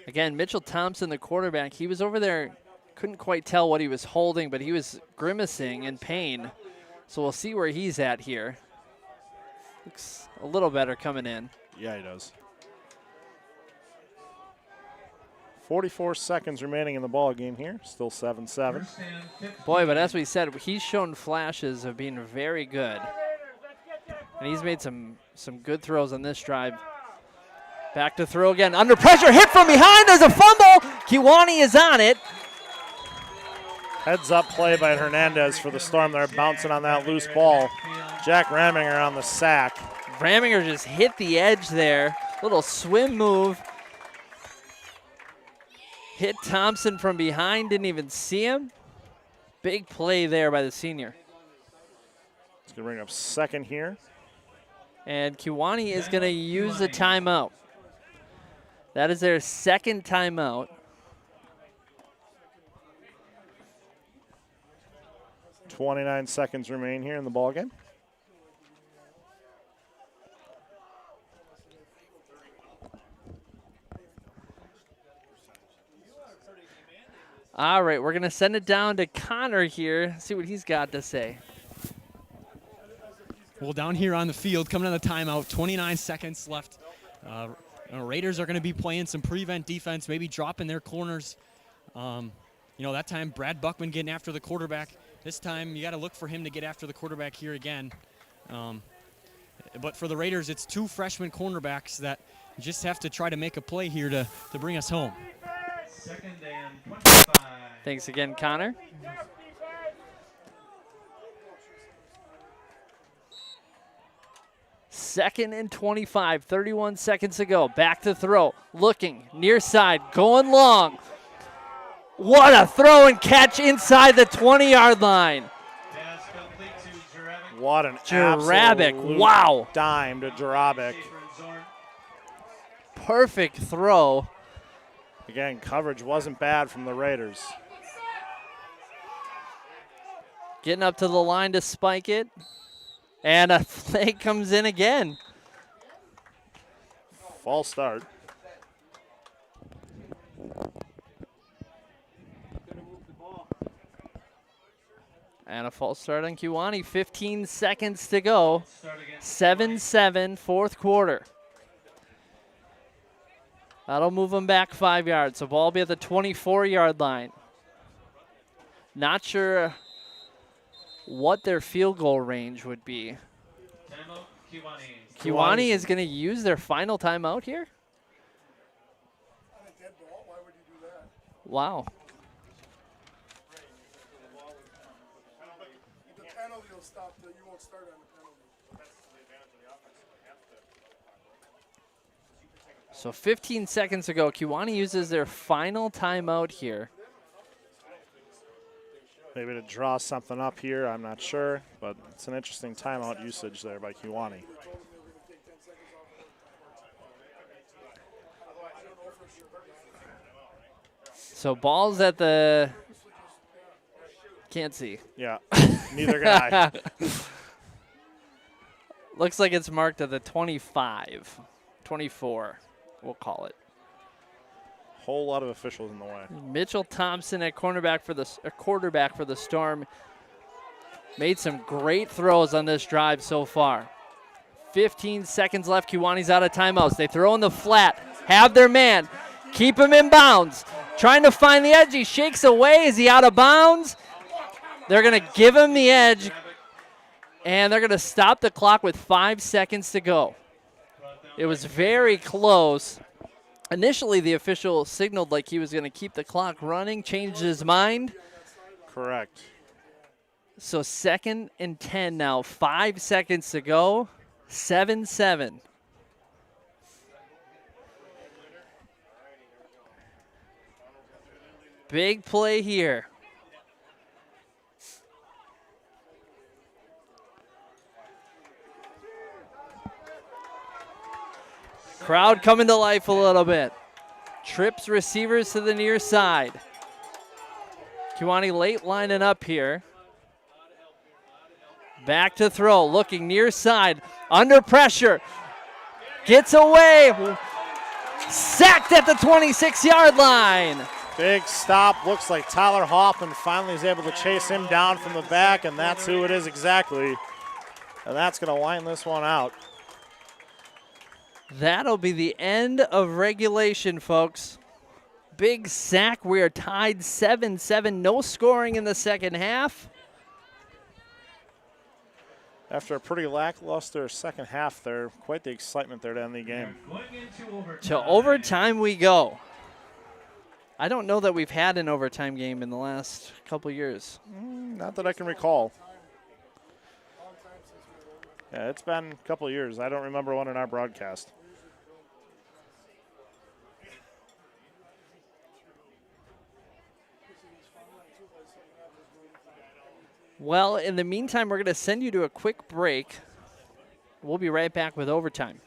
Again, Mitchell Thompson, the quarterback, he was over there, couldn't quite tell what he was holding, but he was grimacing in pain. So we'll see where he's at here. Looks a little better coming in. Yeah, he does. 44 seconds remaining in the ball game here. Still 7-7. Boy, but as we said, he's shown flashes of being very good. And he's made some good throws on this drive. Back to throw again. Under pressure, hit from behind. There's a fumble. Kewaunee is on it. Heads up play by Hernandez for the Storm. They're bouncing on that loose ball. Jack Raminger on the sack. Raminger just hit the edge there. Little swim move. Hit Thompson from behind, didn't even see him. Big play there by the senior. It's going to bring up second here. And Kewaunee is going to use a timeout. That is their second timeout. .29 seconds remain here in the ball game. All right, we're going to send it down to Connor here, see what he's got to say. Well, down here on the field, coming on the timeout, 29 seconds left. Raiders are going to be playing some prevent defense, maybe dropping their corners. That time Brad Buckman getting after the quarterback. This time you got to look for him to get after the quarterback here again. But for the Raiders, it's two freshman cornerbacks that just have to try to make a play here to bring us home. Second and 25. Thanks again, Connor. Second and 25, 31 seconds to go. Back to throw, looking, near side, going long. What a throw and catch inside the 20-yard line. What an Jarabic, absolute wow. dime to Jarabic. Perfect throw. Again, coverage wasn't bad from the Raiders. Getting up to the line to spike it. And a flag comes in again. False start. And a false start on Kewaunee. 15 seconds to go. 7-7, fourth quarter. That'll move them back 5 yards. So ball will be at the 24-yard line. Not sure what their field goal range would be. Kewaunee is going to use their final timeout here? Wow. The penalty will stop. You won't start on the penalty. So 15 seconds ago, Kewaunee uses their final timeout here. Maybe to draw something up here, I'm not sure, but it's an interesting timeout usage there by Kewaunee. So ball's at the, can't see. Yeah, neither can I. Looks like it's marked at the 25, 24, we'll call it. Whole lot of officials in the way. Mitchell Thompson at quarterback for the Storm made some great throws on this drive so far. 15 seconds left. Kewaunee's out of timeouts. They throw in the flat, have their man, keep him in bounds. Trying to find the edge. He shakes away. Is he out of bounds? They're going to give him the edge, and they're going to stop the clock with 5 seconds to go. It was very close. Initially, the official signaled like he was going to keep the clock running, changed his mind. Correct. So 2nd and 10 now, 5 seconds to go, 7-7. Big play here. Crowd coming to life a little bit. Trips receivers to the near side. Kewaunee late lining up here. Back to throw, looking near side, under pressure. Gets away. Sacked at the 26-yard line. Big stop. Looks like Tyler Hoffman finally is able to chase him down from the back, and that's who it is exactly. And that's going to line this one out. That'll be the end of regulation, folks. Big sack. We are tied 7-7. No scoring in the second half. After a pretty lackluster second half there, quite the excitement there to end the game. To overtime we go. I don't know that we've had an overtime game in the last couple years. Not that I can recall. Yeah, it's been a couple years. I don't remember one in our broadcast. Well, in the meantime, we're going to send you to a quick break. We'll be right back with overtime.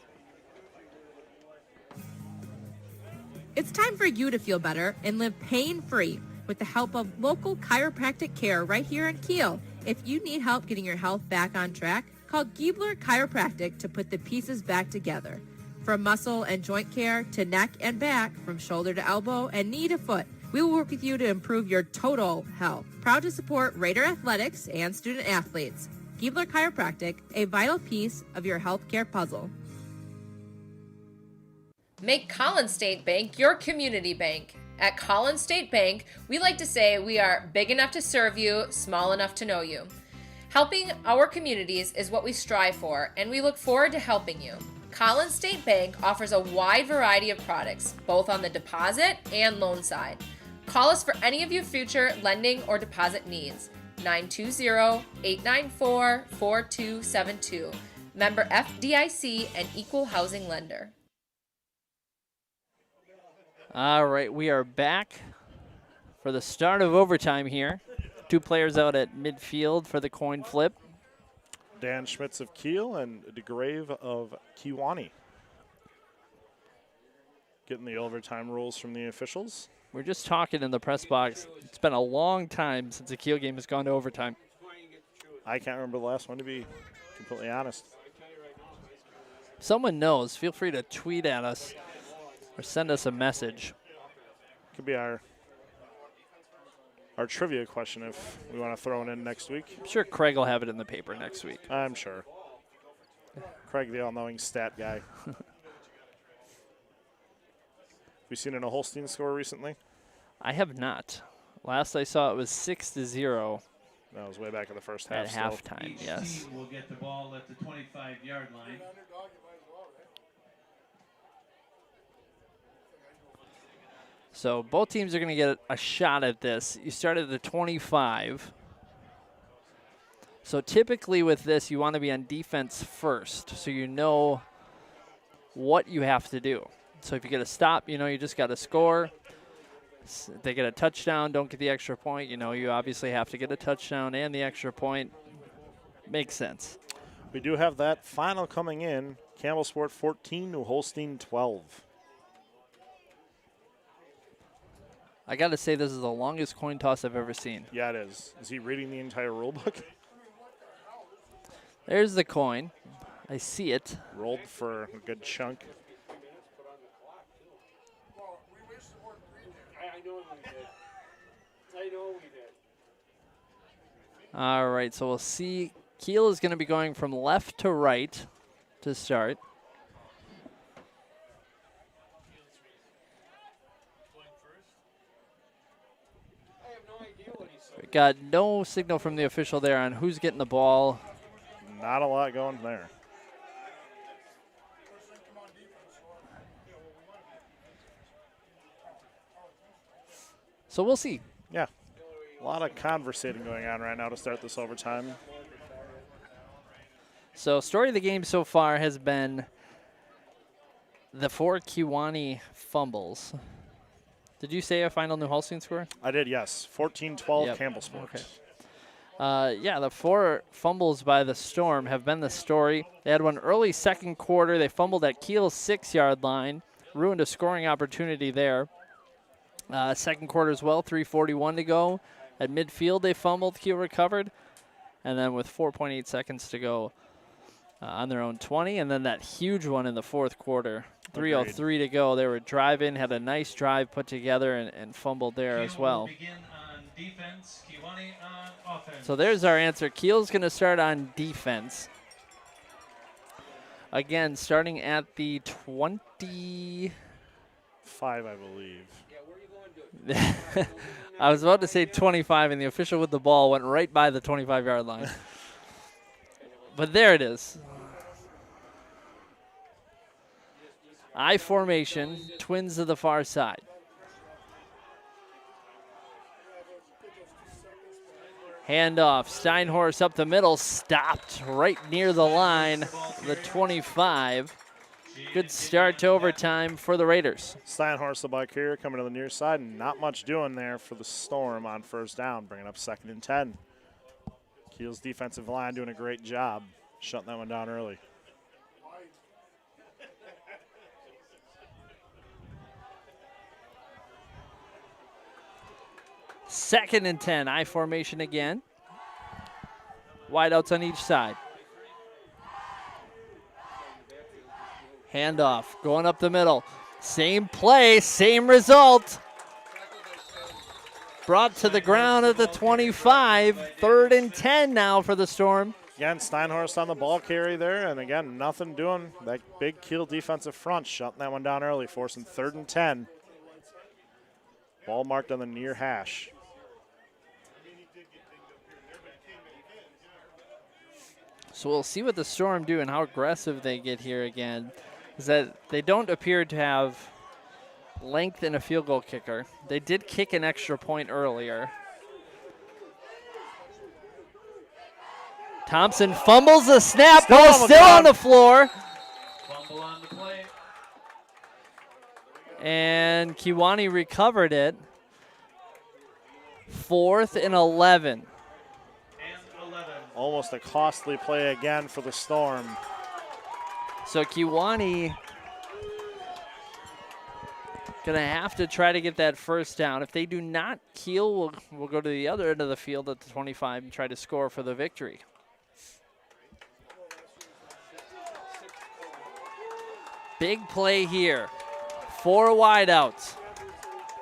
It's time for you to feel better and live pain-free with the help of local chiropractic care right here in Kiel. If you need help getting your health back on track, call Giebler Chiropractic to put the pieces back together. From muscle and joint care to neck and back, from shoulder to elbow and knee to foot, we will work with you to improve your total health. Proud to support Raider athletics and student athletes. Giebler Chiropractic, a vital piece of your healthcare puzzle. Make Collins State Bank your community bank. At Collins State Bank, we like to say we are big enough to serve you, small enough to know you. Helping our communities is what we strive for, and we look forward to helping you. Collins State Bank offers a wide variety of products, both on the deposit and loan side. Call us for any of your future lending or deposit needs. 920-894-4272. Member FDIC and equal housing lender. All right, we are back for the start of overtime here. Two players out at midfield for the coin flip. Dan Schmitz of Kiel and DeGrave of Kewaunee. Getting the overtime rules from the officials. We're just talking in the press box. It's been a long time since a Kiel game has gone to overtime. I can't remember the last one, to be completely honest. Someone knows. Feel free to tweet at us or send us a message. Could be our trivia question if we want to throw it in next week. I'm sure Craig will have it in the paper next week. I'm sure. Craig, the all-knowing stat guy. We seen an Holstein score recently? I have not. Last I saw it was 6-0. That was way back in the first half. At halftime, yes. Each team will get the ball at the 25-yard line. So both teams are going to get a shot at this. You start at the 25. So typically with this, you want to be on defense first, so you know what you have to do. So if you get a stop, you know you just got to score. If they get a touchdown, don't get the extra point. You know you obviously have to get a touchdown and the extra point. Makes sense. We do have that final coming in. Campbell Sport 14, New Holstein 12. I got to say this is the longest coin toss I've ever seen. Yeah, it is. Is he reading the entire rule book? There's the coin. I see it. Rolled for a good chunk. All right, so we'll see. Kiel is going to be going from left to right to start. We got no signal from the official there on who's getting the ball. Not a lot going there. So we'll see. Yeah. A lot of conversating going on right now to start this overtime. So story of the game so far has been the 4 Kewaunee fumbles. Did you say a final New Holstein score? I did, yes. 14-12 Yep. Campbell Sport. Okay. Yeah, the 4 fumbles by the Storm have been the story. They had one early second quarter. They fumbled at Kiel's 6-yard line, ruined a scoring opportunity there. Second quarter as well, 3:41 to go. At midfield, they fumbled. Kiel recovered. And then with 4.8 seconds to go on their own 20. And then that huge one in the fourth quarter, 3:03 to go. They were driving, had a nice drive put together, and fumbled there as well. Defense, Kewaunee on offense. So there's our answer. Kiel's going to start on defense. Again, starting at the 20. 5, I believe. I was about to say 25, and the official with the ball went right by the 25-yard line. But there it is. I formation, Twins to the far side. Handoff, Steinhorst up the middle, stopped right near the line, the 25. Good start to overtime for the Raiders. Steinhorst, the ball carrier, coming to the near side, and not much doing there for the Storm on first down, bringing up 2nd and 10. Kiel's defensive line doing a great job shutting that one down early. Second and 10, I formation again. Wideouts on each side. Handoff, going up the middle. Same play, same result. Brought to the ground at the 25. 3rd and 10 now for the Storm. Again, Steinhorst on the ball carry there, and again, nothing doing. That big Kiel defensive front shutting that one down early, forcing 3rd and 10. Ball marked on the near hash. So we'll see what the Storm do and how aggressive they get here again. Is that they don't appear to have length in a field goal kicker. They did kick an extra point earlier. Thompson fumbles the snap. Ball still on the floor. Fumble on the play. And Kewaunee recovered it. 4th and 11. Almost a costly play again for the Storm. So Kewaunee going to have to try to get that first down. If they do not, Kiel will go to the other end of the field at the 25 and try to score for the victory. Big play here. 4 wideouts.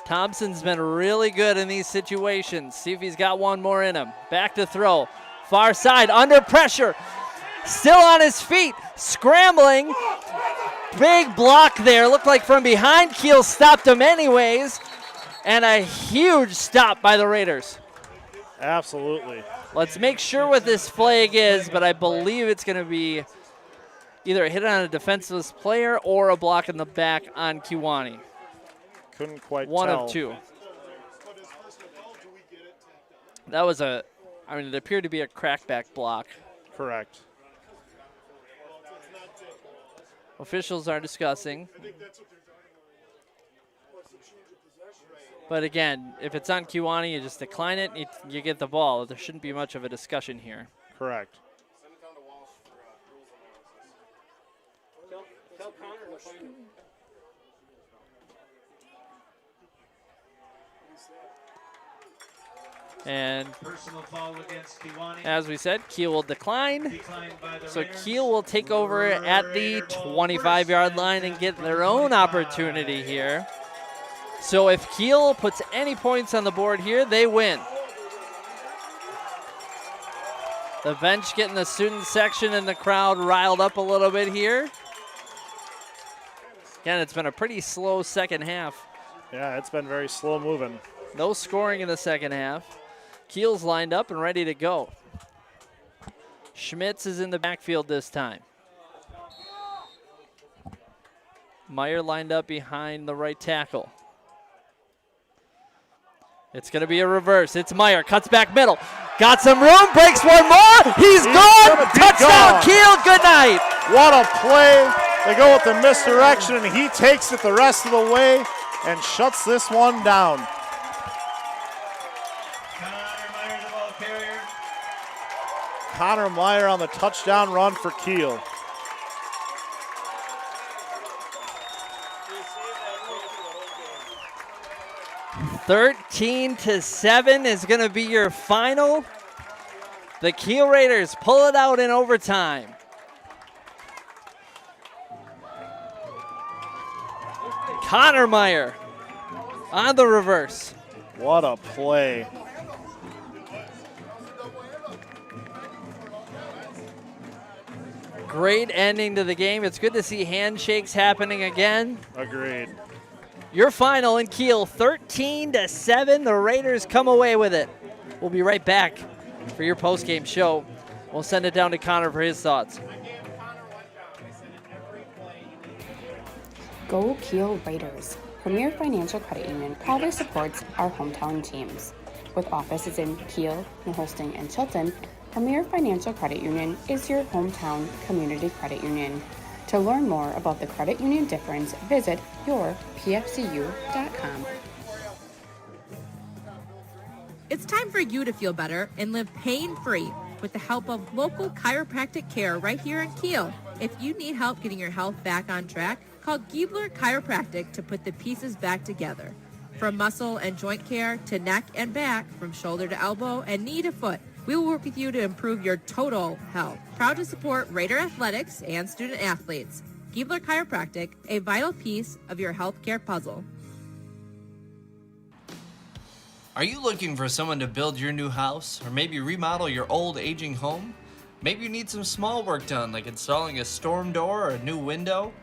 Thompson's been really good in these situations. See if he's got one more in him. Back to throw. Far side, under pressure. Still on his feet, scrambling. Big block there. Looked like from behind. Kiel stopped him anyways. And a huge stop by the Raiders. Absolutely. Let's make sure what this flag is, but I believe it's going to be either a hit on a defenseless player or a block in the back on Kewaunee. Couldn't quite One tell. of two. That was it appeared to be a crackback block. Correct. Officials are discussing. But again, if it's on Kewaunee, you just decline it, you get the ball. There shouldn't be much of a discussion here. Correct. And Personal foul against Kewaunee. as we said, Kiel will decline. Declined by the So Raiders. Kiel will take over at the 25-yard line and get their own opportunity here. So if Kiel puts any points on the board here, they win. The bench getting the student section and the crowd riled up a little bit here. Again, it's been a pretty slow second half. Yeah, it's been very slow moving. No scoring in the second half. Kiel's lined up and ready to go. Schmitz is in the backfield this time. Meyer lined up behind the right tackle. It's going to be a reverse. It's Meyer, cuts back middle. Got some room, breaks one more. He's gone. Touchdown, Kiel, good night. What a play. They go with the misdirection, and he takes it the rest of the way and shuts this one down. Connor Meyer on the touchdown run for Kiel. (13-7) is going to be your final. The Kiel Raiders pull it out in overtime. Connor Meyer on the reverse. What a play. Great ending to the game. It's good to see handshakes happening again. Agreed. Your final in Kiel, 13-7. The Raiders come away with it. We'll be right back for your post-game show. We'll send it down to Connor for his thoughts. Go Kiel Raiders. Premier Financial Credit Union proudly supports our hometown teams. With offices in Kiel, Nahosting, and Chilton, Premier Financial Credit Union is your hometown community credit union. To learn more about the credit union difference, visit yourpfcu.com. It's time for you to feel better and live pain-free with the help of local chiropractic care right here in Kiel. If you need help getting your health back on track, call Giebler Chiropractic to put the pieces back together. From muscle and joint care to neck and back, from shoulder to elbow and knee to foot, we will work with you to improve your total health. Proud to support Raider athletics and student athletes. Giebler Chiropractic, a vital piece of your healthcare puzzle. Are you looking for someone to build your new house or maybe remodel your old aging home? Maybe you need some small work done like installing a storm door or a new window?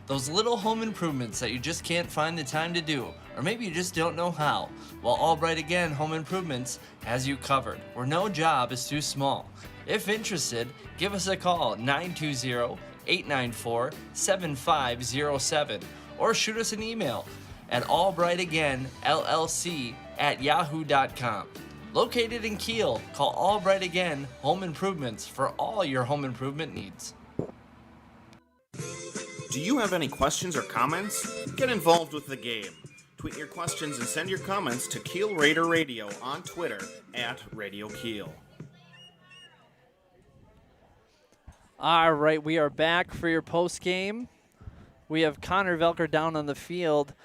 Those little home improvements that you just can't find the time to do, or maybe you just don't know how. Well, Albright Again Home Improvements has you covered, where no job is too small. If interested, give us a call at 920-894-7507 or shoot us an email at albrightagainllc@yahoo.com. Located in Kiel, call Albright Again Home Improvements for all your home improvement needs. Do you have any questions or comments? Get involved with the game. Tweet your questions and send your comments to Kiel Raider Radio on Twitter at Radio Kiel. All right, we are back for your post game. We have Connor Velker down on the field.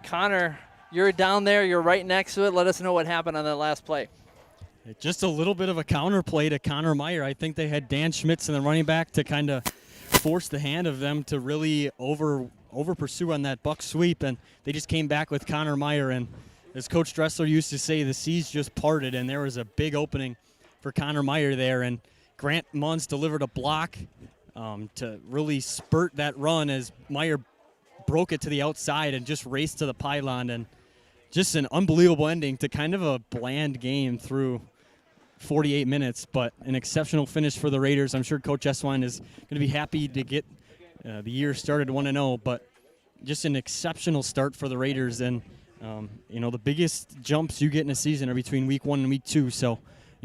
Connor, you're down there. You're right next to it. Let us know what happened on that last play. Just a little bit of a counter play to Connor Meyer. I think they had Dan Schmitz and the running back to kind of force the hand of them to really over pursue on that buck sweep, and they just came back with Connor Meyer. And as Coach Dressler used to say, the seas just parted, and there was a big opening for Connor Meyer there. And Grant Munns delivered a block to really spurt that run as Meyer broke it to the outside and just raced to the pylon. And just an unbelievable ending to kind of a bland game through 48 minutes, but an exceptional finish for the Raiders. I'm sure Coach Eswine is going to be happy to get the year started 1-0, but just an exceptional start for the Raiders. And, the biggest jumps you get in a season are between week 1 and week 2. So,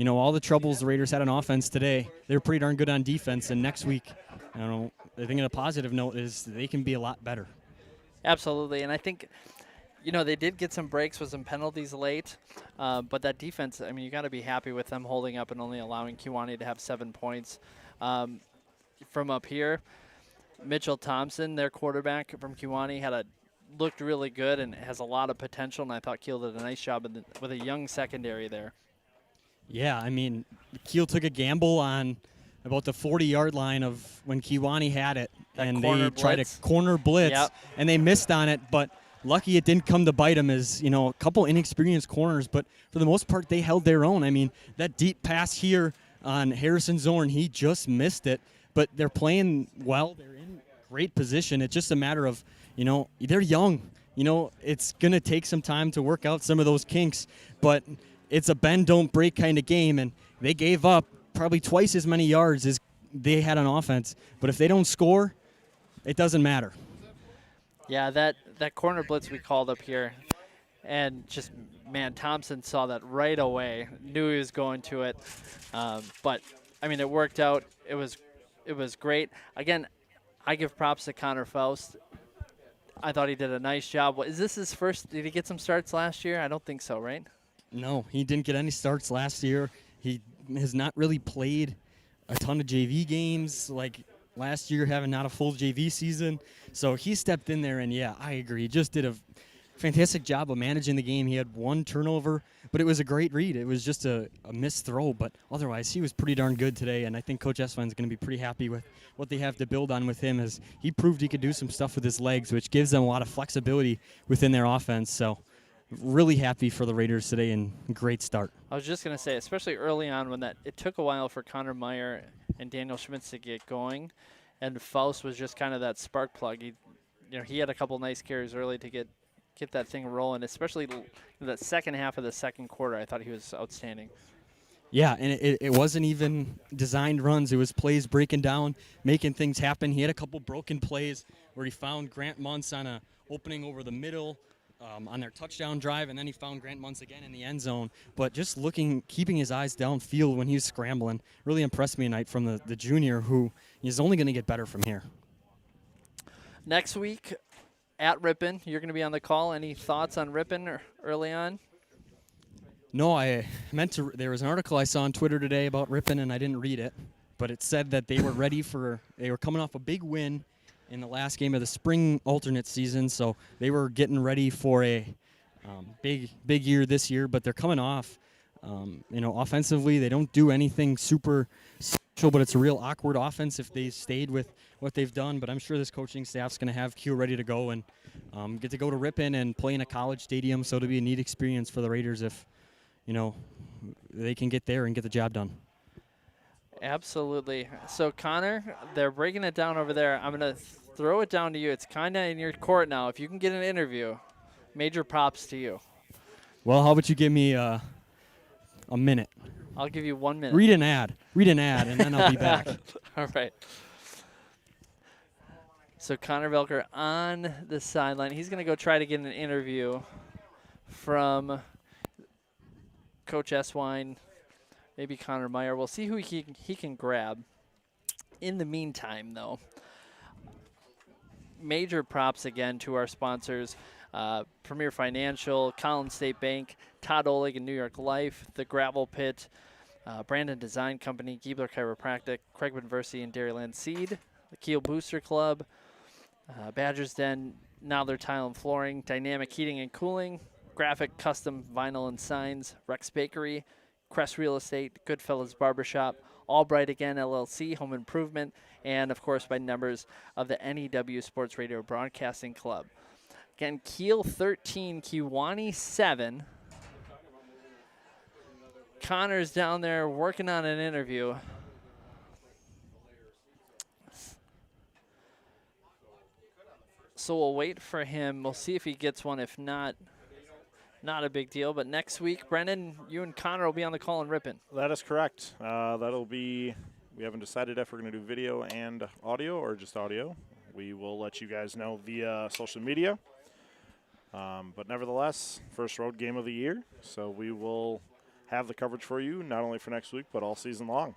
all the troubles the Raiders had on offense today, they're pretty darn good on defense. And next week, I think a positive note is they can be a lot better. Absolutely, and I think they did get some breaks with some penalties late, but that defense, you got to be happy with them holding up and only allowing Kewaunee to have 7 points. From up here, Mitchell Thompson, their quarterback from Kewaunee, looked really good and has a lot of potential, and I thought Kiel did a nice job with a young secondary there. Yeah, Kiel took a gamble on about the 40-yard line of when Kewaunee had it, and they tried a corner blitz, and they missed on it, but lucky it didn't come to bite them as, a couple inexperienced corners, but for the most part, they held their own. That deep pass here on Harrison Zorn, he just missed it, but they're playing well. They're in great position. It's just a matter of, they're young. It's going to take some time to work out some of those kinks, but it's a bend, don't break kind of game, and they gave up probably twice as many yards as they had on offense. But if they don't score, it doesn't matter. Yeah, that corner blitz we called up here, and just, Thompson saw that right away, knew he was going to it. But, it worked out. It was great. Again, I give props to Connor Faust. I thought he did a nice job. Is this his first? Did he get some starts last year? I don't think so, right? No, he didn't get any starts last year. He has not really played a ton of JV games, like last year having not a full JV season. So he stepped in there, and I agree. He just did a fantastic job of managing the game. He had 1 turnover, but it was a great read. It was just a missed throw, but otherwise he was pretty darn good today, and I think Coach Eswine's going to be pretty happy with what they have to build on with him, as he proved he could do some stuff with his legs, which gives them a lot of flexibility within their offense. So really happy for the Raiders today, and great start. I was just going to say, especially early on when it took a while for Connor Meyer and Daniel Schmitz to get going, and Faust was just kind of that spark plug. He had a couple nice carries early to get that thing rolling, especially the second half of the second quarter. I thought he was outstanding. Yeah, and it wasn't even designed runs. It was plays breaking down, making things happen. He had a couple broken plays where he found Grant Muntz on a opening over the middle on their touchdown drive, and then he found Grant Muntz again in the end zone. But just keeping his eyes downfield when he was scrambling really impressed me tonight from the junior, who is only going to get better from here. Next week at Ripon, you're going to be on the call. Any thoughts on Ripon early on? No, I meant to. There was an article I saw on Twitter today about Ripon, and I didn't read it. But it said that they were ready they were coming off a big win in the last game of the spring alternate season, so they were getting ready for a big year this year. But they're coming off, offensively, they don't do anything super special, but it's a real awkward offense if they stayed with what they've done. But I'm sure this coaching staff's going to have Kiel ready to go and get to go to Ripon and play in a college stadium, so it'll be a neat experience for the Raiders if they can get there and get the job done. Absolutely. So, Connor, they're breaking it down over there. I'm going to throw it down to you. It's kind of in your court now. If you can get an interview, major props to you. Well, how about you give me a minute? I'll give you 1 minute. Read an ad, and then I'll be back. All right. So, Connor Velker on the sideline. He's going to go try to get an interview from Coach Eswine, maybe Connor Meyer. We'll see who he can grab. In the meantime, though, major props again to our sponsors, Premier Financial, Collins State Bank, Todd Oleg and New York Life, The Gravel Pit, Brandon Design Company, Giebler Chiropractic, Craig University and Dairyland Seed, the Kiel Booster Club, Badgers Den, Nowther Tile and Flooring, Dynamic Heating and Cooling, Graphic Custom Vinyl and Signs, Rex Bakery, Crest Real Estate, Goodfellas Barbershop, Albright Again LLC, Home Improvement, and, of course, by members of the NEW Sports Radio Broadcasting Club. Again, Kiel 13, Kewaunee 7. Connor's down there working on an interview. So we'll wait for him. We'll see if he gets one. If not, not a big deal. But next week, Brendan, you and Connor will be on the call in Ripon. That is correct. That'll be, we haven't decided if we're going to do video and audio or just audio. We will let you guys know via social media. But nevertheless, first road game of the year. So we will have the coverage for you, not only for next week, but all season long.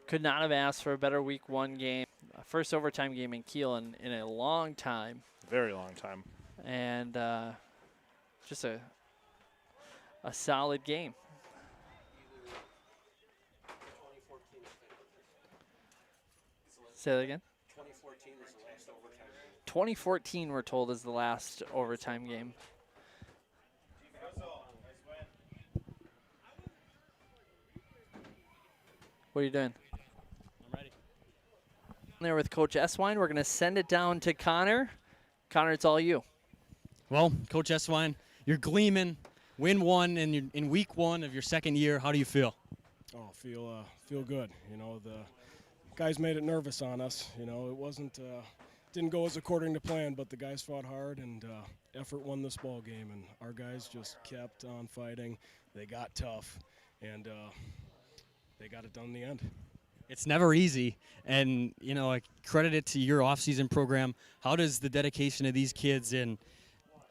Could not have asked for a better week one game. First overtime game in Kiel in a long time. Very long time. And just a solid game. Say that again? 2014, we're told, is the last overtime game. What are you doing? I'm ready. There with Coach Eswine. We're going to send it down to Connor. Connor, it's all you. Well, Coach Eswine, you're gleaming. Win one in week one of your second year. How do you feel? Oh, feel good. The guys made it nervous on us. It wasn't didn't go as according to plan, but the guys fought hard and effort won this ball game. And our guys just kept on fighting. They got tough, and they got it done in the end. It's never easy, and I credit it to your off-season program. How does the dedication of these kids in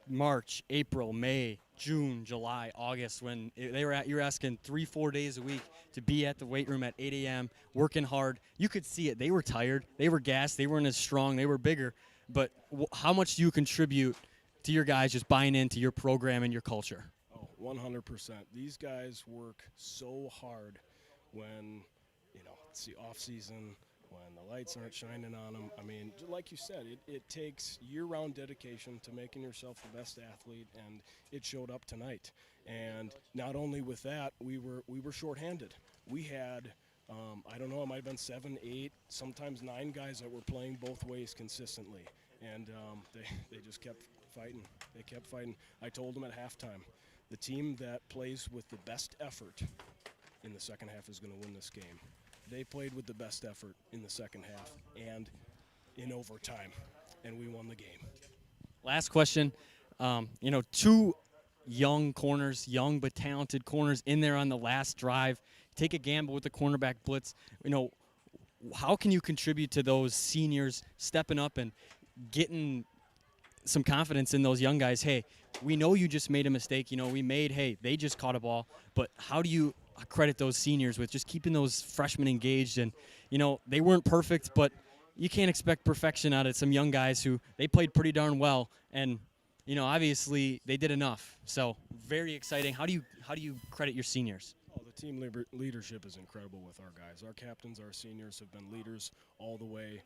March, April, May, June, July, August, when you're asking 3-4 days a week to be at the weight room at 8 a.m. working hard? You could see it. They were tired. They were gassed. They weren't as strong. They were bigger. But how much do you contribute to your guys just buying into your program and your culture? Oh, 100%. These guys work so hard when it's the off season, when the lights aren't shining on them. I mean, like you said, it takes year-round dedication to making yourself the best athlete, and it showed up tonight. And not only with that, we were shorthanded. We had, I don't know, it might have been 7, 8, sometimes 9 guys that were playing both ways consistently, and they just kept fighting. They kept fighting. I told them at halftime, the team that plays with the best effort in the second half is going to win this game. They played with the best effort in the second half and in overtime, and we won the game. Last question. Two young corners, young but talented corners in there on the last drive. Take a gamble with the cornerback blitz. How can you contribute to those seniors stepping up and getting some confidence in those young guys? Hey, we know you just made a mistake. They just caught a ball. But how do you credit those seniors with just keeping those freshmen engaged? And, they weren't perfect, but you can't expect perfection out of some young guys who they played pretty darn well. And, obviously they did enough. So very exciting. How do you credit your seniors? Oh, the team leadership is incredible with our guys. Our captains, our seniors have been leaders all the way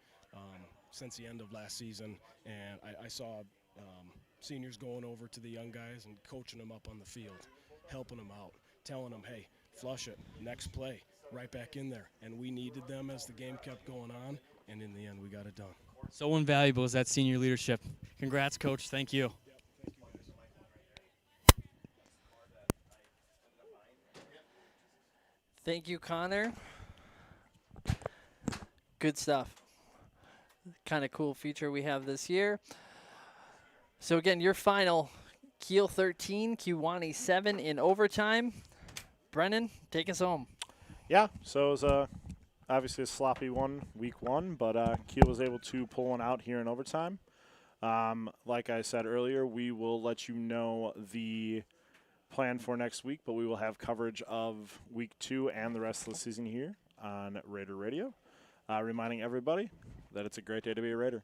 since the end of last season. And I saw seniors going over to the young guys and coaching them up on the field, helping them out, telling them, hey, flush it, next play, right back in there. And we needed them as the game kept going on, and in the end we got it done. So invaluable is that senior leadership. Congrats, Coach. Thank you. Thank you, Connor. Good stuff. Kind of cool feature we have this year. So again, your final, Kiel 13, Kewaunee 7 in overtime. Brennan, take us home. Yeah, so it was obviously a sloppy one, week one, but Kiel was able to pull one out here in overtime. Like I said earlier, we will let you know the plan for next week, but we will have coverage of week 2 and the rest of the season here on Raider Radio. Reminding everybody that it's a great day to be a Raider.